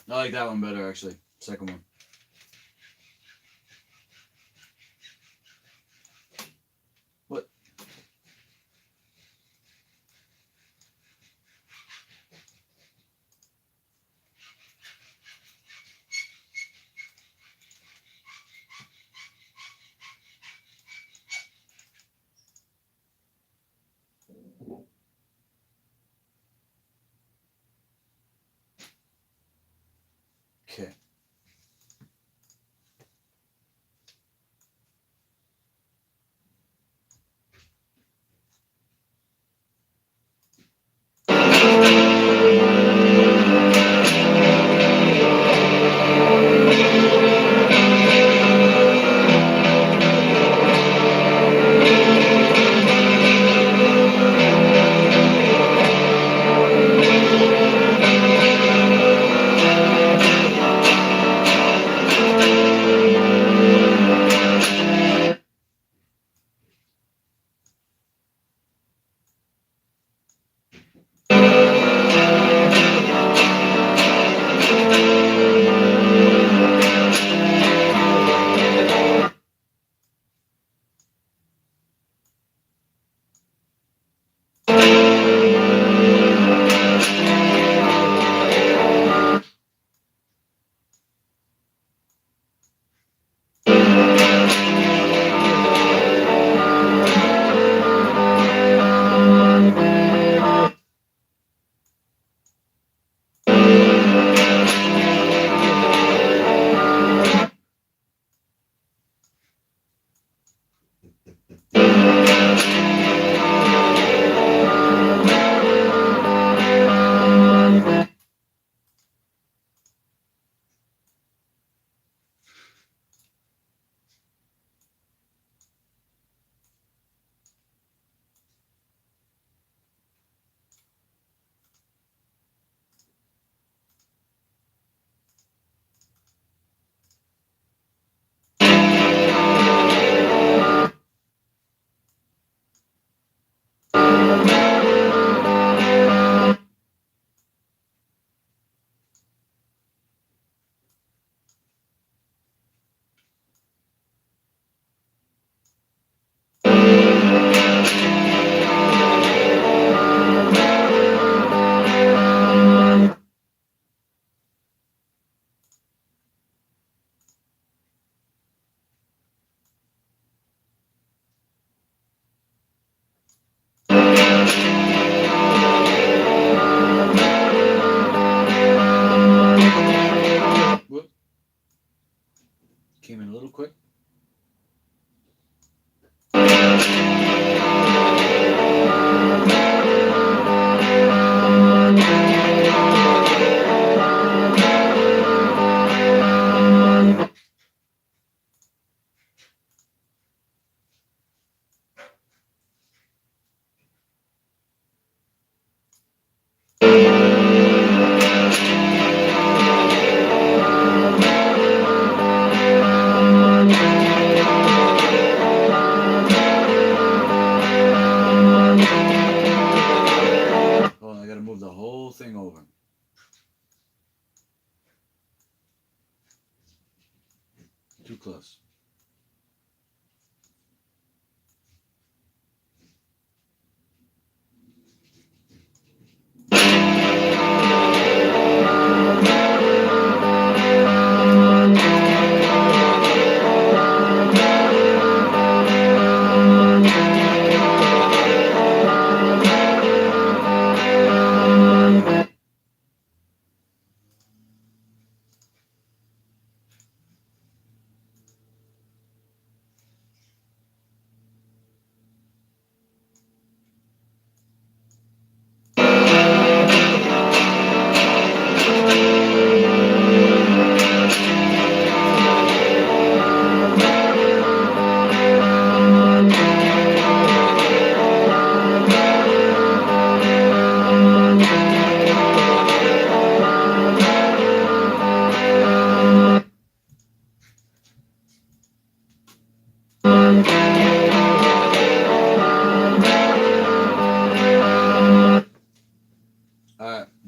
I like that one better, actually. Second one. What? Okay. Whoop. Came in a little quick. Too close.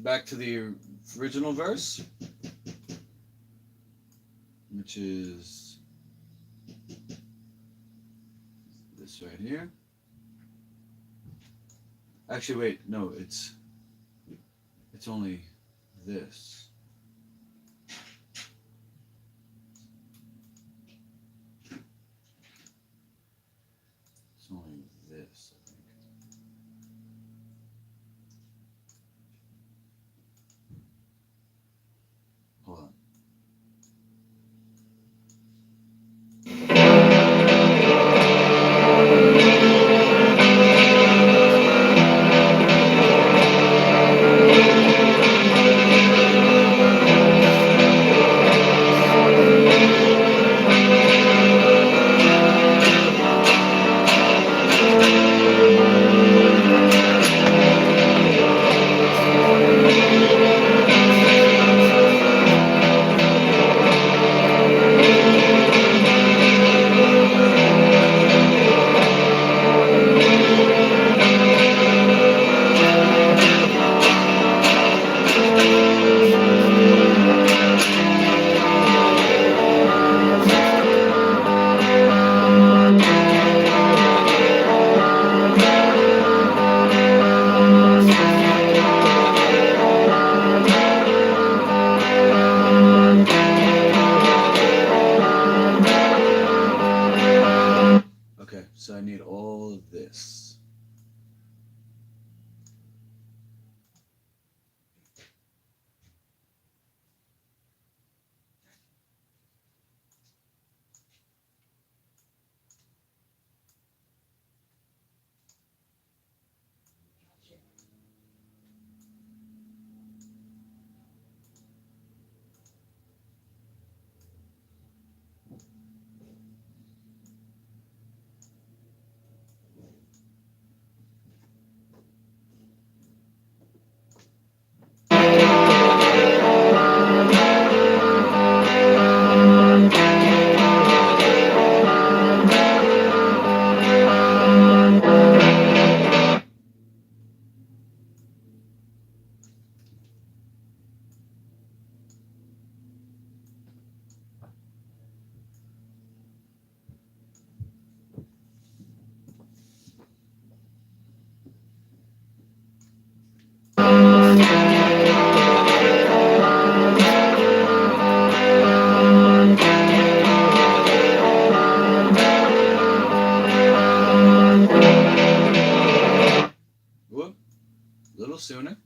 Back to the original verse, which is this right here. Actually, wait, no, it's only this. It's only this, I think. Hold on. Okay, so I need all of this. Whoop, a little sooner.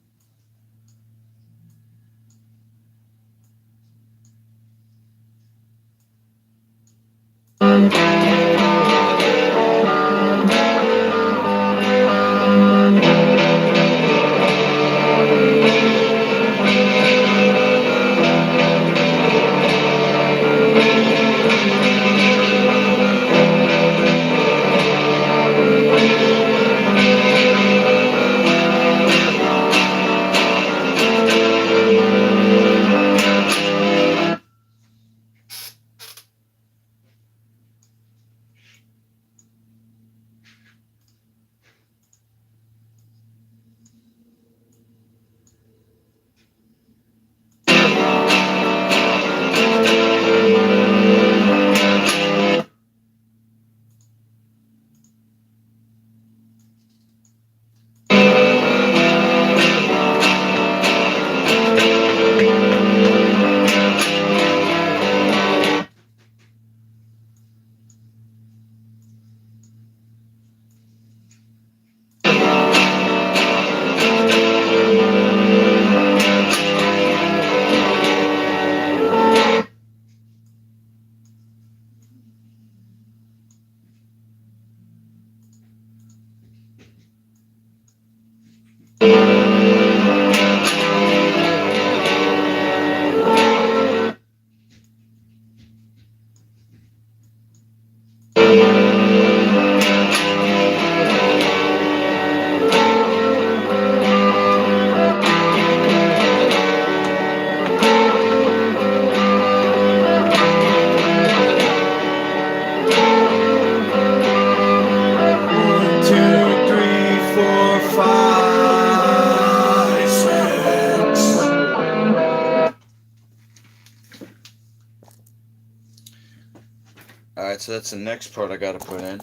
Alright, so that's the next part I gotta put in.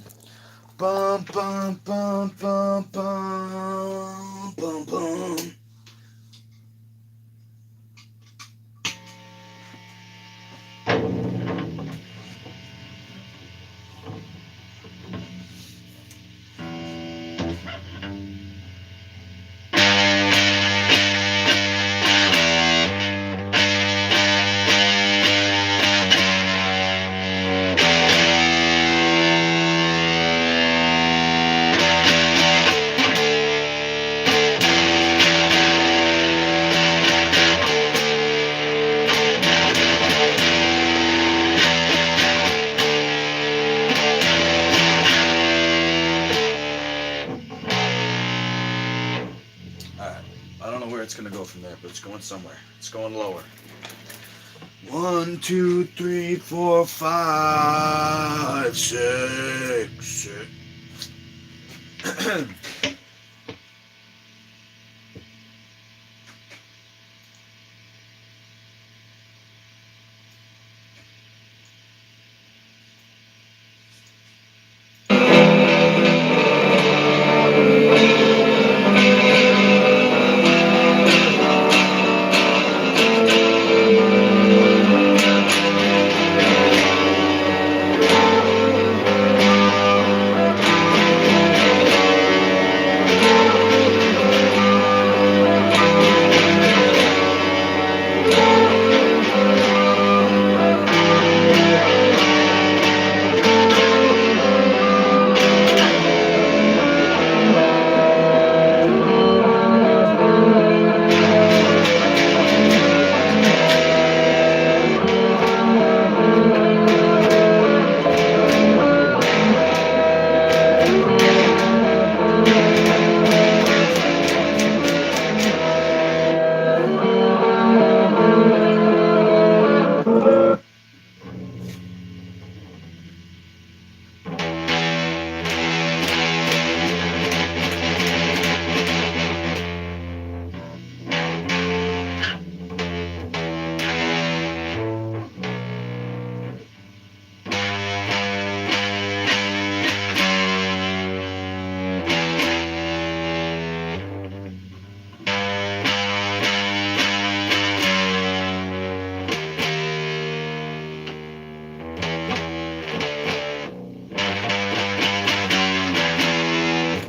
Bum, bum, bum, bum, bum, bum, bum. Alright, I don't know where it's gonna go from there, but it's going somewhere. It's going lower. 1, 2, 3, 4, 5, 6.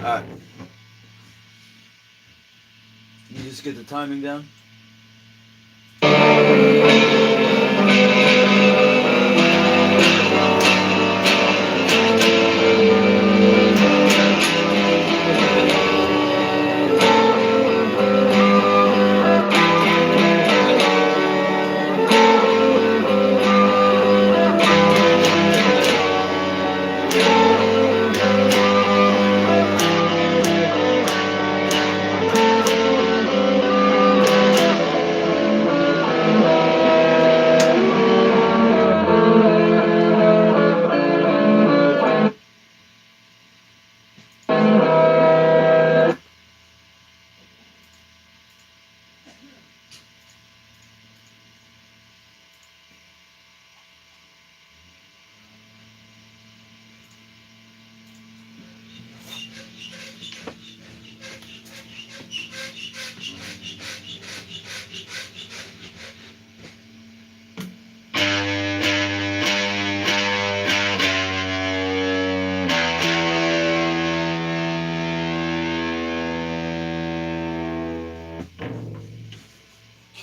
Alright. You just get the timing down?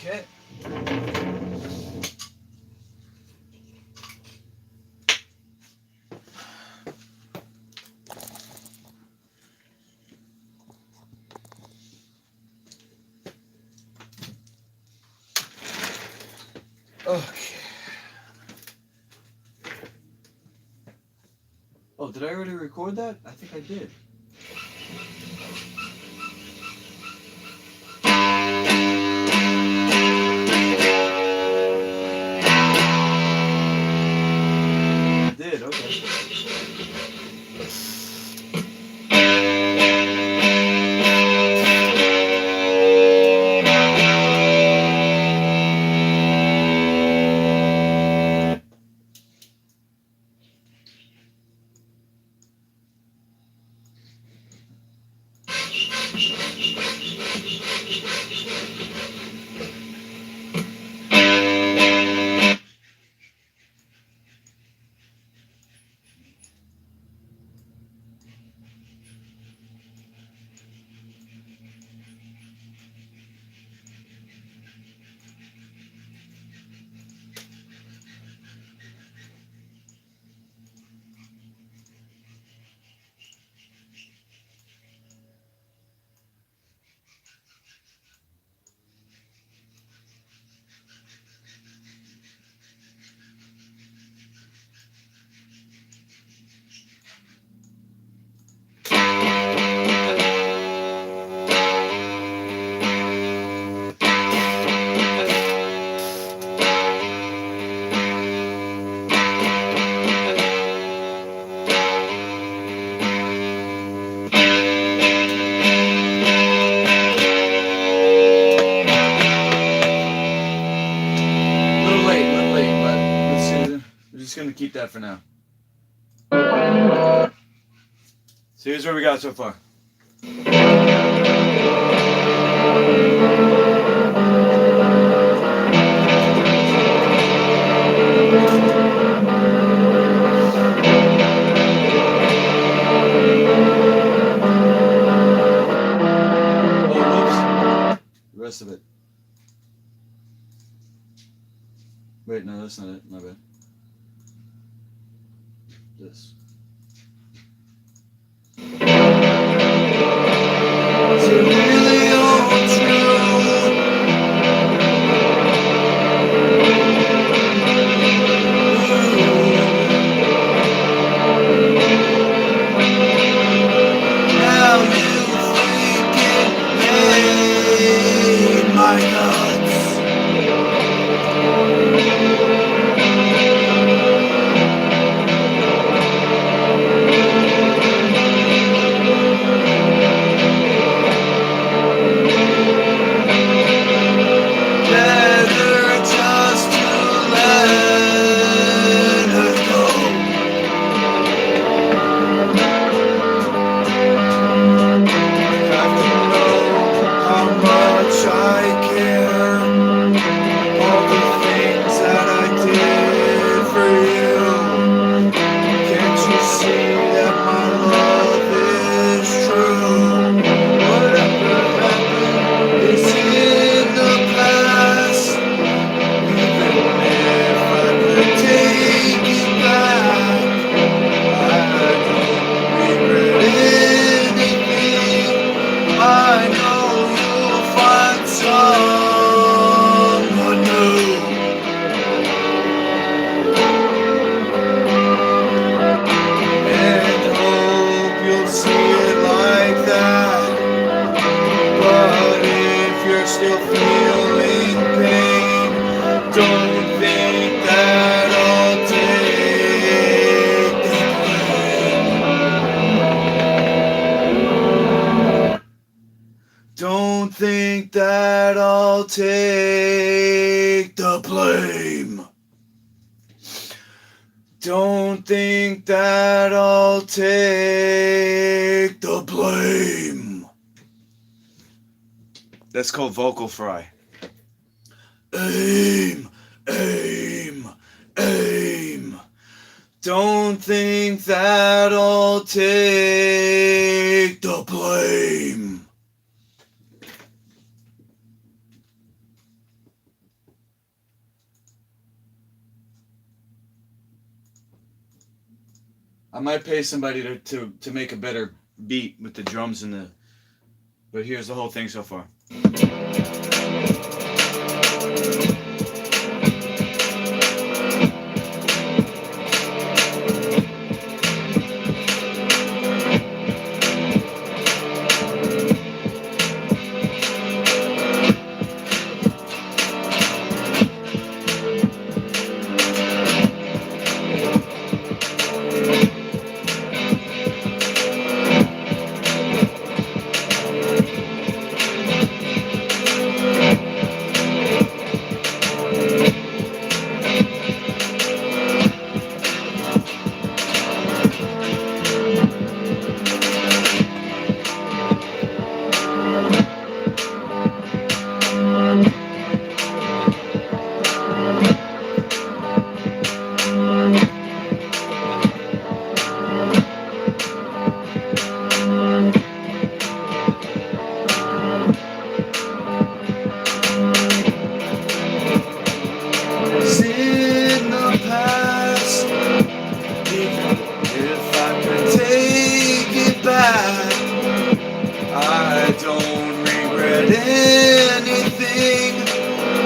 Okay. Okay. Oh, did I already record that? I think I did. I did, okay. just gonna keep that for now. So here's what we got so far. The rest of it. Wait, no, that's not it. My bad. This. Don't think that I'll take the blame. Don't think that I'll take the blame. That's called vocal fry. Aim, aim, aim. Don't think that I'll take the blame. I might pay somebody to make a better beat with the drums and the... But here's the whole thing so far.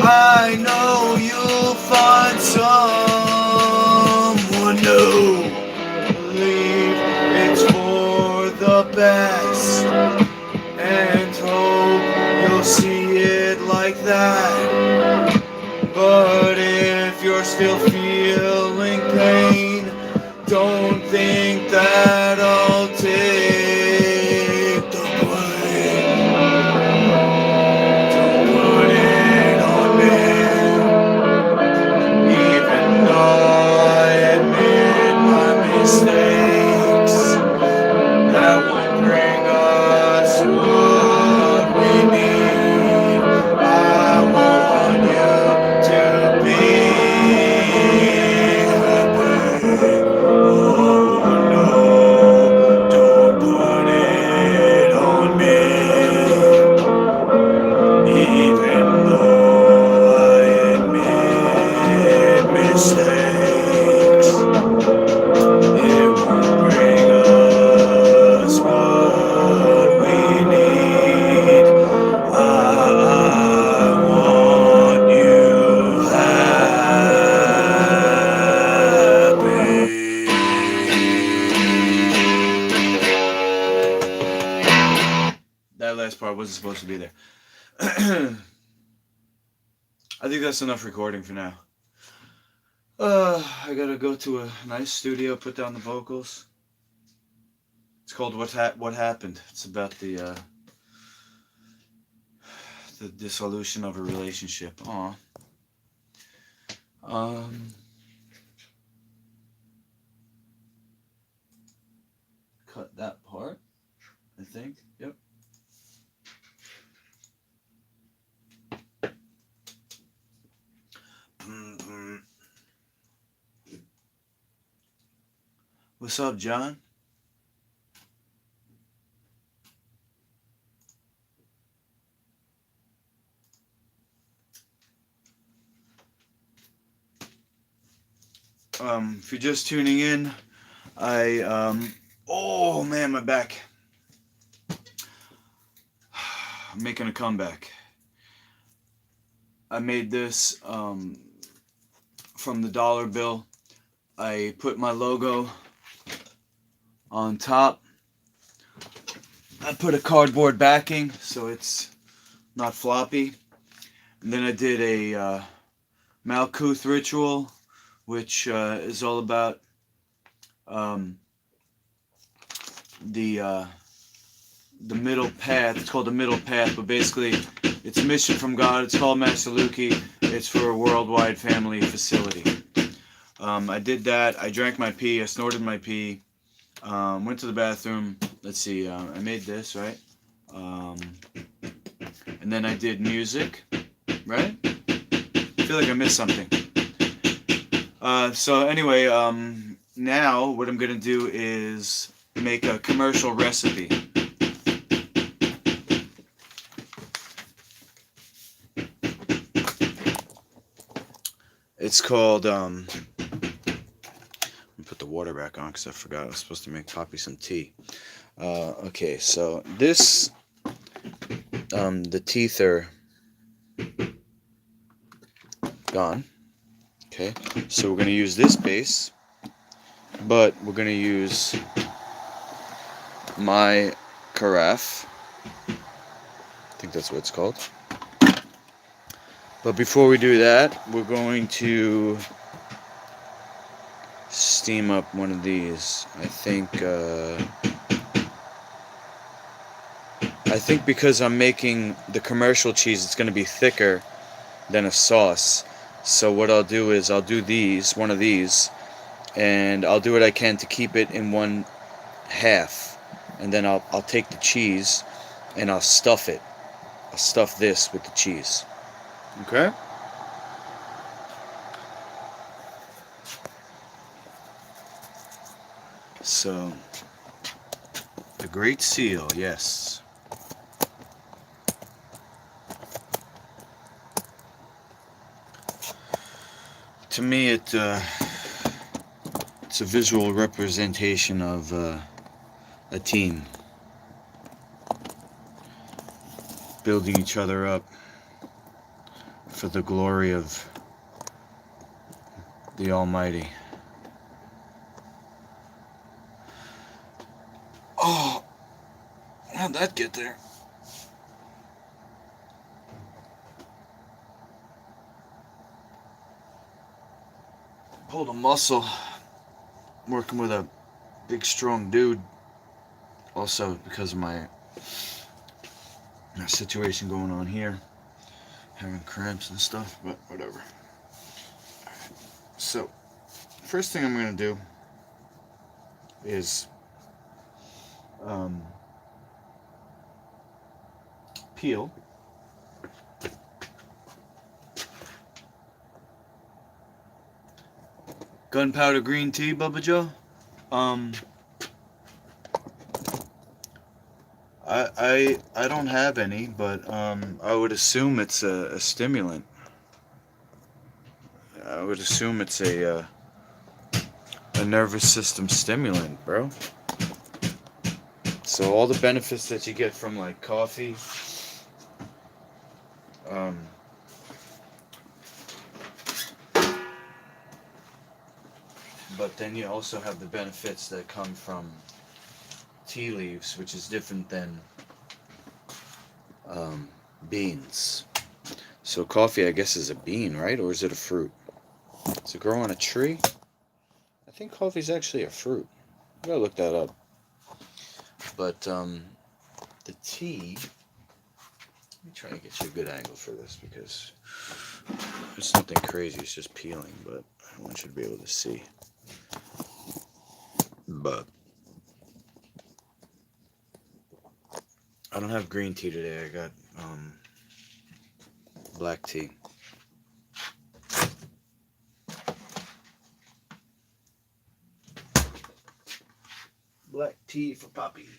I know you'll find someone new. Believe it's for the best, and hope you'll see it like that. But if you're still feeling pain, don't think that I'll take the blame. Don't put it on me, even though I wasn't supposed to be there. I think that's enough recording for now. I gotta go to a nice studio, put down the vocals. It's called What Happened. It's about the dissolution of a relationship. Aw. Cut that part, I think. Yep. What's up, John? If you're just tuning in, oh man, my back. I'm making a comeback. I made this from the dollar bill. I put my logo on top. I put a cardboard backing so it's not floppy. And then I did a Malkuth ritual, which is all about the middle path. It's called the middle path, but basically it's a mission from God. It's called Masaluki. It's for a worldwide family facility. I did that. I drank my pee. I snorted my pee. Went to the bathroom. Let's see. I made this, right? And then I did music, right? I feel like I missed something. So anyway, now what I'm gonna do is make a commercial recipe. It's called, let me put the water back on because I forgot I was supposed to make Poppy some tea. Okay, so this, the teeth are gone. Okay, so we're going to use this base, but we're going to use my carafe. I think that's what it's called. But before we do that, we're going to steam up one of these. I think because I'm making the commercial cheese, it's going to be thicker than a sauce. So what I'll do is I'll do one of these, and I'll do what I can to keep it in one half. And then I'll take the cheese and I'll stuff it. I'll stuff this with the cheese. Okay? So, the Great Seal, yes. To me, it's a visual representation of a team building each other up for the glory of the Almighty. Oh, how'd that get there? Pulled a muscle working with a big strong dude. Also because of my situation going on here, having cramps and stuff, but whatever. Alright. So first thing I'm gonna do is peel gunpowder green tea, Bubba Joe. I don't have any, but I would assume it's a stimulant. I would assume it's a nervous system stimulant, bro. So all the benefits that you get from like coffee, but then you also have the benefits that come from tea leaves, which is different than beans. So coffee, I guess, is a bean, right? Or is it a fruit? Does it grow on a tree? I think coffee is actually a fruit. I gotta look that up. But the tea. Let me try to get you a good angle for this because it's nothing crazy. It's just peeling, but I want you to be able to see. But I don't have green tea today. I got black tea. Black tea for Poppy.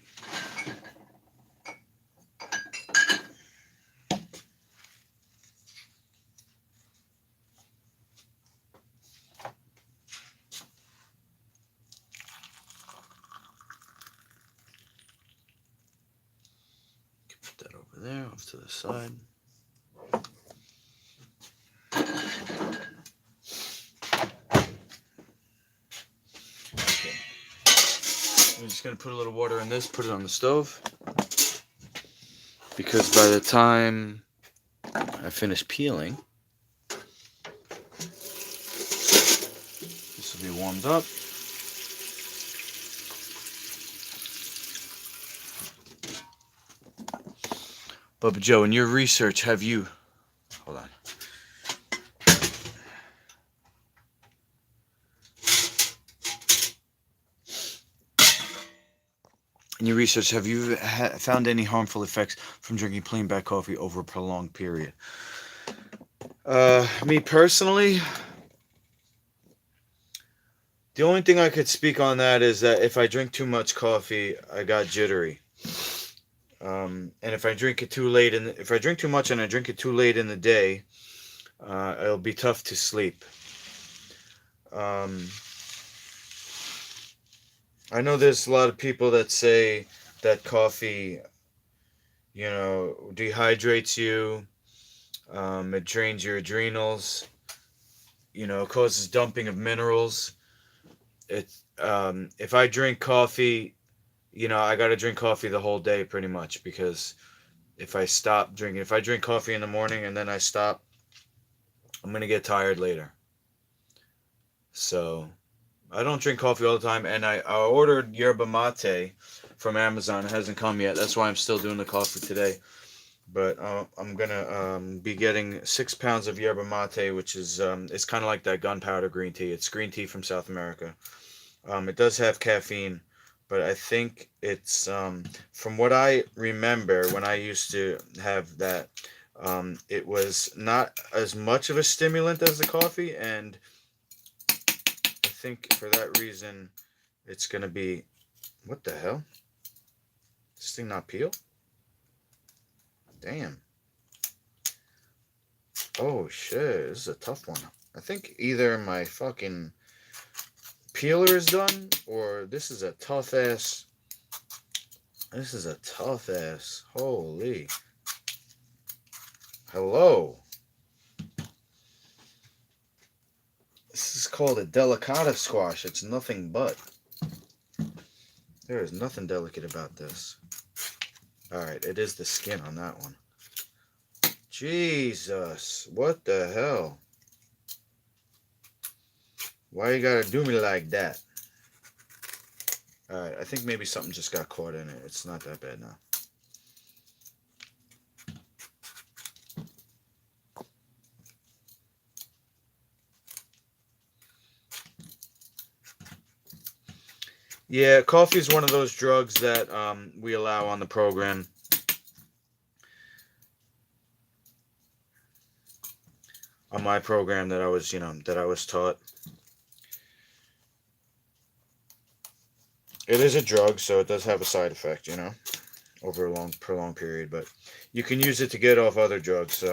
Put that over there, off to the side. Okay. I'm just gonna put a little water in this, put it on the stove. Because by the time I finish peeling, this will be warmed up. Bubba Joe, in your research, have you... Hold on. In your research, have you found any harmful effects from drinking plain black coffee over a prolonged period? Me personally, the only thing I could speak on that is that if I drink too much coffee, I got jittery. And if I drink it too late, if I drink too much and I drink it too late in the day, it'll be tough to sleep. I know there's a lot of people that say that coffee, you know, dehydrates you. It drains your adrenals. You know, causes dumping of minerals. If I drink coffee, you know, I got to drink coffee the whole day pretty much because if I drink coffee in the morning and then I stop, I'm going to get tired later. So I don't drink coffee all the time, and I ordered yerba mate from Amazon. It hasn't come yet. That's why I'm still doing the coffee today. But I'm going to be getting 6 pounds of yerba mate, which is it's kind of like that gunpowder green tea. It's green tea from South America. It does have caffeine, but I think it's, from what I remember when I used to have that, it was not as much of a stimulant as the coffee, and I think for that reason, it's going to be, what the hell? This thing not peel? Damn. Oh shit, this is a tough one. I think either my fucking peeler is done, or this is a tough ass. Holy. Hello. This is called a delicata squash. It's nothing but. There is nothing delicate about this. Alright, it is the skin on that one. Jesus. What the hell? Why you gotta do me like that? Alright, I think maybe something just got caught in it. It's not that bad now. Yeah, coffee is one of those drugs that we allow on the program. On my program that I was taught. It is a drug, so it does have a side effect, you know, over a prolonged period. But you can use it to get off other drugs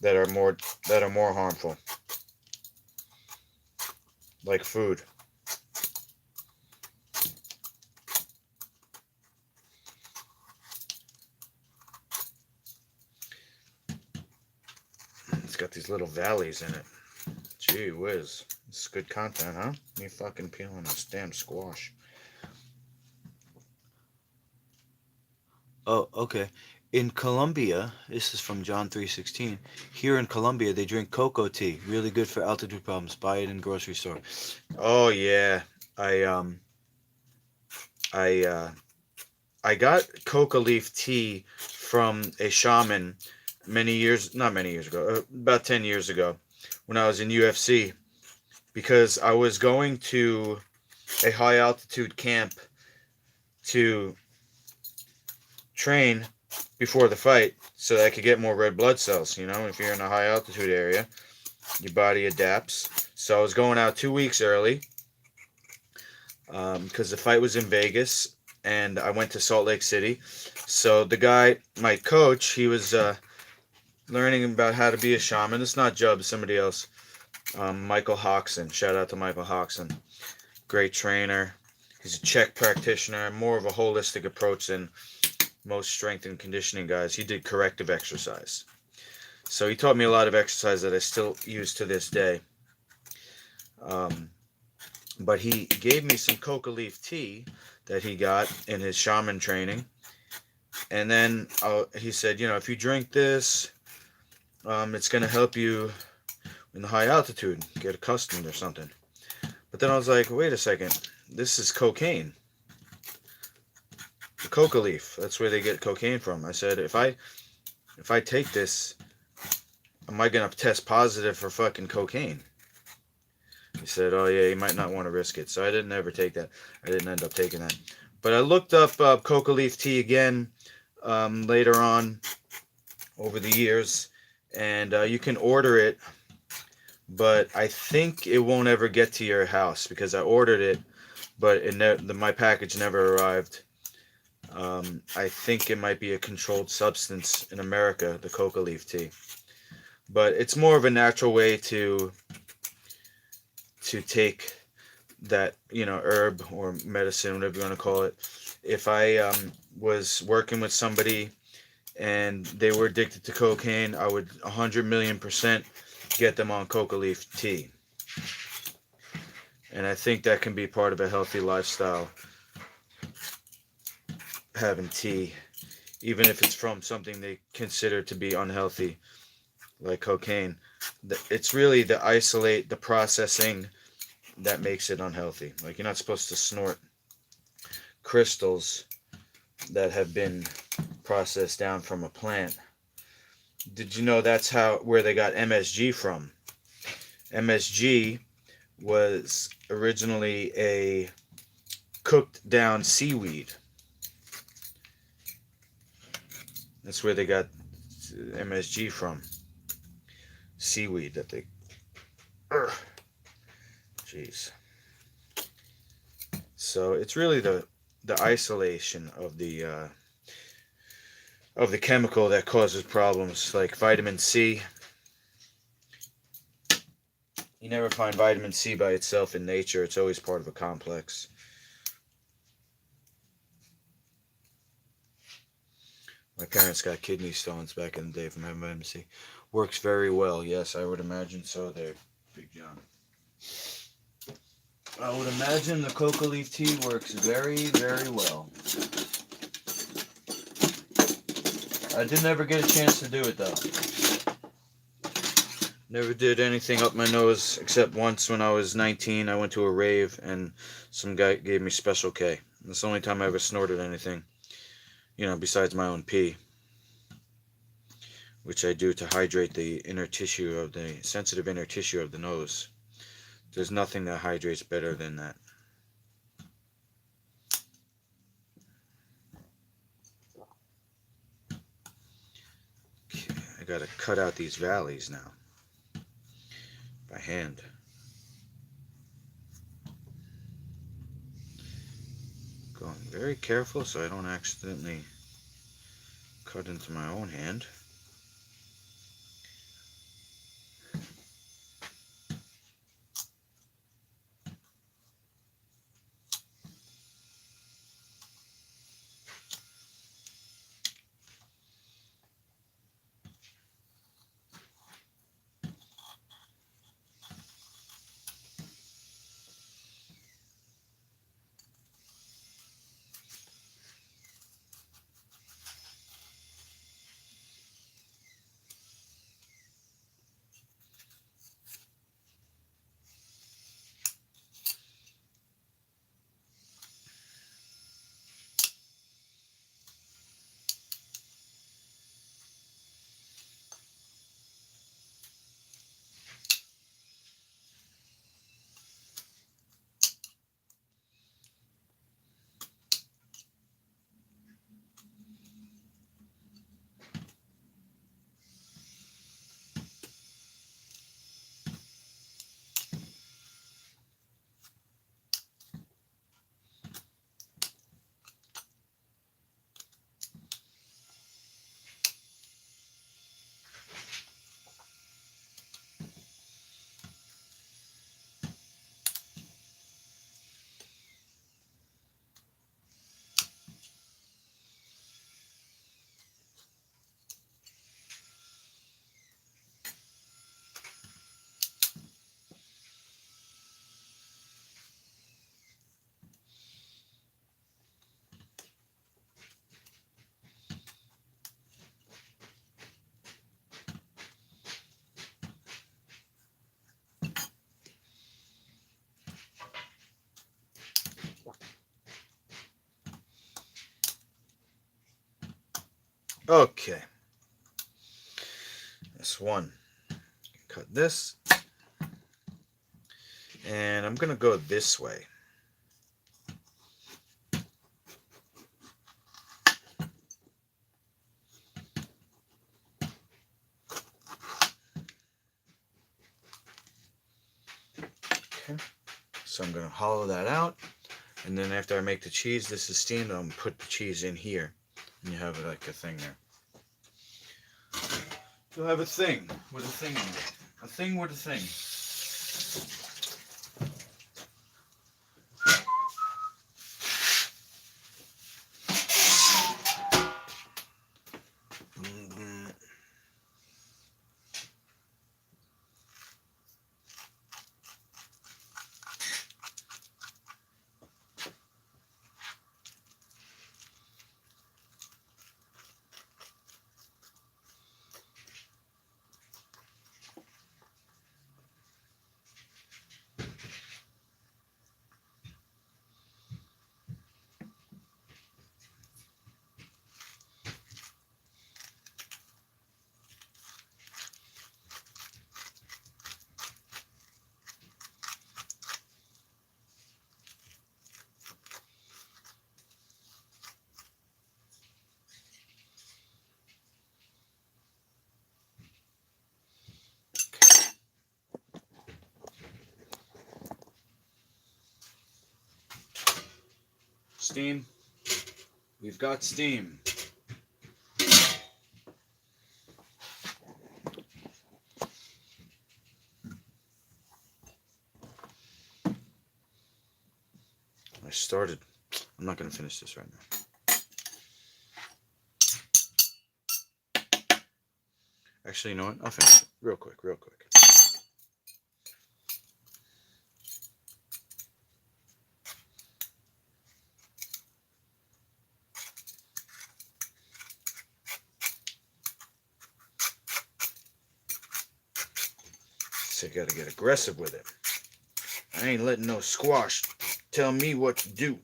that are more harmful, like food. It's got these little valleys in it. Gee whiz. This is good content, huh? Me fucking peeling this damn squash. Oh, okay. In Colombia, this is from John 3:16. Here in Colombia, they drink cocoa tea. Really good for altitude problems. Buy it in grocery store. Oh yeah, I um, I I got coca leaf tea from a shaman not many years ago, about 10 years ago, when I was in UFC, because I was going to a high altitude camp to train before the fight so that I could get more red blood cells. You know, if you're in a high altitude area, your body adapts. So I was going out 2 weeks early because the fight was in Vegas and I went to Salt Lake City. So the guy, my coach, he was learning about how to be a shaman. It's not Jubb, somebody else. Michael Hoxton. Shout out to Michael Hoxton. Great trainer. He's a Czech practitioner, more of a holistic approach than most strength and conditioning guys. He did corrective exercise. So he taught me a lot of exercise that I still use to this day. But he gave me some coca leaf tea that he got in his shaman training. And then he said, you know, if you drink this, it's going to help you in the high altitude, get accustomed or something. But then I was like, wait a second, this is cocaine. The coca leaf, that's where they get cocaine from. I said, if I take this, am I going to test positive for fucking cocaine? He said, oh yeah, you might not want to risk it. So I didn't ever take that. I didn't end up taking that. But I looked up coca leaf tea again later on over the years, and you can order it, but I think it won't ever get to your house because I ordered it, but my package never arrived. I think it might be a controlled substance in America, the coca leaf tea. But it's more of a natural way to take that, you know, herb or medicine, whatever you want to call it. If I was working with somebody and they were addicted to cocaine, I would 100,000,000% get them on coca leaf tea. And I think that can be part of a healthy lifestyle, having tea, even if it's from something they consider to be unhealthy, like cocaine. It's really the isolate, the processing that makes it unhealthy. Like, you're not supposed to snort crystals that have been processed down from a plant. Did you know that's where they got MSG from? MSG was originally a cooked down seaweed. That's where they got MSG from. Seaweed that they... Jeez. So it's really the isolation of the chemical that causes problems, like vitamin C. You never find vitamin C by itself in nature. It's always part of a complex. My parents got kidney stones back in the day from having vitamin C. Works very well. Yes, I would imagine so there, Big John. I would imagine the coca leaf tea works very, very well. I didn't ever get a chance to do it, though. Never did anything up my nose, except once when I was 19, I went to a rave, and some guy gave me Special K. That's the only time I ever snorted anything, you know, besides my own pee, which I do to hydrate the sensitive inner tissue of the nose. There's nothing that hydrates better than that. Okay, I gotta cut out these valleys now by hand. Going very careful so I don't accidentally cut into my own hand. Okay. This one. Cut this. And I'm going to go this way. Okay. So I'm going to hollow that out. And then after I make the cheese, this is steamed, I'm going to put the cheese in here. And you have like a thing there. You'll have a thing with a thing in it. A thing with a thing. Steam. We've got steam. I started. I'm not going to finish this right now. Actually, you know what? I'll finish it real quick, real quick. So you got to get aggressive with it. I ain't letting no squash tell me what to do.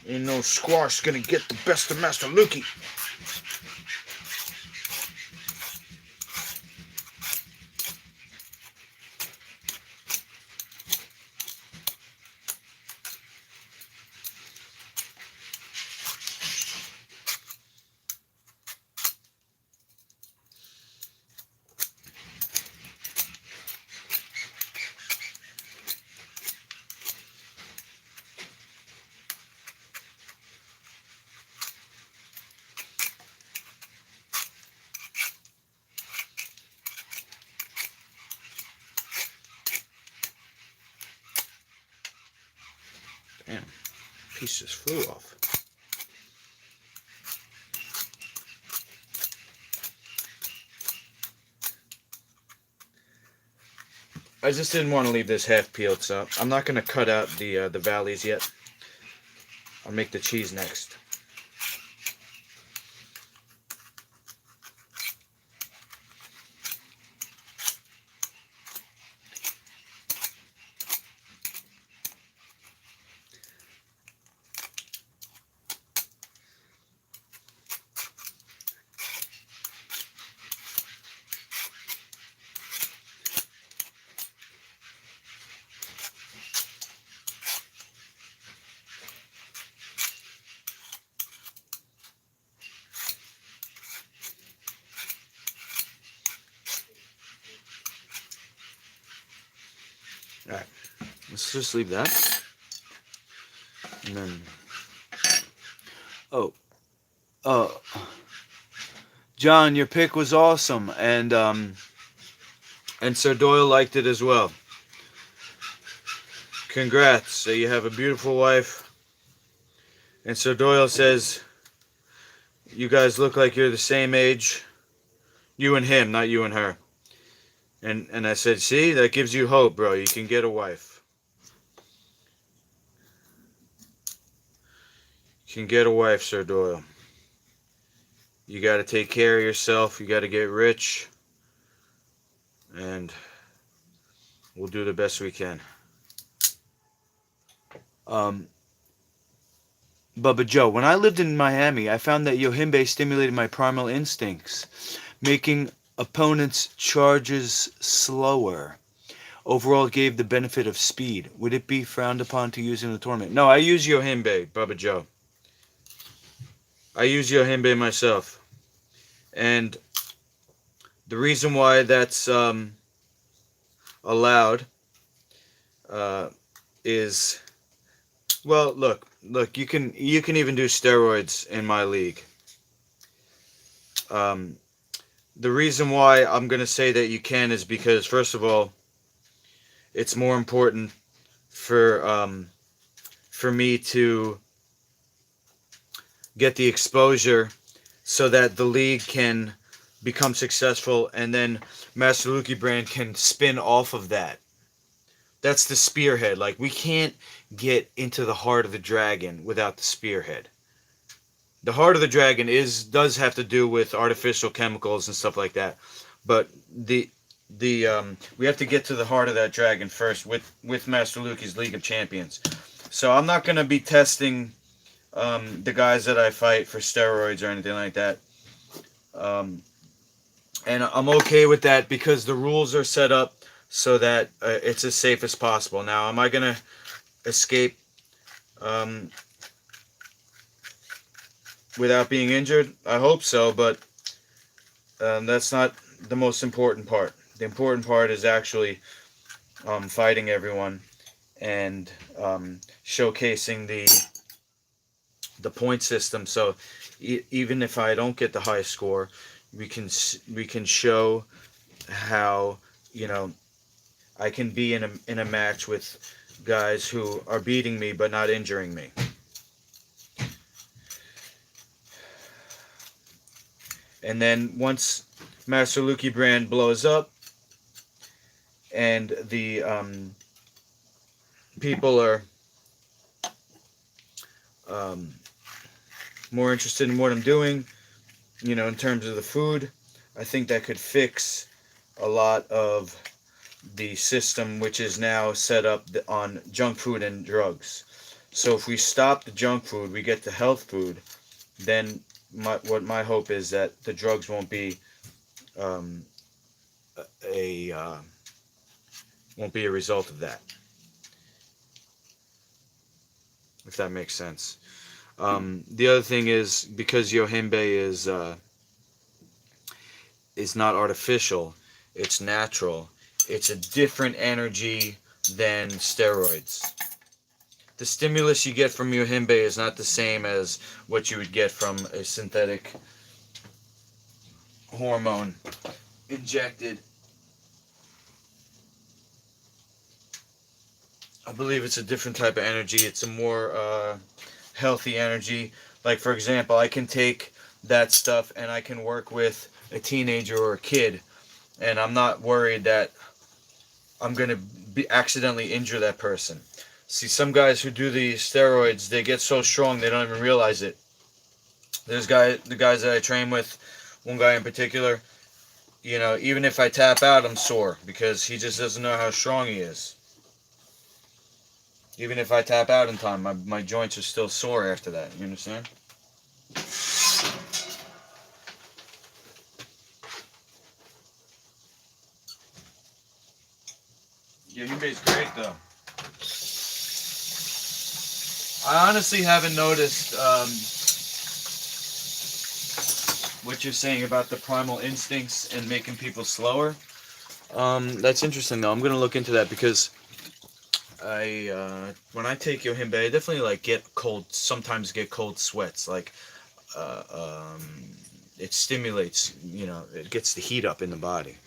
Ain't no squash gonna get the best of Master Lukey. Damn, piece just flew off. I just didn't want to leave this half peeled, so I'm not going to cut out the valleys yet. I'll make the cheese next. Alright, let's just leave that. And then, John, your pick was awesome, and Sir Doyle liked it as well. Congrats, so you have a beautiful wife. And Sir Doyle says, you guys look like you're the same age. You and him, not you and her. And I said, see, that gives you hope, bro. You can get a wife. You can get a wife, Sir Doyle. You got to take care of yourself. You got to get rich. And we'll do the best we can. Bubba Joe, when I lived in Miami, I found that Yohimbe stimulated my primal instincts, making opponents' charges slower. Overall, it gave the benefit of speed. Would it be frowned upon to use in a tournament? No, I use Yohimbe, Bubba Joe. I use Yohimbe myself. And the reason why that's allowed is, well, look, you can even do steroids in my league. The reason why I'm going to say that you can is because, first of all, it's more important for me to get the exposure so that the league can become successful, and then Master Luki brand can spin off of that. That's the spearhead. Like, we can't get into the heart of the dragon without the spearhead. The heart of the dragon does have to do with artificial chemicals and stuff like that, but we have to get to the heart of that dragon first with Master Luki's League of Champions. So I'm not going to be testing the guys that I fight for steroids or anything like that. And I'm okay with that because the rules are set up so that it's as safe as possible. Now, am I going to escape without being injured? I hope so, but that's not the most important part. The important part is actually fighting everyone and showcasing the point system. So even if I don't get the high score, we can show how, you know, I can be in a match with guys who are beating me but not injuring me. And then once Master Luki brand blows up and the people are more interested in what I'm doing, you know, in terms of the food, I think that could fix a lot of the system, which is now set up on junk food and drugs. So if we stop the junk food, we get the health food, then my hope is that the drugs won't be a result of that, if that makes sense. The other thing is, because Yohimbe is not artificial, it's natural. It's a different energy than steroids. The stimulus you get from Yohimbe is not the same as what you would get from a synthetic hormone injected. I believe it's a different type of energy. It's a more healthy energy. Like, for example, I can take that stuff and I can work with a teenager or a kid, and I'm not worried that I'm going to accidentally injure that person. See, some guys who do the steroids, they get so strong they don't even realize it. The guys that I train with, one guy in particular, you know, even if I tap out, I'm sore because he just doesn't know how strong he is. Even if I tap out in time, my joints are still sore after that. You understand? Yeah, Yohimbe's great though. I honestly haven't noticed what you're saying about the primal instincts and making people slower. That's interesting though. I'm gonna look into that because when I take Yohimbe, I definitely sometimes get cold sweats. Like it stimulates, you know, it gets the heat up in the body.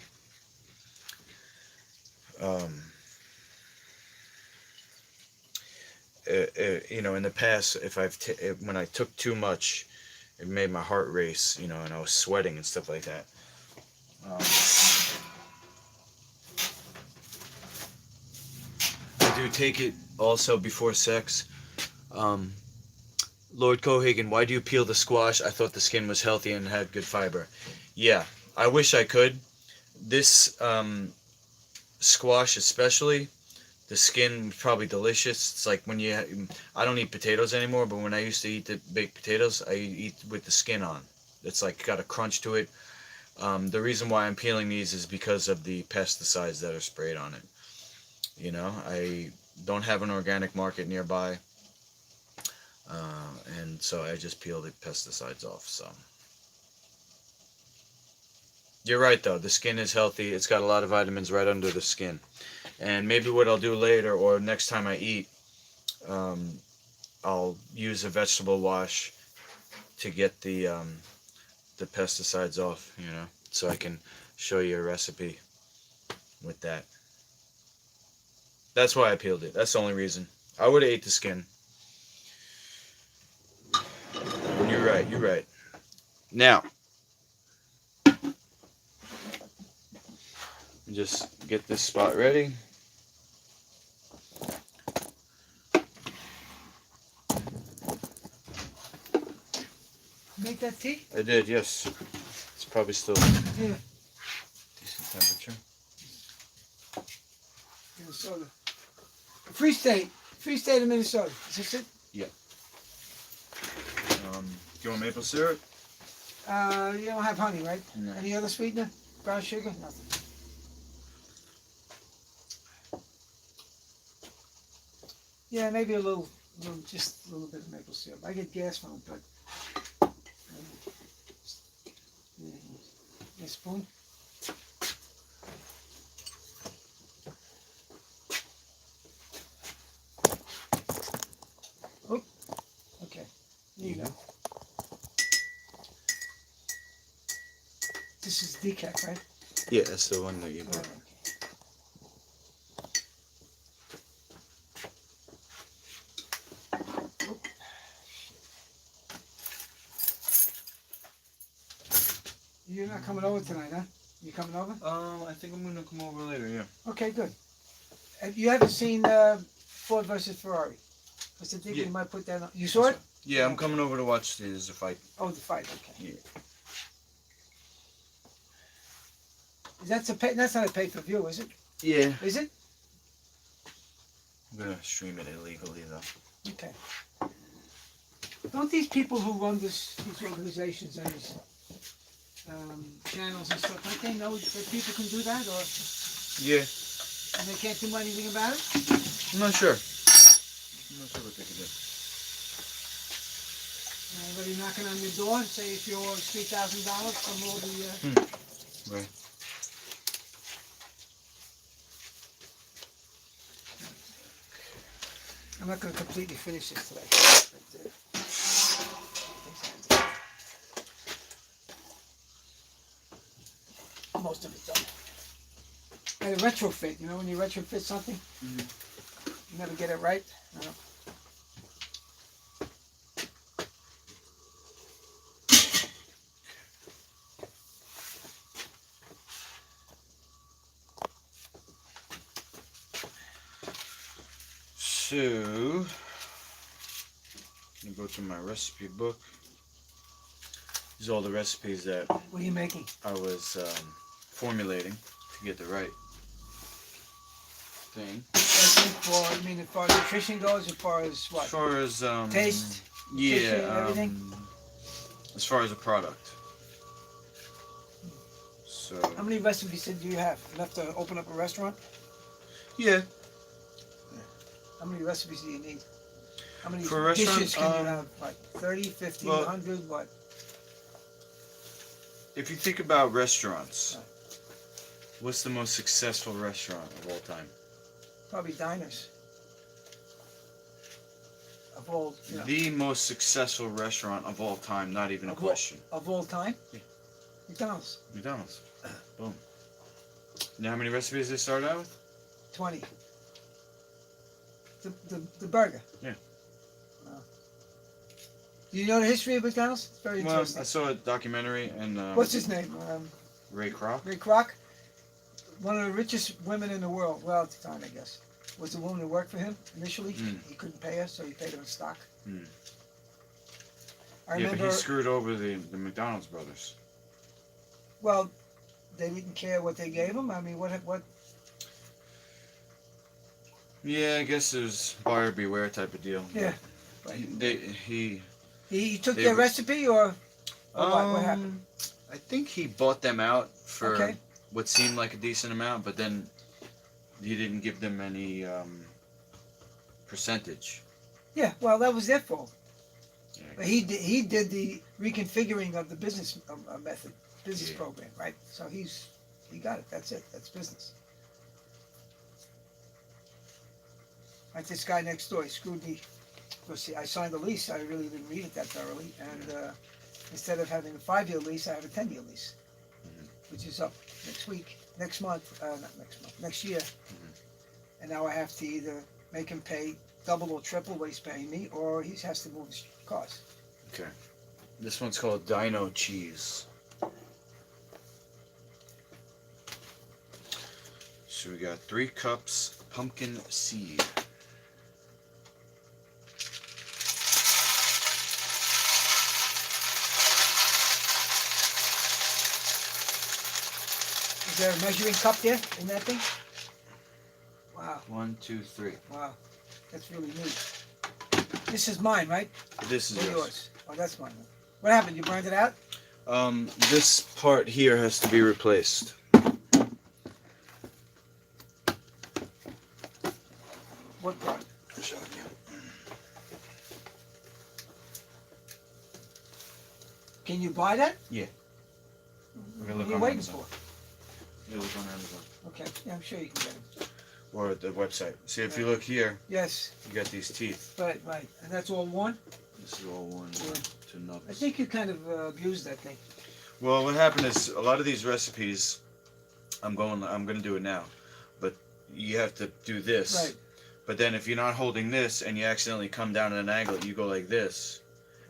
You know, in the past, when I took too much, it made my heart race, you know, and I was sweating and stuff like that. I do take it also before sex. Lord Cohagen, why do you peel the squash? I thought the skin was healthy and had good fiber. Yeah, I wish I could. This squash especially The skin was probably delicious. It's like when I don't eat potatoes anymore, but when I used to eat the baked potatoes, I eat with the skin on. It's like got a crunch to it. The reason why I'm peeling these is because of the pesticides that are sprayed on it. You know, I don't have an organic market nearby, and so I just peel the pesticides off. So you're right, though. The skin is healthy. It's got a lot of vitamins right under the skin. And maybe what I'll do later or next time I eat, I'll use a vegetable wash to get the pesticides off, you know, so I can show you a recipe with that. That's why I peeled it. That's the only reason. I would have ate the skin. You're right. You're right. Now, just get this spot ready. Make that tea? I did, yes. It's probably still Yeah. decent temperature. Minnesota. Free state of Minnesota. Is this it? Yeah. Do you want maple syrup? You don't have honey, right? No. Any other sweetener? Brown sugar? Nothing. Yeah, maybe just a little bit of maple syrup. I get gas from it, but. A spoon. Oh, okay. There you go. This is decaf, right? Yeah, that's the one that you bought. You're not coming over tonight, huh? You coming over? I think I'm gonna come over later. Yeah. Okay, good. You haven't seen Ford versus Ferrari? I was thinking you might put that on. You saw it? Yeah, I'm coming over to watch the fight. Oh, the fight. Okay. Yeah. That's not a pay-per-view, is it? Yeah. Is it? I'm gonna stream it illegally though. Okay. Don't these people who run these organizations and these channels and stuff, don't they know that people can do that, or Yeah. and they can't do anything about it? I'm not sure. I'm not sure what they can do. Anybody knocking on your door and say if you owe us $3,000 from all the. Right. I'm not going to completely finish this today. Most of it's done. Like a retrofit, you know, when you retrofit something, you never get it right. No. So, I'm gonna go to my recipe book. These are all the recipes that What are you making? I was formulating to get the right thing. You mean as far as nutrition goes, as far as what? As far as Taste? yeah, nutrition, everything? as far as a product. So How many recipes do you have? Enough to open up a restaurant? yeah, How many recipes do you need? How many For a restaurant, dishes can you have? Like 30, 50, well, 100, what? if you think about restaurants, what's the most successful restaurant of all time? Probably diners. Of all, you know, The most successful restaurant of all time, not even a Of all- question. of all time? Yeah. McDonald's. McDonald's. Boom. You know how many recipes they started out with? 20. The burger. Yeah. Do you know the history of McDonald's? It's very Well, interesting. I saw a documentary and What's his name? Ray Kroc. Ray Kroc. One of the richest women in the world. Well, at the time, I guess. Was the woman who worked for him initially. He couldn't pay her, so he paid her in stock. I Yeah, remember. but he screwed over the McDonald's brothers. Well, they didn't care what they gave him. I mean, what? Yeah, I guess it was buyer beware type of deal. Yeah. He took their recipe or what happened? I think he bought them out for Okay. what seemed like a decent amount, but then he didn't give them any percentage. Yeah, well, that was their fault. But he did the reconfiguring of the business business program, right? So he got it. That's it. That's business. Like this guy next door, he screwed me. Because I signed a lease, I really didn't read it that thoroughly, and instead of having a 5-year lease, I have a 10-year lease, which is up next month, next year. And now I have to either make him pay double or triple what he's paying me, or he has to move his cars. Okay. This one's called Dino Cheese. So we got 3 cups pumpkin seed. Is there a measuring cup there in that thing? Wow. 1, 2, 3. Wow. That's really neat. This is mine, right? This is Or yours. Oh, that's mine. What happened? You burned it out? This part here has to be replaced. What part? Can you buy that? Yeah. We're gonna What look are you on waiting Amazon. for? We're gonna look on Amazon. Okay, yeah, I'm sure you can get it. Or at the website. See, if you look here, Yes. you got these teeth. Right. And that's all one? This is all one to nubs. I think you kind of abused that thing. Well, what happened is a lot of these recipes, I'm gonna do it now, but you have to do this. Right. But then if you're not holding this and you accidentally come down at an angle, you go like this,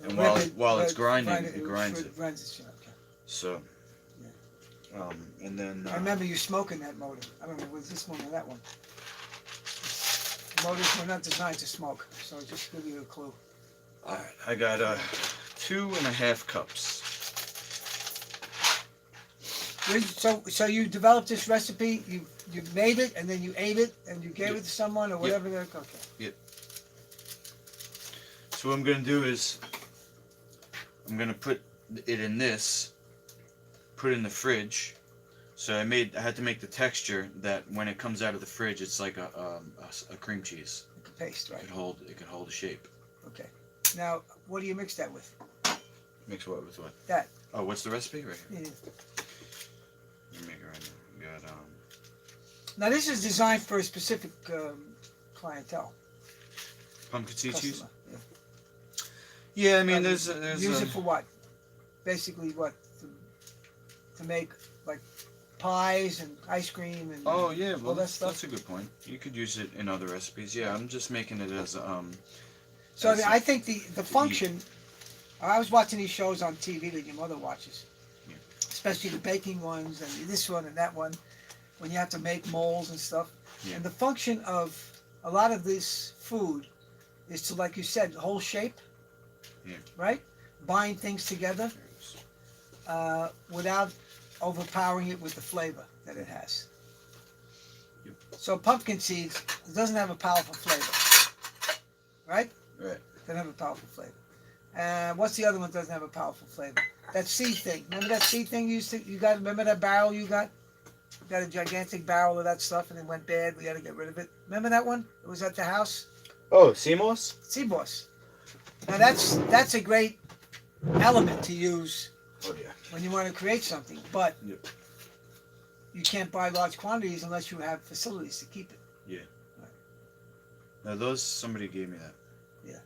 and Right, while it's right, grinding, right, it grinds it. Grinds it, yeah, okay. So, and then I remember you smoking that motor. I don't know, was this one or that one? Motors were not designed to smoke, so just to give you a clue. all right, I got 2.5 cups. So you developed this recipe, you made it, and then you ate it, and you gave it to someone, or whatever they're okay. Yep. So what I'm gonna do is I'm gonna put it in this, put it in the fridge. So I had to make the texture that when it comes out of the fridge, it's like a cream cheese. Like a paste, right? It can hold a shape. Okay. Now, what do you mix that with? Mix what with what? That. Oh, what's the recipe right here? Yeah. Let me make it right now. We got Now this is designed for a specific clientele. pumpkin seed cheese. Customer, yeah. Yeah, I mean there's use it for what? Basically, what to make like pies and ice cream and oh yeah, well all that stuff. that's a good point. You could use it in other recipes. Yeah, I'm just making it as So I think the function. I was watching these shows on TV that your mother watches, especially the baking ones and this one and that one, when you have to make molds and stuff. Yeah. And the function of a lot of this food is to, like you said, whole shape. Yeah. Right? Bind things together without overpowering it with the flavor that it has. Yep. So pumpkin seeds, it doesn't have a powerful flavor. Right? Right. Doesn't have a powerful flavor. And what's the other one that doesn't have a powerful flavor? That seed thing. Remember that seed thing you got? Remember that barrel you got? You got a gigantic barrel of that stuff and it went bad. We had to get rid of it. Remember that one? It was at the house. Oh, sea moss? Sea moss. Now that's a great element to use when you want to create something, but you can't buy large quantities unless you have facilities to keep it. Yeah. Right. Now somebody gave me that. Yeah.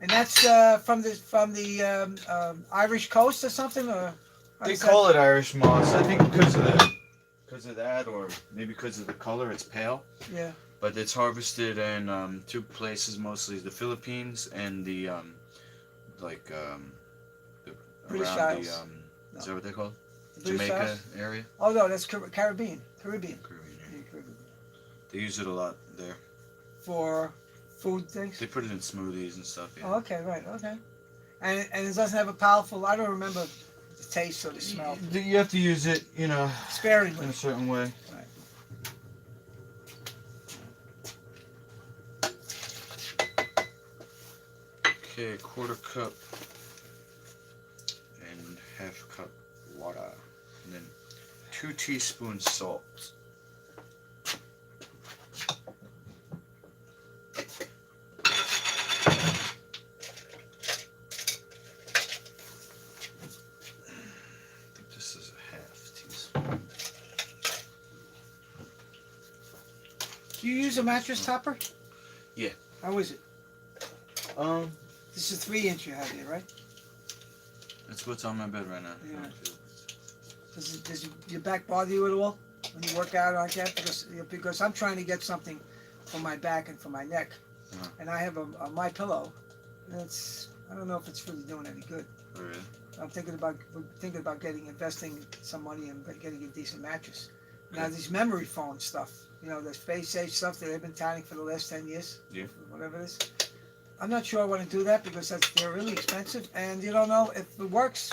And that's from the Irish coast or something, or they call it Irish moss. I think because of that, or maybe because of the color. It's pale. Yeah. But it's harvested in 2 places, mostly the Philippines and the British around Isles. Is that what they're called? The British Jamaica Isles? area. Oh no, that's Caribbean. Caribbean. They use it a lot there. For food things. They put it in smoothies and stuff. Yeah. Oh, okay, right, okay. And it doesn't have a powerful. I don't remember the taste or the smell. You have to use it, sparingly in a certain way. Right. Okay, quarter cup and half cup water, and then 2 teaspoons salt. I think this is a half teaspoon. Do you use a mattress topper? Yeah. How is it? This is a 3-inch you have here, right? That's what's on my bed right now. Yeah. Does your back bother you at all when you work out like that? Because I'm trying to get something for my back and for my neck, and I have a My Pillow, and I don't know if it's really doing any good. Oh, really? I'm thinking about investing some money and getting a decent mattress. Now these memory foam stuff, the space age stuff that they've been touting for the last 10 years, whatever it is. I'm not sure I want to do that because they're really expensive, and you don't know if it works.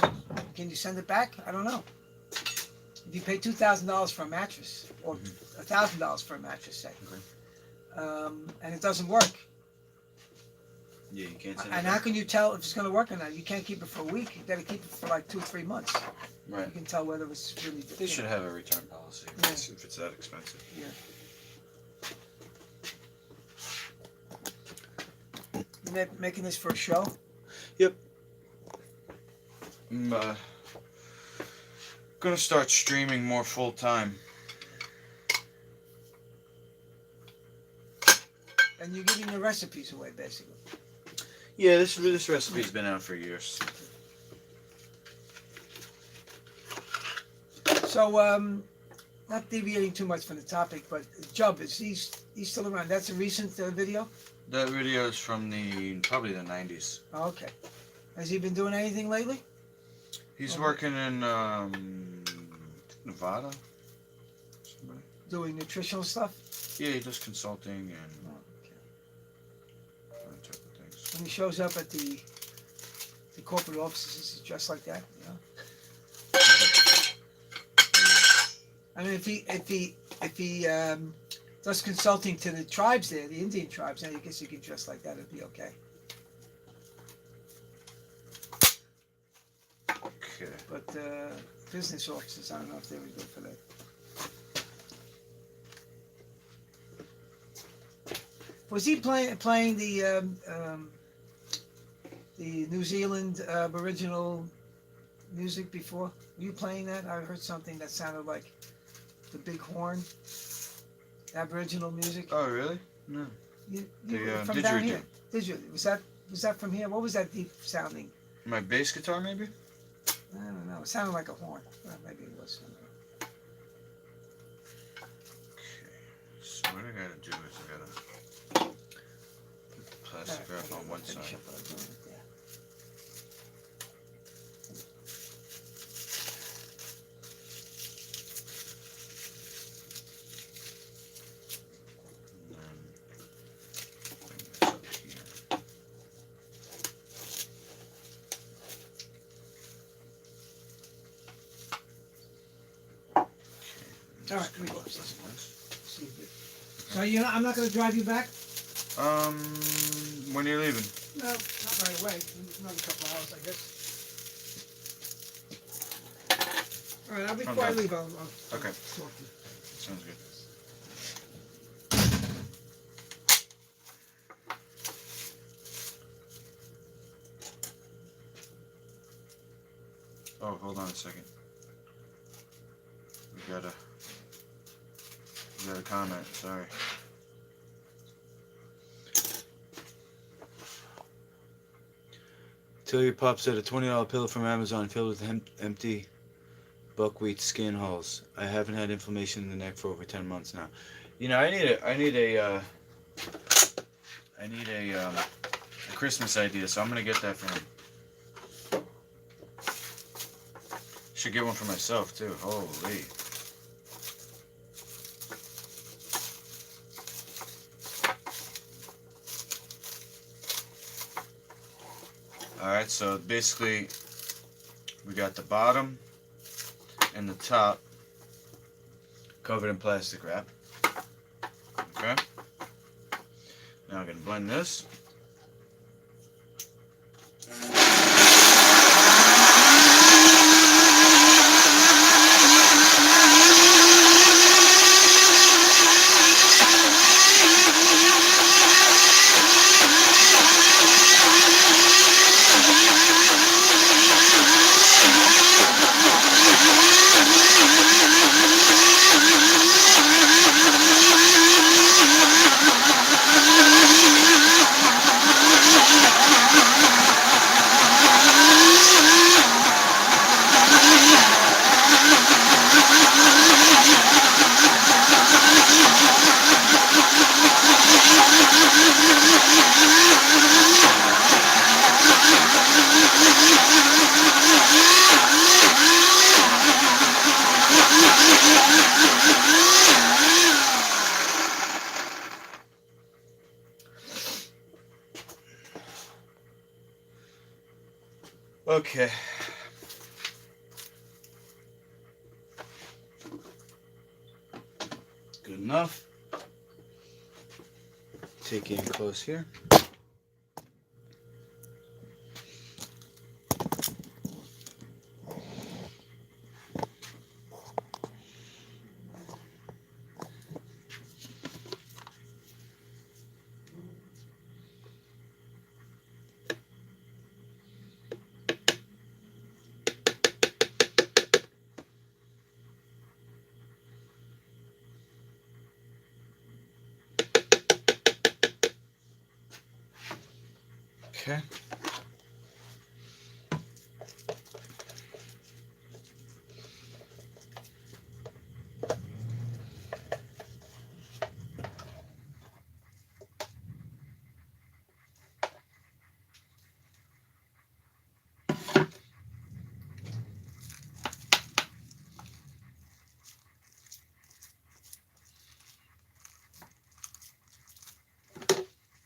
Can you send it back? I don't know. If you pay $2,000 for a mattress, or $1,000 for a mattress, say, and it doesn't work, yeah, you can't send it and back. how can you tell if it's going to work or not? You can't keep it for a week. You got to keep it for like 2 or 3 months. Right. You can tell whether it's really. They should have a return policy if it's that expensive. Yeah. You making this for a show? Yep. I'm gonna start streaming more full time. And you're giving the recipes away, basically. Yeah, this recipe's been out for years. So, not deviating too much from the topic, but Jub, he's still around. That's a recent video? That video is from probably the 90s. Oh, okay. Has he been doing anything lately? He's working in Nevada. Somebody. Doing nutritional stuff? Yeah, he does consulting and that type of things. When he shows up at the corporate offices, he's dressed like that, I mean, if he does consulting to the tribes there, the Indian tribes, then I guess he could dress like that. It'd be okay. Okay. But business offices, I don't know if they would go for that. Was he playing the New Zealand Aboriginal music before? Were you playing that? I heard something that sounded like the big horn, Aboriginal music. Oh, really? No. You from down here? Did you? Was that from here? What was that deep sounding? My bass guitar, maybe? I don't know. It sounded like a horn. Well, maybe it was. Okay. So what I gotta do is I gotta put the plastic wrap on one side. All right, we go upstairs. So I'm not going to drive you back. When are you leaving? No, not right away. Another couple of hours, I guess. All right, before I leave, I'll okay. talk to you. Sounds good. Oh, hold on a second. We got a comment, sorry. Tell your pops that a $20 pillow from Amazon filled with empty buckwheat skin hulls. I haven't had inflammation in the neck for over 10 months now. I need a Christmas idea, so I'm gonna get that for him. Should get one for myself too. Holy. Alright, so basically we got the bottom and the top covered in plastic wrap. Okay. Now I'm going to blend this. Okay. Good enough. Take it in close here. Okay.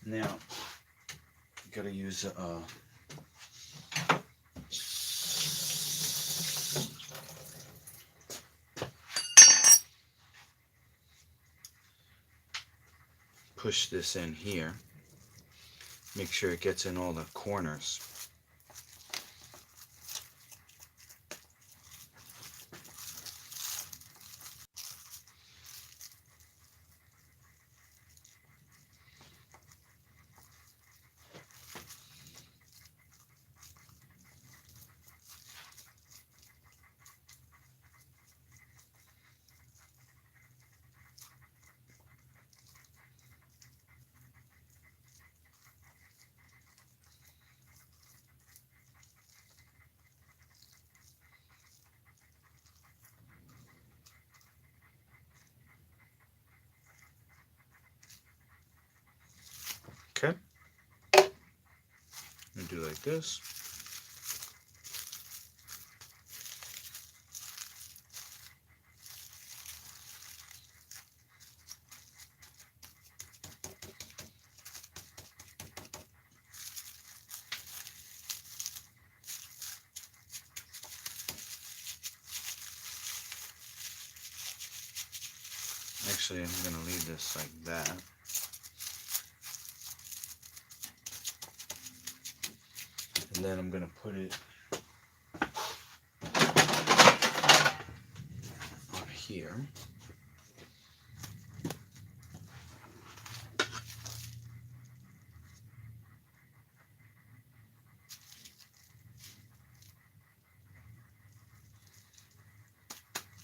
Now, you gotta use push this in here. Make sure it gets in all the corners. Okay. And do like this. Actually, I'm going to leave this like that. And then I'm going to put it on here.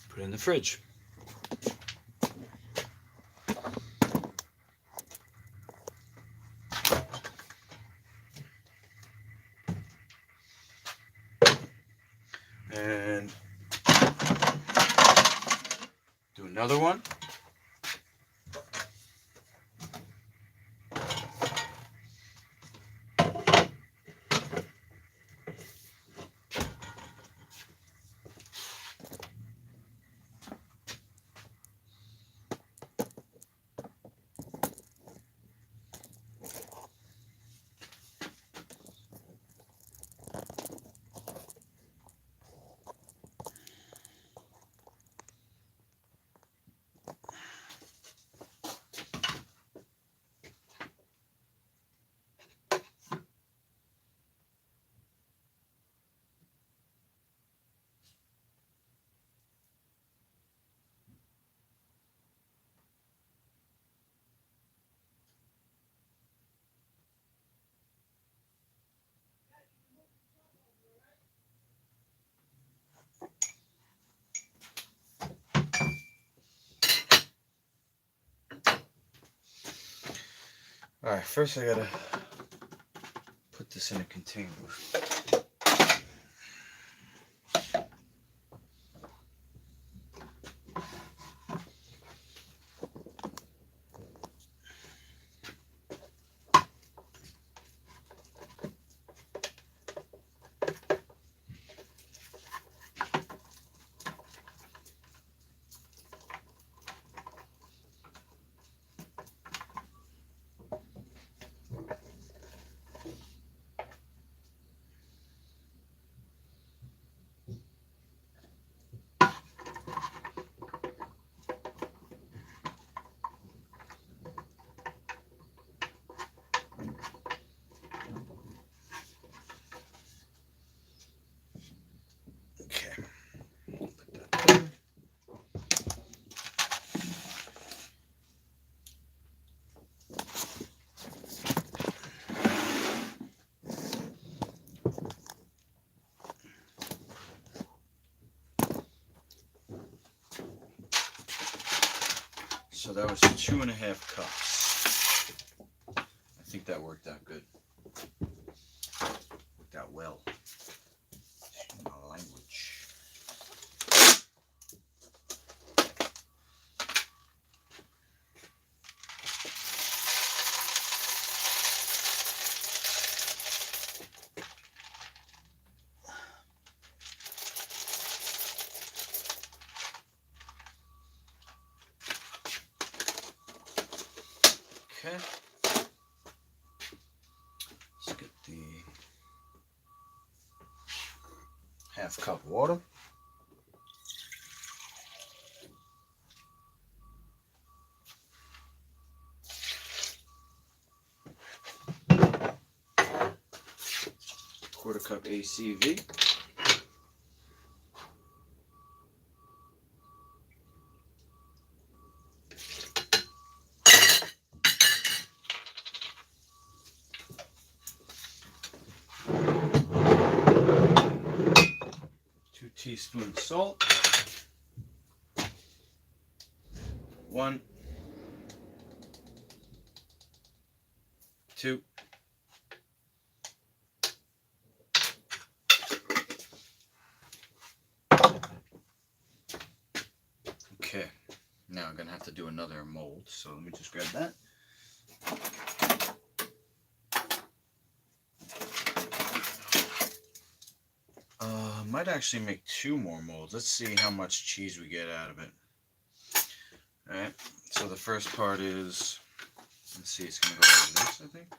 Put it in the fridge. And do another one. Alright, first I gotta put this in a container. So that was 2.5 cups. I think that worked out good. Worked out well. My language. Okay. Let's get the 1/2 cup water. Quarter cup ACV. Teaspoons salt. 1, 2, okay. Now I'm gonna have to do another mold, so let me just grab that. Might actually make 2 more molds. Let's see how much cheese we get out of it. Alright, so the first part is, let's see, it's going to go like this, I think.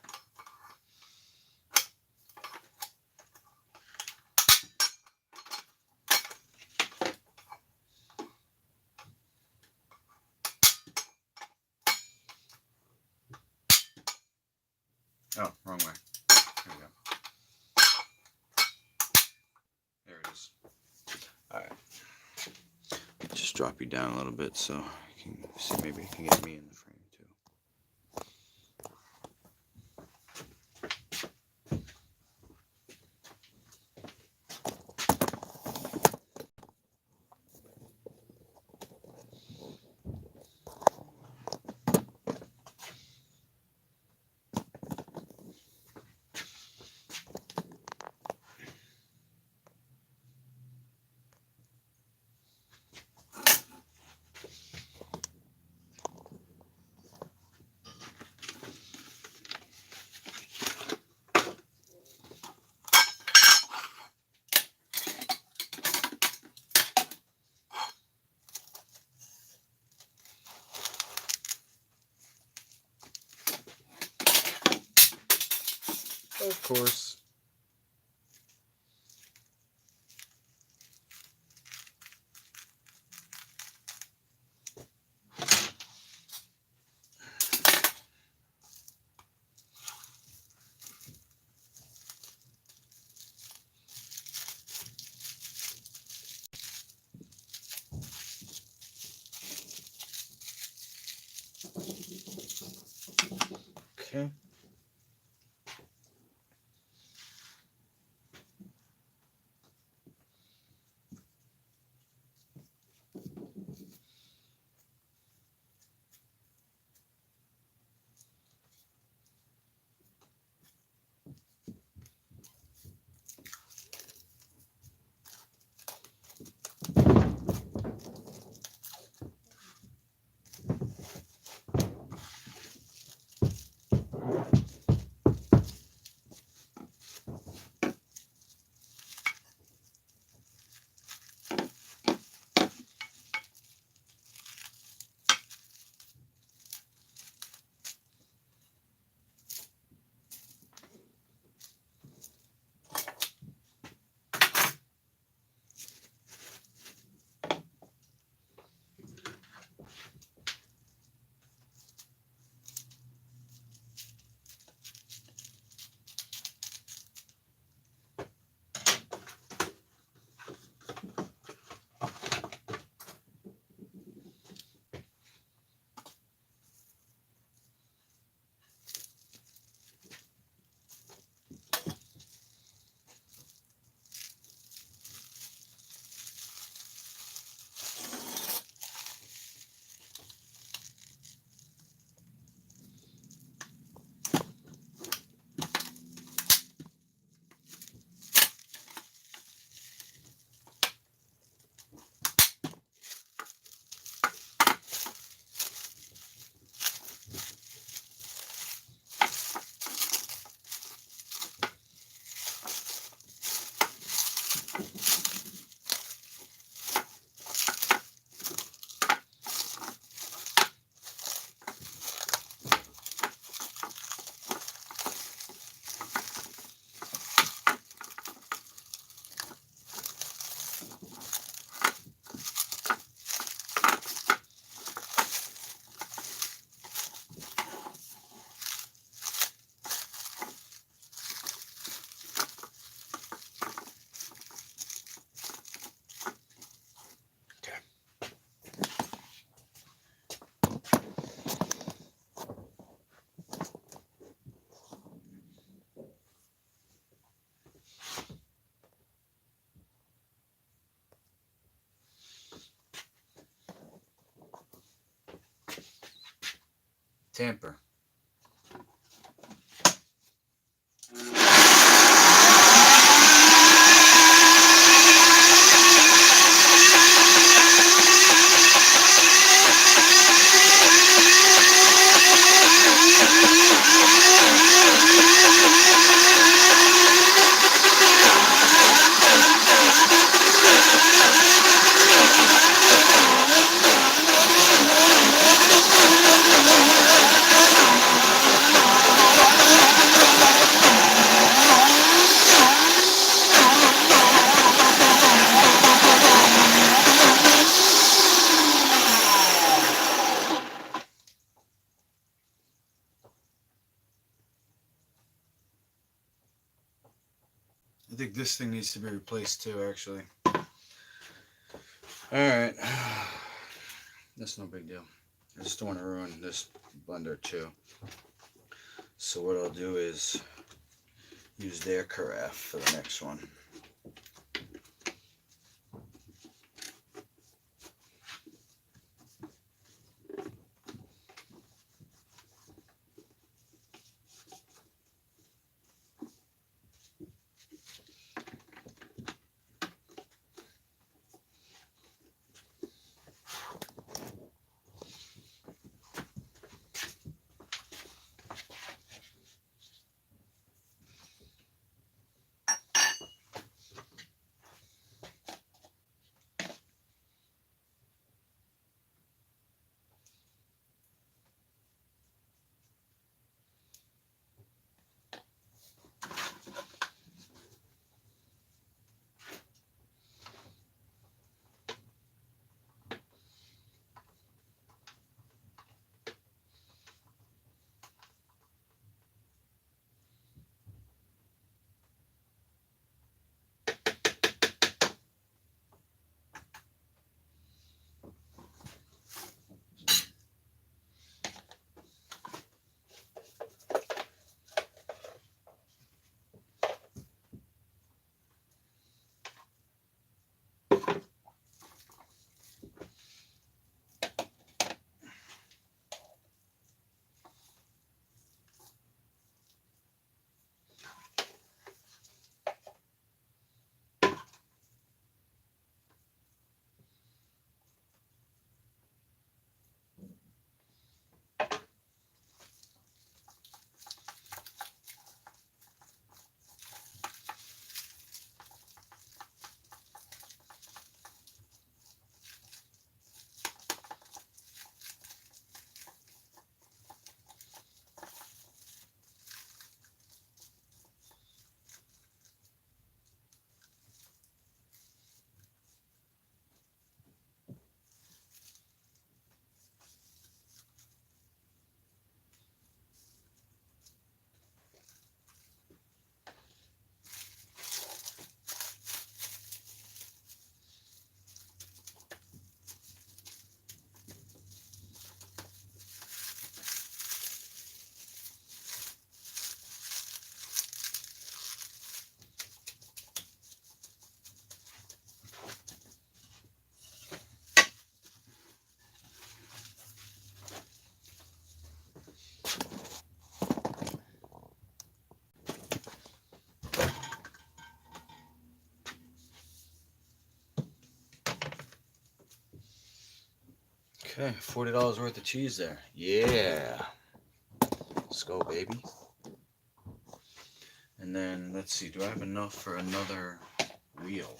Oh, wrong way. There we go. There it is. Alright. Just drop you down a little bit so you can see, maybe you can get me in the frame too. Of course. Okay. Tamper. I think this thing needs to be replaced too, actually. Alright. That's no big deal. I just don't want to ruin this blender too. So what I'll do is use their carafe for the next one. Okay, $40 worth of cheese there. Yeah. Let's go, baby. And then, let's see, do I have enough for another wheel?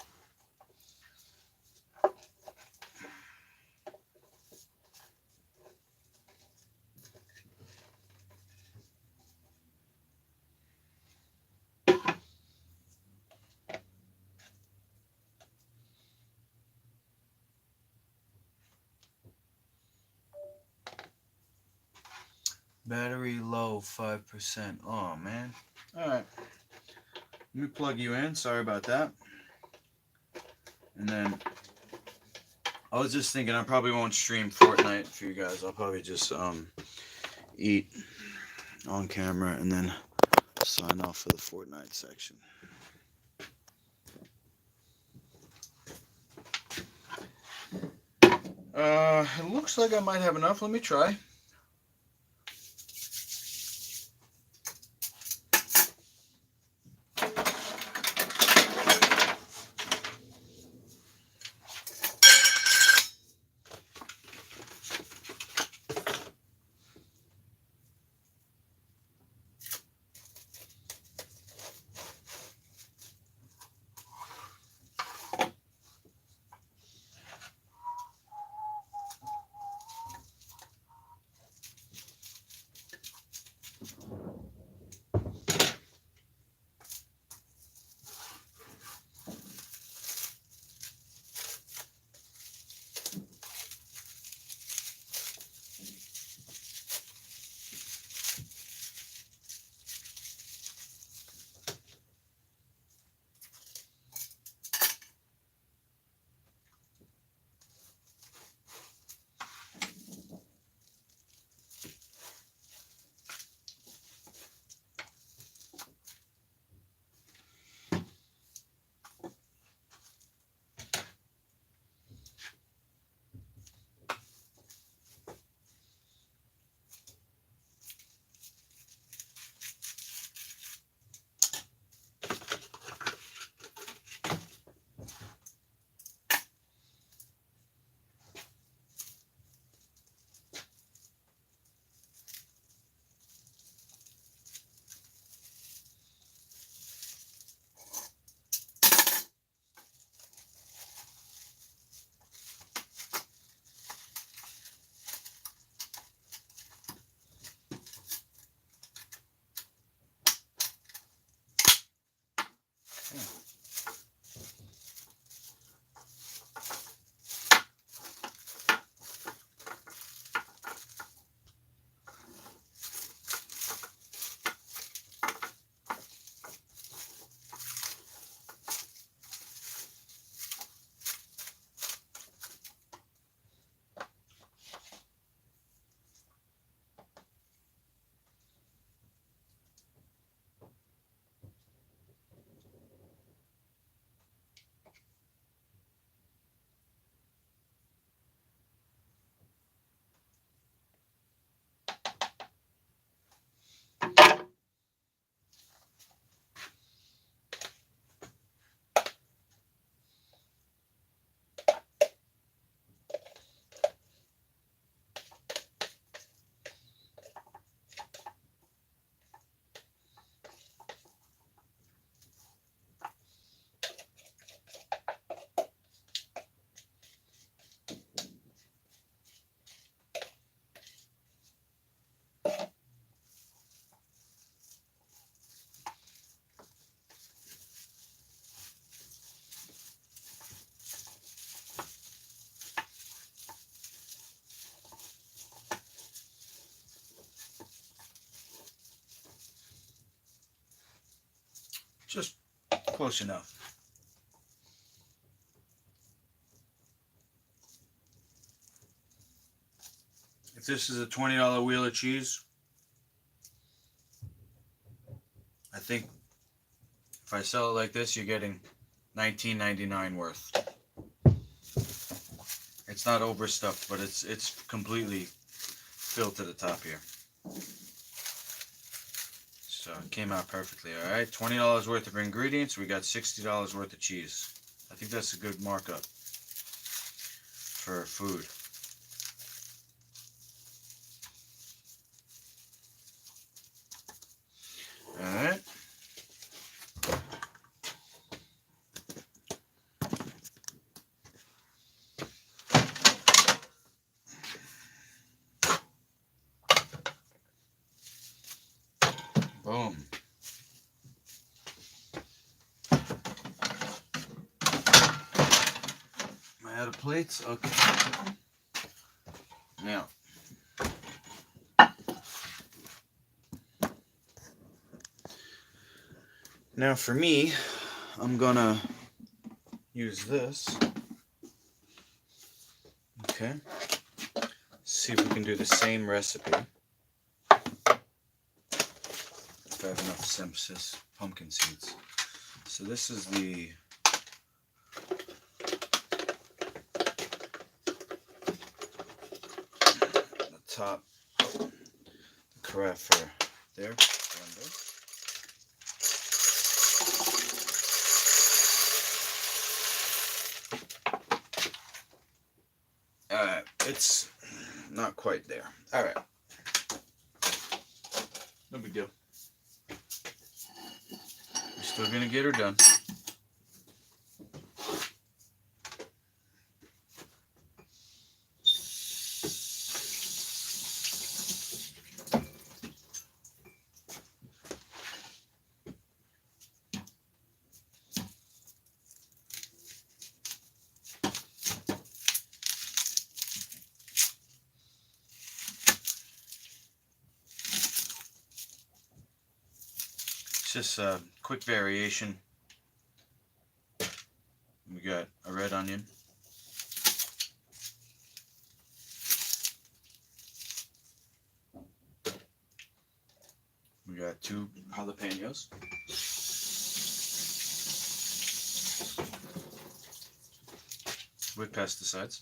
Battery low, 5%. Oh, man. Alright. Let me plug you in. Sorry about that. And then, I was just thinking I probably won't stream Fortnite for you guys. I'll probably just eat on camera and then sign off for the Fortnite section. It looks like I might have enough. Let me try. just close enough. If this is a $20 wheel of cheese, I think if I sell it like this, you're getting $19.99 worth. It's not overstuffed, but it's completely filled to the top here. So it came out perfectly. All right, $20 worth of ingredients. We got $60 worth of cheese. I think that's a good markup for food. All right. Boom. Am I out of plates? Okay. Now. Now for me, I'm gonna use this. Okay. See if we can do the same recipe. If I have enough Simpsis pumpkin seeds. So this is the top carafe for there. Alright, it's not quite there. Alright. No big deal. We're still gonna get her done. Just a quick variation. We got a red onion. We got 2 jalapenos. With pesticides.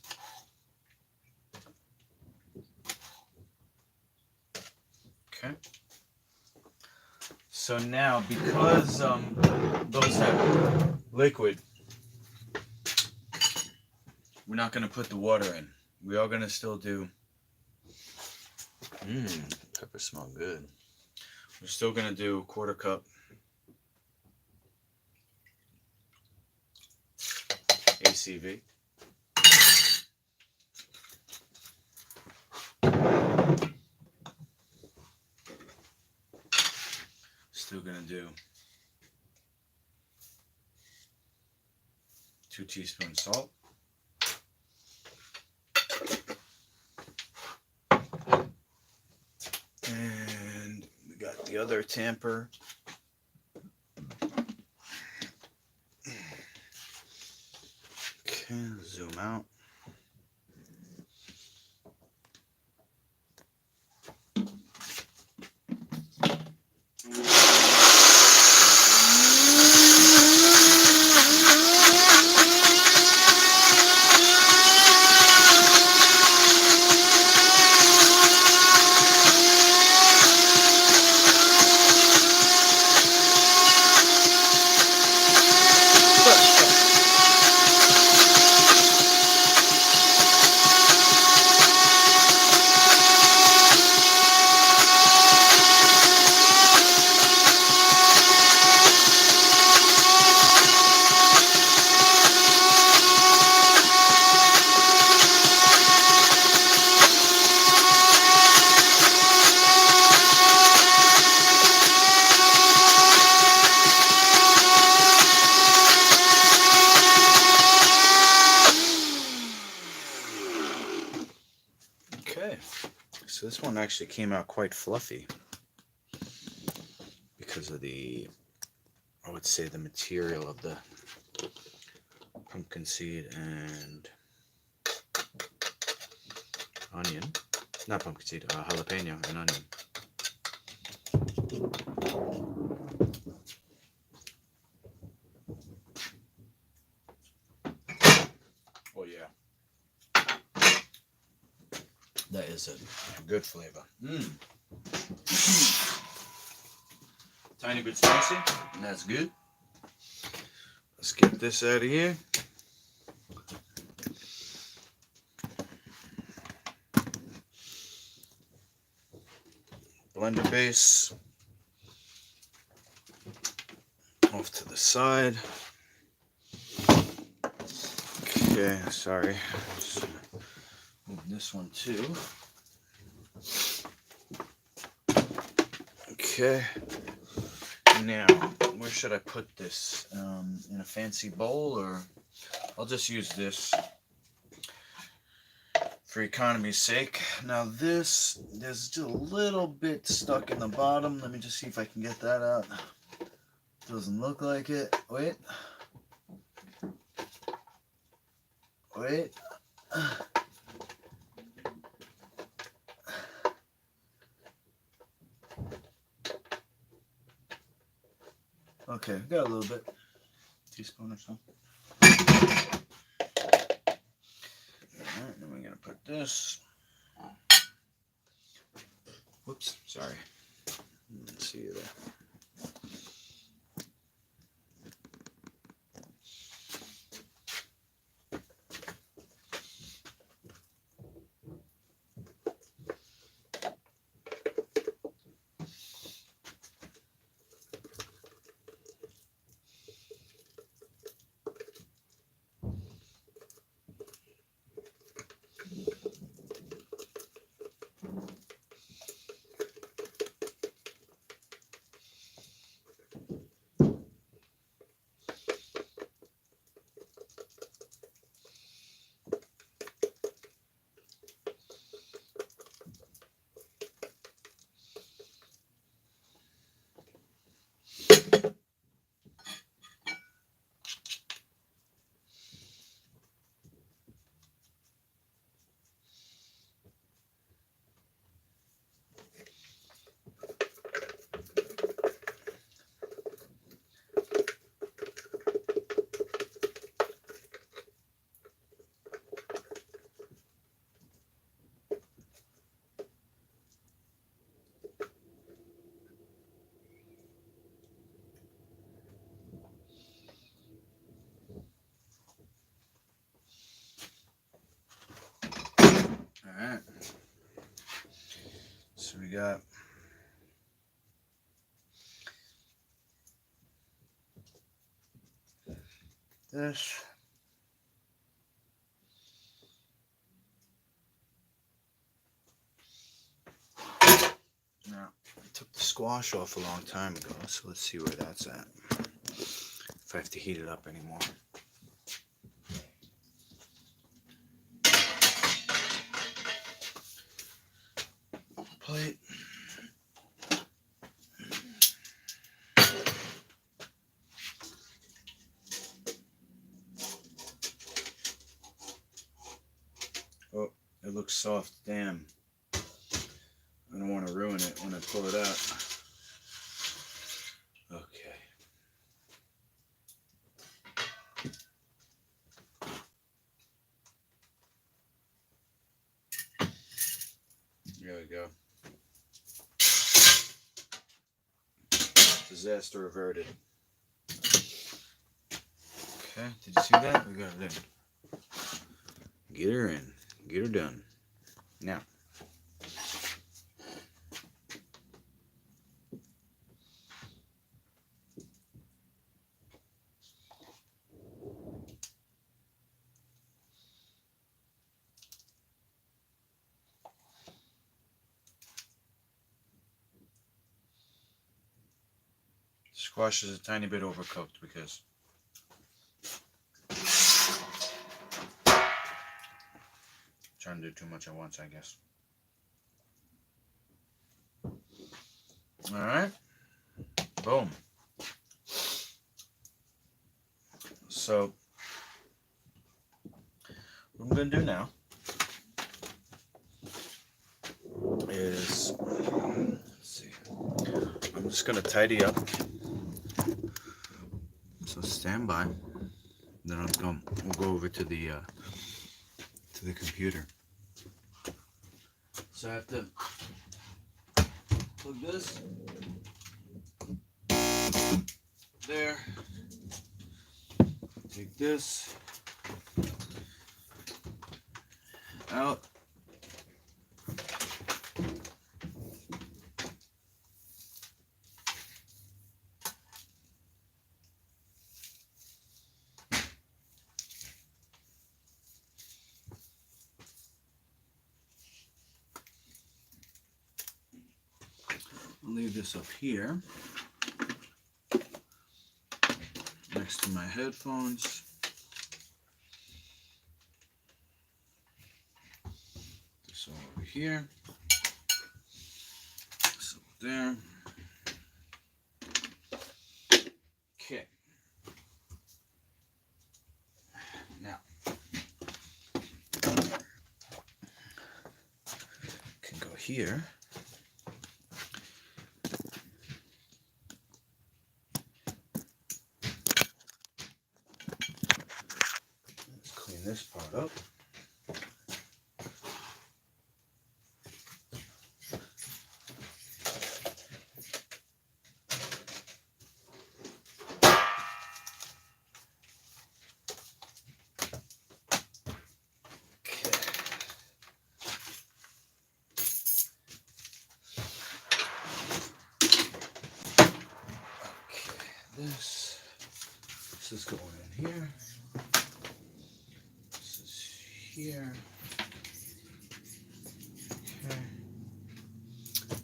Okay. So now, because those have liquid, we're not going to put the water in. We are going to still do... Pepper smell good. We're still going to do 1/4 cup ACV. Still going to do 2 teaspoons salt. And we got the other tamper. Okay, zoom out. Okay, so this one actually came out quite fluffy because of the I would say the material of the pumpkin seed and onion. Not pumpkin seed, jalapeno and onion. Oh yeah. That is a good flavor. Tiny bit spicy, and that's good. Let's get this out of here. Blender base off to the side. Okay, sorry. Just move this one too. Okay. Now, where should I put this? In a fancy bowl, or I'll just use this for economy's sake. Now this, there's just a little bit stuck in the bottom. Let me just see if I can get that out. Doesn't look like it. Wait. Wait. Okay, got a little bit. Teaspoon or so. Alright, then we're gonna put this. Whoops, sorry. Let's see you there. Alright. So we got this. Now, I took the squash off a long time ago, so let's see where that's at. If I have to heat it up anymore. Plate. Oh, it looks soft. Damn. I don't want to ruin it when I pull it out. Okay. There we go. Disaster averted. Okay, did you see that? We got it in. Get her in. Get her done. Now. Squash is a tiny bit overcooked because trying to do too much at once, I guess. Alright. Boom. So what I'm gonna do now is, let's see, I'm just gonna tidy up. So stand by. Then we'll go over to the computer. So I have to plug this there. Take this out. I'll leave this up here next to my headphones. This all over here. This up there. Okay. Now, can go here. Let's clean this part up. This is going in here. This is here. Okay.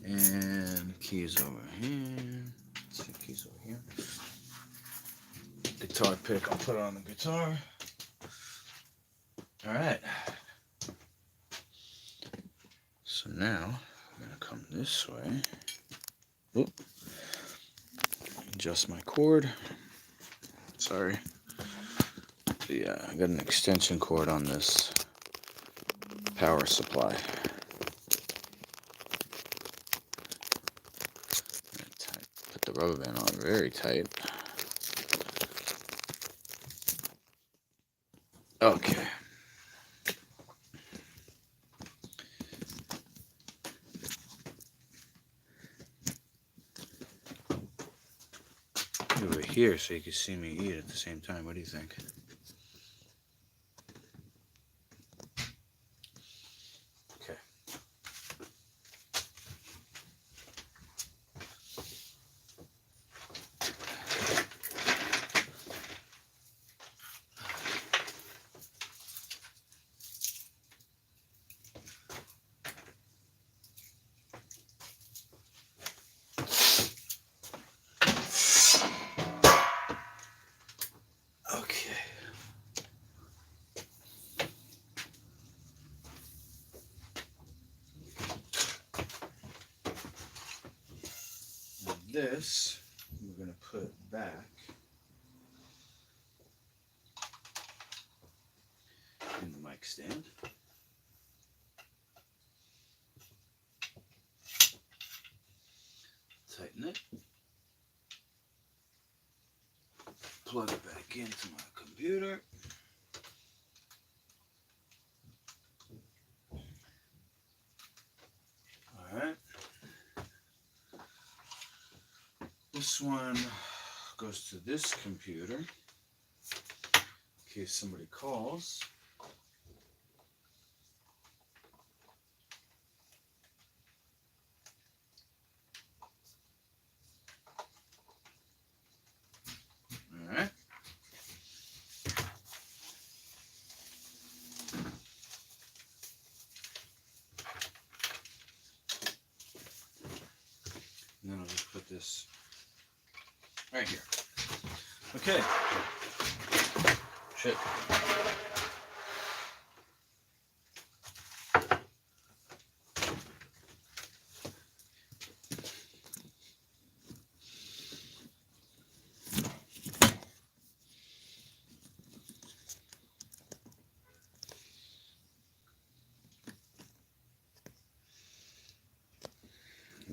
And keys over here. Let's see, keys over here. Guitar pick, I'll put it on the guitar. Alright. So now I'm gonna come this way. Oop. Adjust my cord. Sorry. Yeah, I got an extension cord on this power supply. Put the rubber band on very tight. Okay. Over here so you can see me eat at the same time. What do you think? Okay. This we're going to put back in the mic stand. Tighten it. Plug it back into my computer. Alright. This one goes to this computer in case somebody calls. Alright. And then I'll just put this right here. Okay. Shit.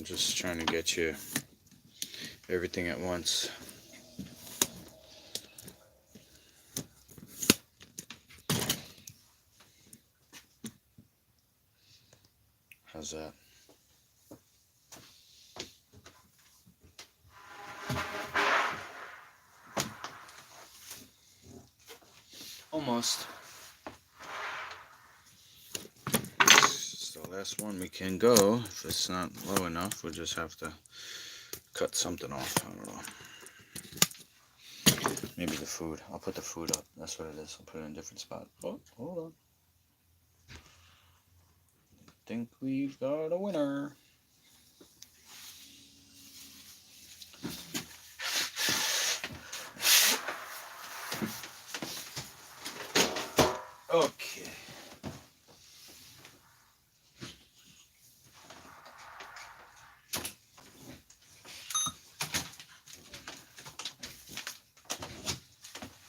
I'm just trying to get you everything at once. How's that? Almost. This is the last one we can go. If it's not low enough, we'll just have to cut something off. I don't know. Maybe the food. I'll put the food up. That's what it is. I'll put it in a different spot. Oh, hold on. I think we've got a winner. Okay.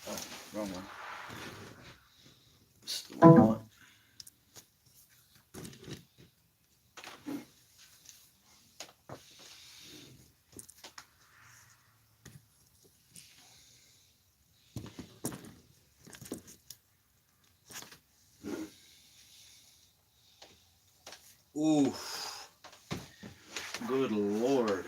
Oh, wrong one. It's the wrong one. Ooh. Good Lord.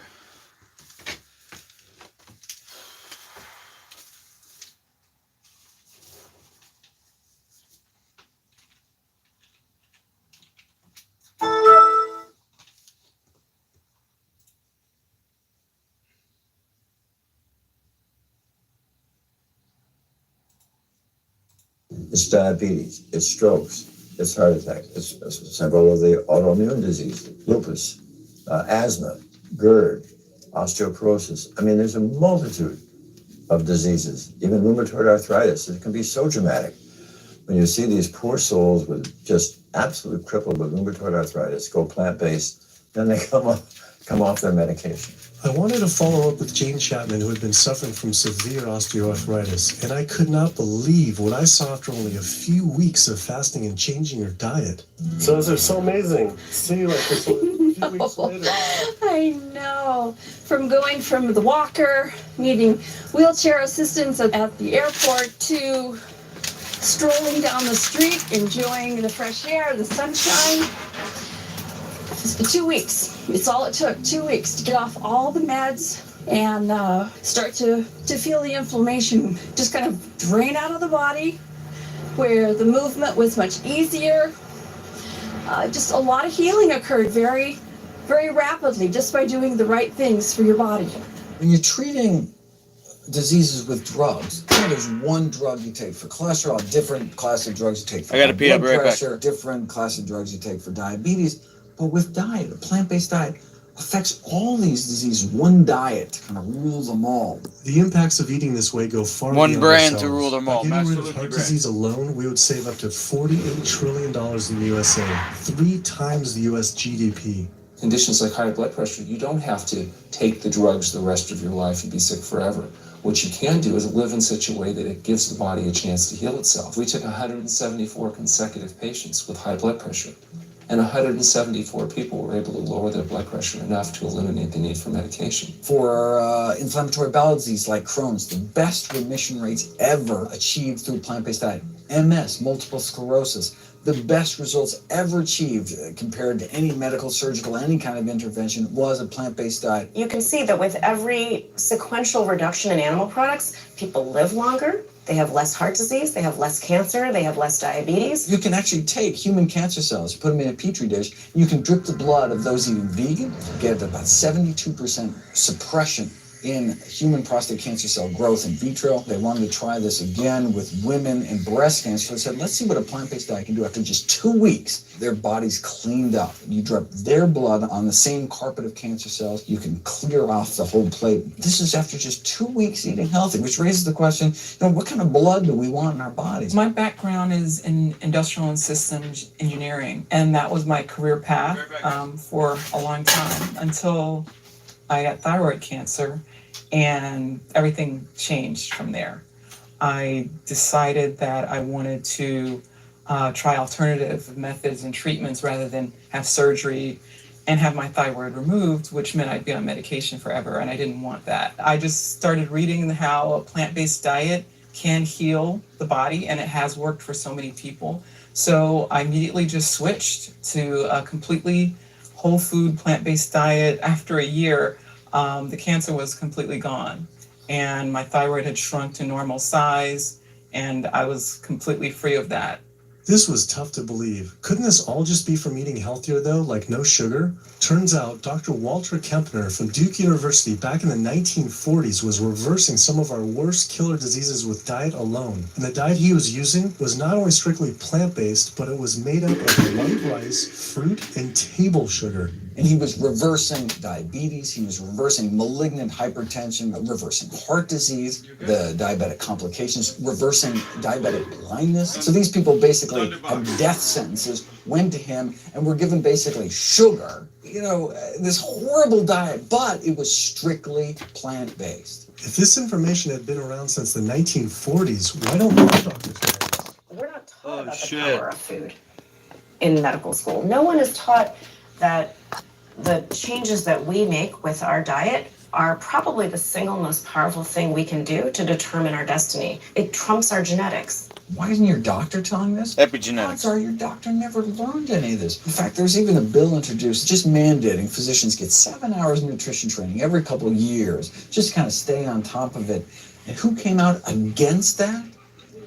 It's diabetes, it's strokes, it's heart attacks, it's several of the autoimmune diseases, lupus, asthma, GERD, osteoporosis. I mean, there's a multitude of diseases, even rheumatoid arthritis. It can be so dramatic. When you see these poor souls with just absolutely crippled with rheumatoid arthritis go plant-based, then they come off their medication. I wanted to follow up with Jane Chapman, who had been suffering from severe osteoarthritis, and I could not believe what I saw after only a few weeks of fasting and changing her diet. So those are so amazing. See, like this a few weeks later. I know. From going from the walker, needing wheelchair assistance at the airport, to strolling down the street, enjoying the fresh air, the sunshine. 2 weeks. It's all it took, 2 weeks to get off all the meds and start to feel the inflammation just kind of drain out of the body, where the movement was much easier. Just a lot of healing occurred very, very rapidly just by doing the right things for your body. When you're treating diseases with drugs, there's one drug you take for cholesterol, different class of drugs you take for blood pressure, different class of drugs you take for diabetes. But with diet, a plant-based diet affects all these diseases. One diet kind of rules them all. The impacts of eating this way go far beyond One brand ourselves. to rule them all. By getting rid of Absolutely heart brand. disease alone, we would save up to $48 trillion in the USA, 3 times the US GDP. Conditions like high blood pressure, you don't have to take the drugs the rest of your life and be sick forever. What you can do is live in such a way that it gives the body a chance to heal itself. We took 174 consecutive patients with high blood pressure, and 174 people were able to lower their blood pressure enough to eliminate the need for medication. For inflammatory bowel disease like Crohn's, the best remission rates ever achieved through plant-based diet. MS, multiple sclerosis, the best results ever achieved compared to any medical, surgical, any kind of intervention was a plant-based diet. You can see that with every sequential reduction in animal products, people live longer, they have less heart disease, they have less cancer, they have less diabetes. You can actually take human cancer cells, put them in a petri dish, you can drip the blood of those eating vegan, get about 72% suppression in human prostate cancer cell growth in vitro. They wanted to try this again with women and breast cancer. So they said, let's see what a plant-based diet can do. After just 2 weeks, their bodies cleaned up. You drop their blood on the same carpet of cancer cells, you can clear off the whole plate. This is after just 2 weeks eating healthy, which raises the question, what kind of blood do we want in our bodies? My background is in industrial and systems engineering, and that was my career path for a long time until I got thyroid cancer, and everything changed from there. I decided that I wanted to try alternative methods and treatments rather than have surgery and have my thyroid removed, which meant I'd be on medication forever, and I didn't want that. I just started reading how a plant-based diet can heal the body, and it has worked for so many people. So I immediately just switched to a completely whole food plant-based diet. After a year, the cancer was completely gone, and my thyroid had shrunk to normal size, and I was completely free of that. This was tough to believe. Couldn't this all just be from eating healthier though, like no sugar? Turns out Dr. Walter Kempner from Duke University back in the 1940s was reversing some of our worst killer diseases with diet alone. And the diet he was using was not only strictly plant-based, but it was made up of white rice, fruit, and table sugar. And he was reversing diabetes, he was reversing malignant hypertension, reversing heart disease, the diabetic complications, reversing diabetic blindness. So these people basically had death sentences, went to him, and were given basically sugar, this horrible diet, but it was strictly plant-based. If this information had been around since the 1940s, why don't more doctors know? We're not taught about the power of food in medical school. No one is taught that the changes that we make with our diet are probably the single most powerful thing we can do to determine our destiny. It trumps our genetics. Why isn't your doctor telling this? Epigenetics. Odds are your doctor never learned any of this. In fact, there's even a bill introduced just mandating physicians get 7 hours of nutrition training every couple of years, just to kind of stay on top of it. And who came out against that?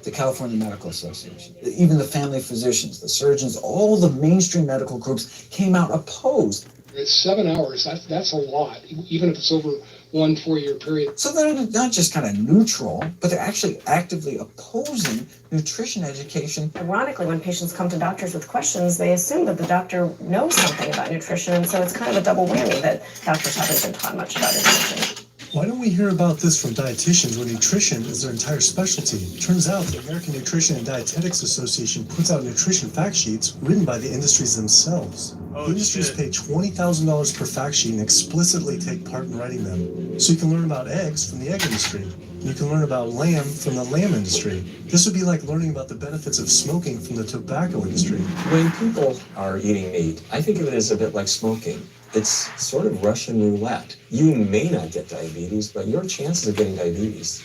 The California Medical Association. Even the family physicians, the surgeons, all the mainstream medical groups came out opposed. It's 7 hours. That's a lot, even if it's over 1 4-year period. So they're not just kind of neutral, but they're actually actively opposing nutrition education. Ironically, when patients come to doctors with questions, they assume that the doctor knows something about nutrition, and so it's kind of a double whammy that doctors haven't been taught much about nutrition. Why don't we hear about this from dietitians when nutrition is their entire specialty? Turns out the American Nutrition and Dietetics Association puts out nutrition fact sheets written by the industries themselves. Industries pay $20,000 per fact sheet and explicitly take part in writing them. So you can learn about eggs from the egg industry. And you can learn about lamb from the lamb industry. This would be like learning about the benefits of smoking from the tobacco industry. When people are eating meat, I think of it as a bit like smoking. It's sort of Russian roulette. You may not get diabetes, but your chances of getting diabetes,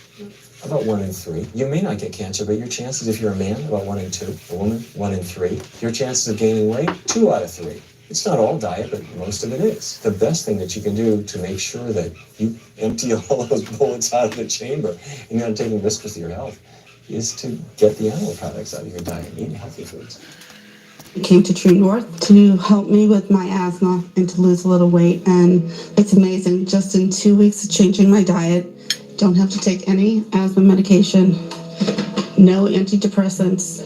about 1 in 3. You may not get cancer, but your chances, if you're a man, about 1 in 2. A woman, 1 in 3. Your chances of gaining weight, 2 out of 3. It's not all diet, but most of it is. The best thing that you can do to make sure that you empty all those bullets out of the chamber and you're not taking risks with your health is to get the animal products out of your diet, eat healthy foods. I came to True North to help me with my asthma and to lose a little weight, and it's amazing. Just in 2 weeks of changing my diet, don't have to take any asthma medication, no antidepressants,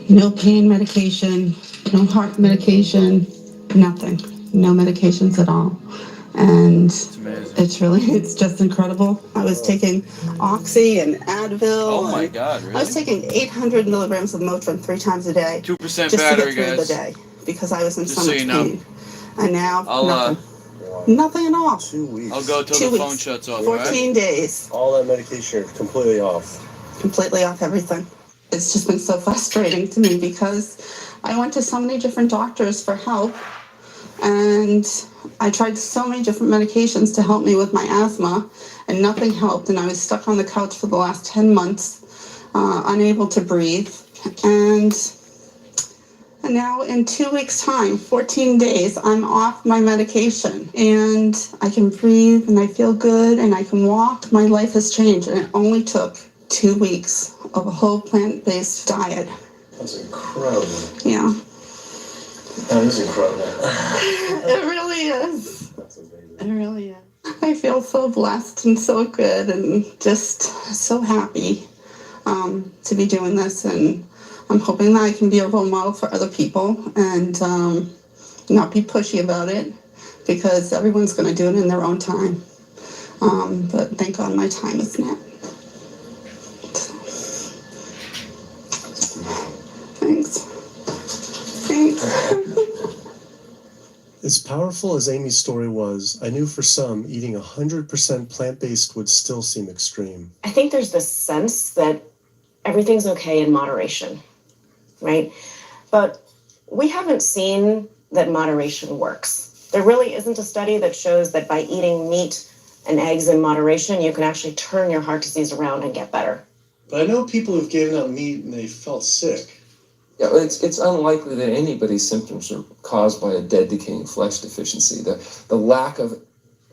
no pain medication, no heart medication, nothing, no medications at all. And it's just incredible. I was taking Oxy and Advil. Oh my God, really? I was taking 800 milligrams of Motrin 3 times a day. 2% just battery, to get through guys. the day because I was in Just so so much you know. pain. And now, I'll nothing at all. 2 weeks. I'll go till 2 the weeks. phone shuts off. 14 days. All that medication completely off. Completely off everything. It's just been so frustrating to me because I went to so many different doctors for help, and I tried so many different medications to help me with my asthma, and nothing helped, and I was stuck on the couch for the last 10 months, unable to breathe, and now in 2 weeks' time, 14 days, I'm off my medication, and I can breathe, and I feel good, and I can walk. My life has changed, and it only took 2 weeks of a whole plant-based diet. That's incredible. Yeah. That is incredible. It really is. It really is. I feel so blessed and so good and just so happy to be doing this, and I'm hoping that I can be a role model for other people and not be pushy about it, because everyone's going to do it in their own time. But thank God my time is now. Thanks. As powerful as Amy's story was, I knew for some, eating 100% plant-based would still seem extreme. I think there's this sense that everything's okay in moderation, right? But we haven't seen that moderation works. There really isn't a study that shows that by eating meat and eggs in moderation, you can actually turn your heart disease around and get better. But I know people who've given up meat and they felt sick. Yeah, it's unlikely that anybody's symptoms are caused by a dead, decaying flesh deficiency. The lack of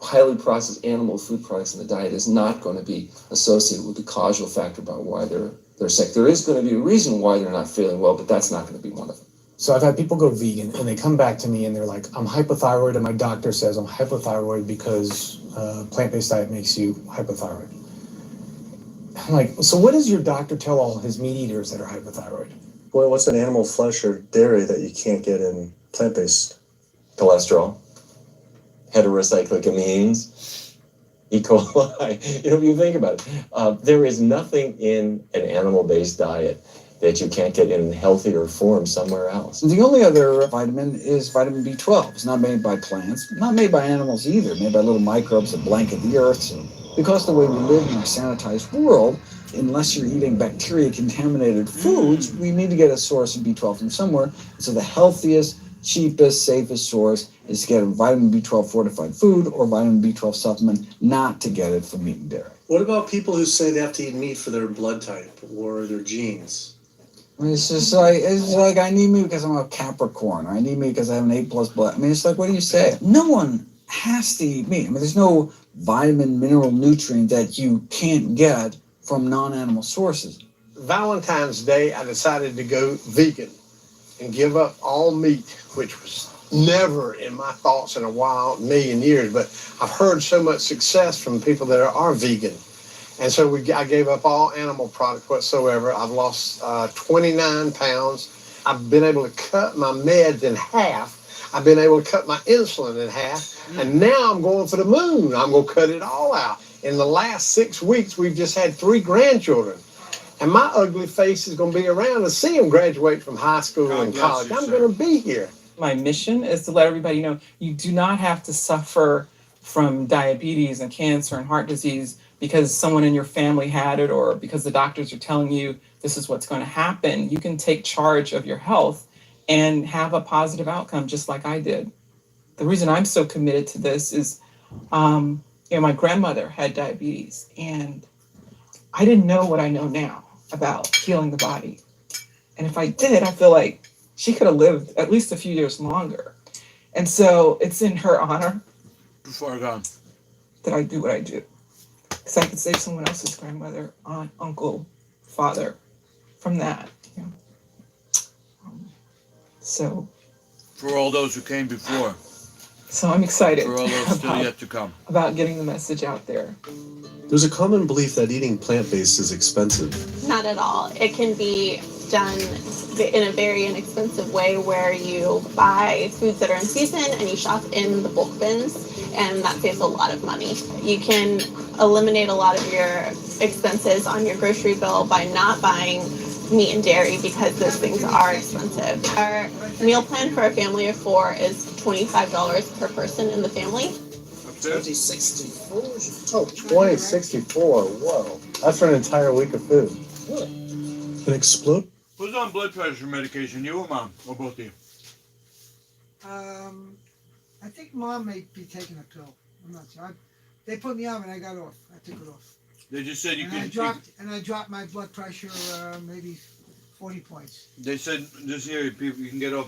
highly processed animal food products in the diet is not going to be associated with the causal factor about why they're sick. There is going to be a reason why they're not feeling well, but that's not going to be one of them. So I've had people go vegan and they come back to me and they're like, I'm hypothyroid and my doctor says I'm hypothyroid because plant-based diet makes you hypothyroid. I'm like, so what does your doctor tell all his meat eaters that are hypothyroid? Well, what's in animal flesh or dairy that you can't get in plant-based? Cholesterol, heterocyclic E. coli. You know, if you think about it, there is nothing in an animal-based diet that you can't get in healthier form somewhere else. The only other vitamin is vitamin B12. It's not made by plants, not made by animals either, made by little microbes that blanket the earth. So because the way we live in our sanitized world, unless you're eating bacteria-contaminated foods, we need to get a source of B12 from somewhere. So the healthiest, cheapest, safest source is to get a vitamin B12 fortified food or vitamin B12 supplement, not to get it from meat and dairy. What about people who say they have to eat meat for their blood type or their genes? I mean, it's like I need meat because I'm a Capricorn, or I need meat because I have an A+ blood. I mean, it's like, what do you say? No one has to eat meat. I mean, there's no vitamin, mineral, nutrient that you can't get from non-animal sources. Valentine's Day, I decided to go vegan and give up all meat, which was never in my thoughts in a wild million years, but I've heard so much success from people that are vegan. And so I gave up all animal products whatsoever. I've lost 29 pounds. I've been able to cut my meds in half. I've been able to cut my insulin in half. And now I'm going for the moon. I'm going to cut it all out. In the last 6 weeks, we've just had 3 grandchildren. And my ugly face is going to be around to see them graduate from high school and college. I'm going to be here. My mission is to let everybody know you do not have to suffer from diabetes and cancer and heart disease because someone in your family had it or because the doctors are telling you this is what's going to happen. You can take charge of your health and have a positive outcome just like I did. The reason I'm so committed to this is, my grandmother had diabetes and I didn't know what I know now about healing the body. And if I did, I feel like she could have lived at least a few years longer. And so it's in her honor that I do what I do. Because I could save someone else's grandmother, aunt, uncle, father from that. You know? So for all those who came before. So I'm excited for all those still yet to come about getting the message out there. There's a common belief that eating plant-based is expensive. Not at all. It can be done in a very inexpensive way where you buy foods that are in season and you shop in the bulk bins, and that saves a lot of money. You can eliminate a lot of your expenses on your grocery bill by not buying meat and dairy because those things are expensive. Our meal plan for a family of 4 is $25 per person in the family. 2064? Oh, 2064. Whoa. That's for an entire week of food. An explode? Who's on blood pressure medication? You or mom? Or both of you? I think mom may be taking a pill. I'm not sure. They put me on and I got off. I took it off. They just said you and can. I dropped my blood pressure maybe 40 points. They said this year people you can get off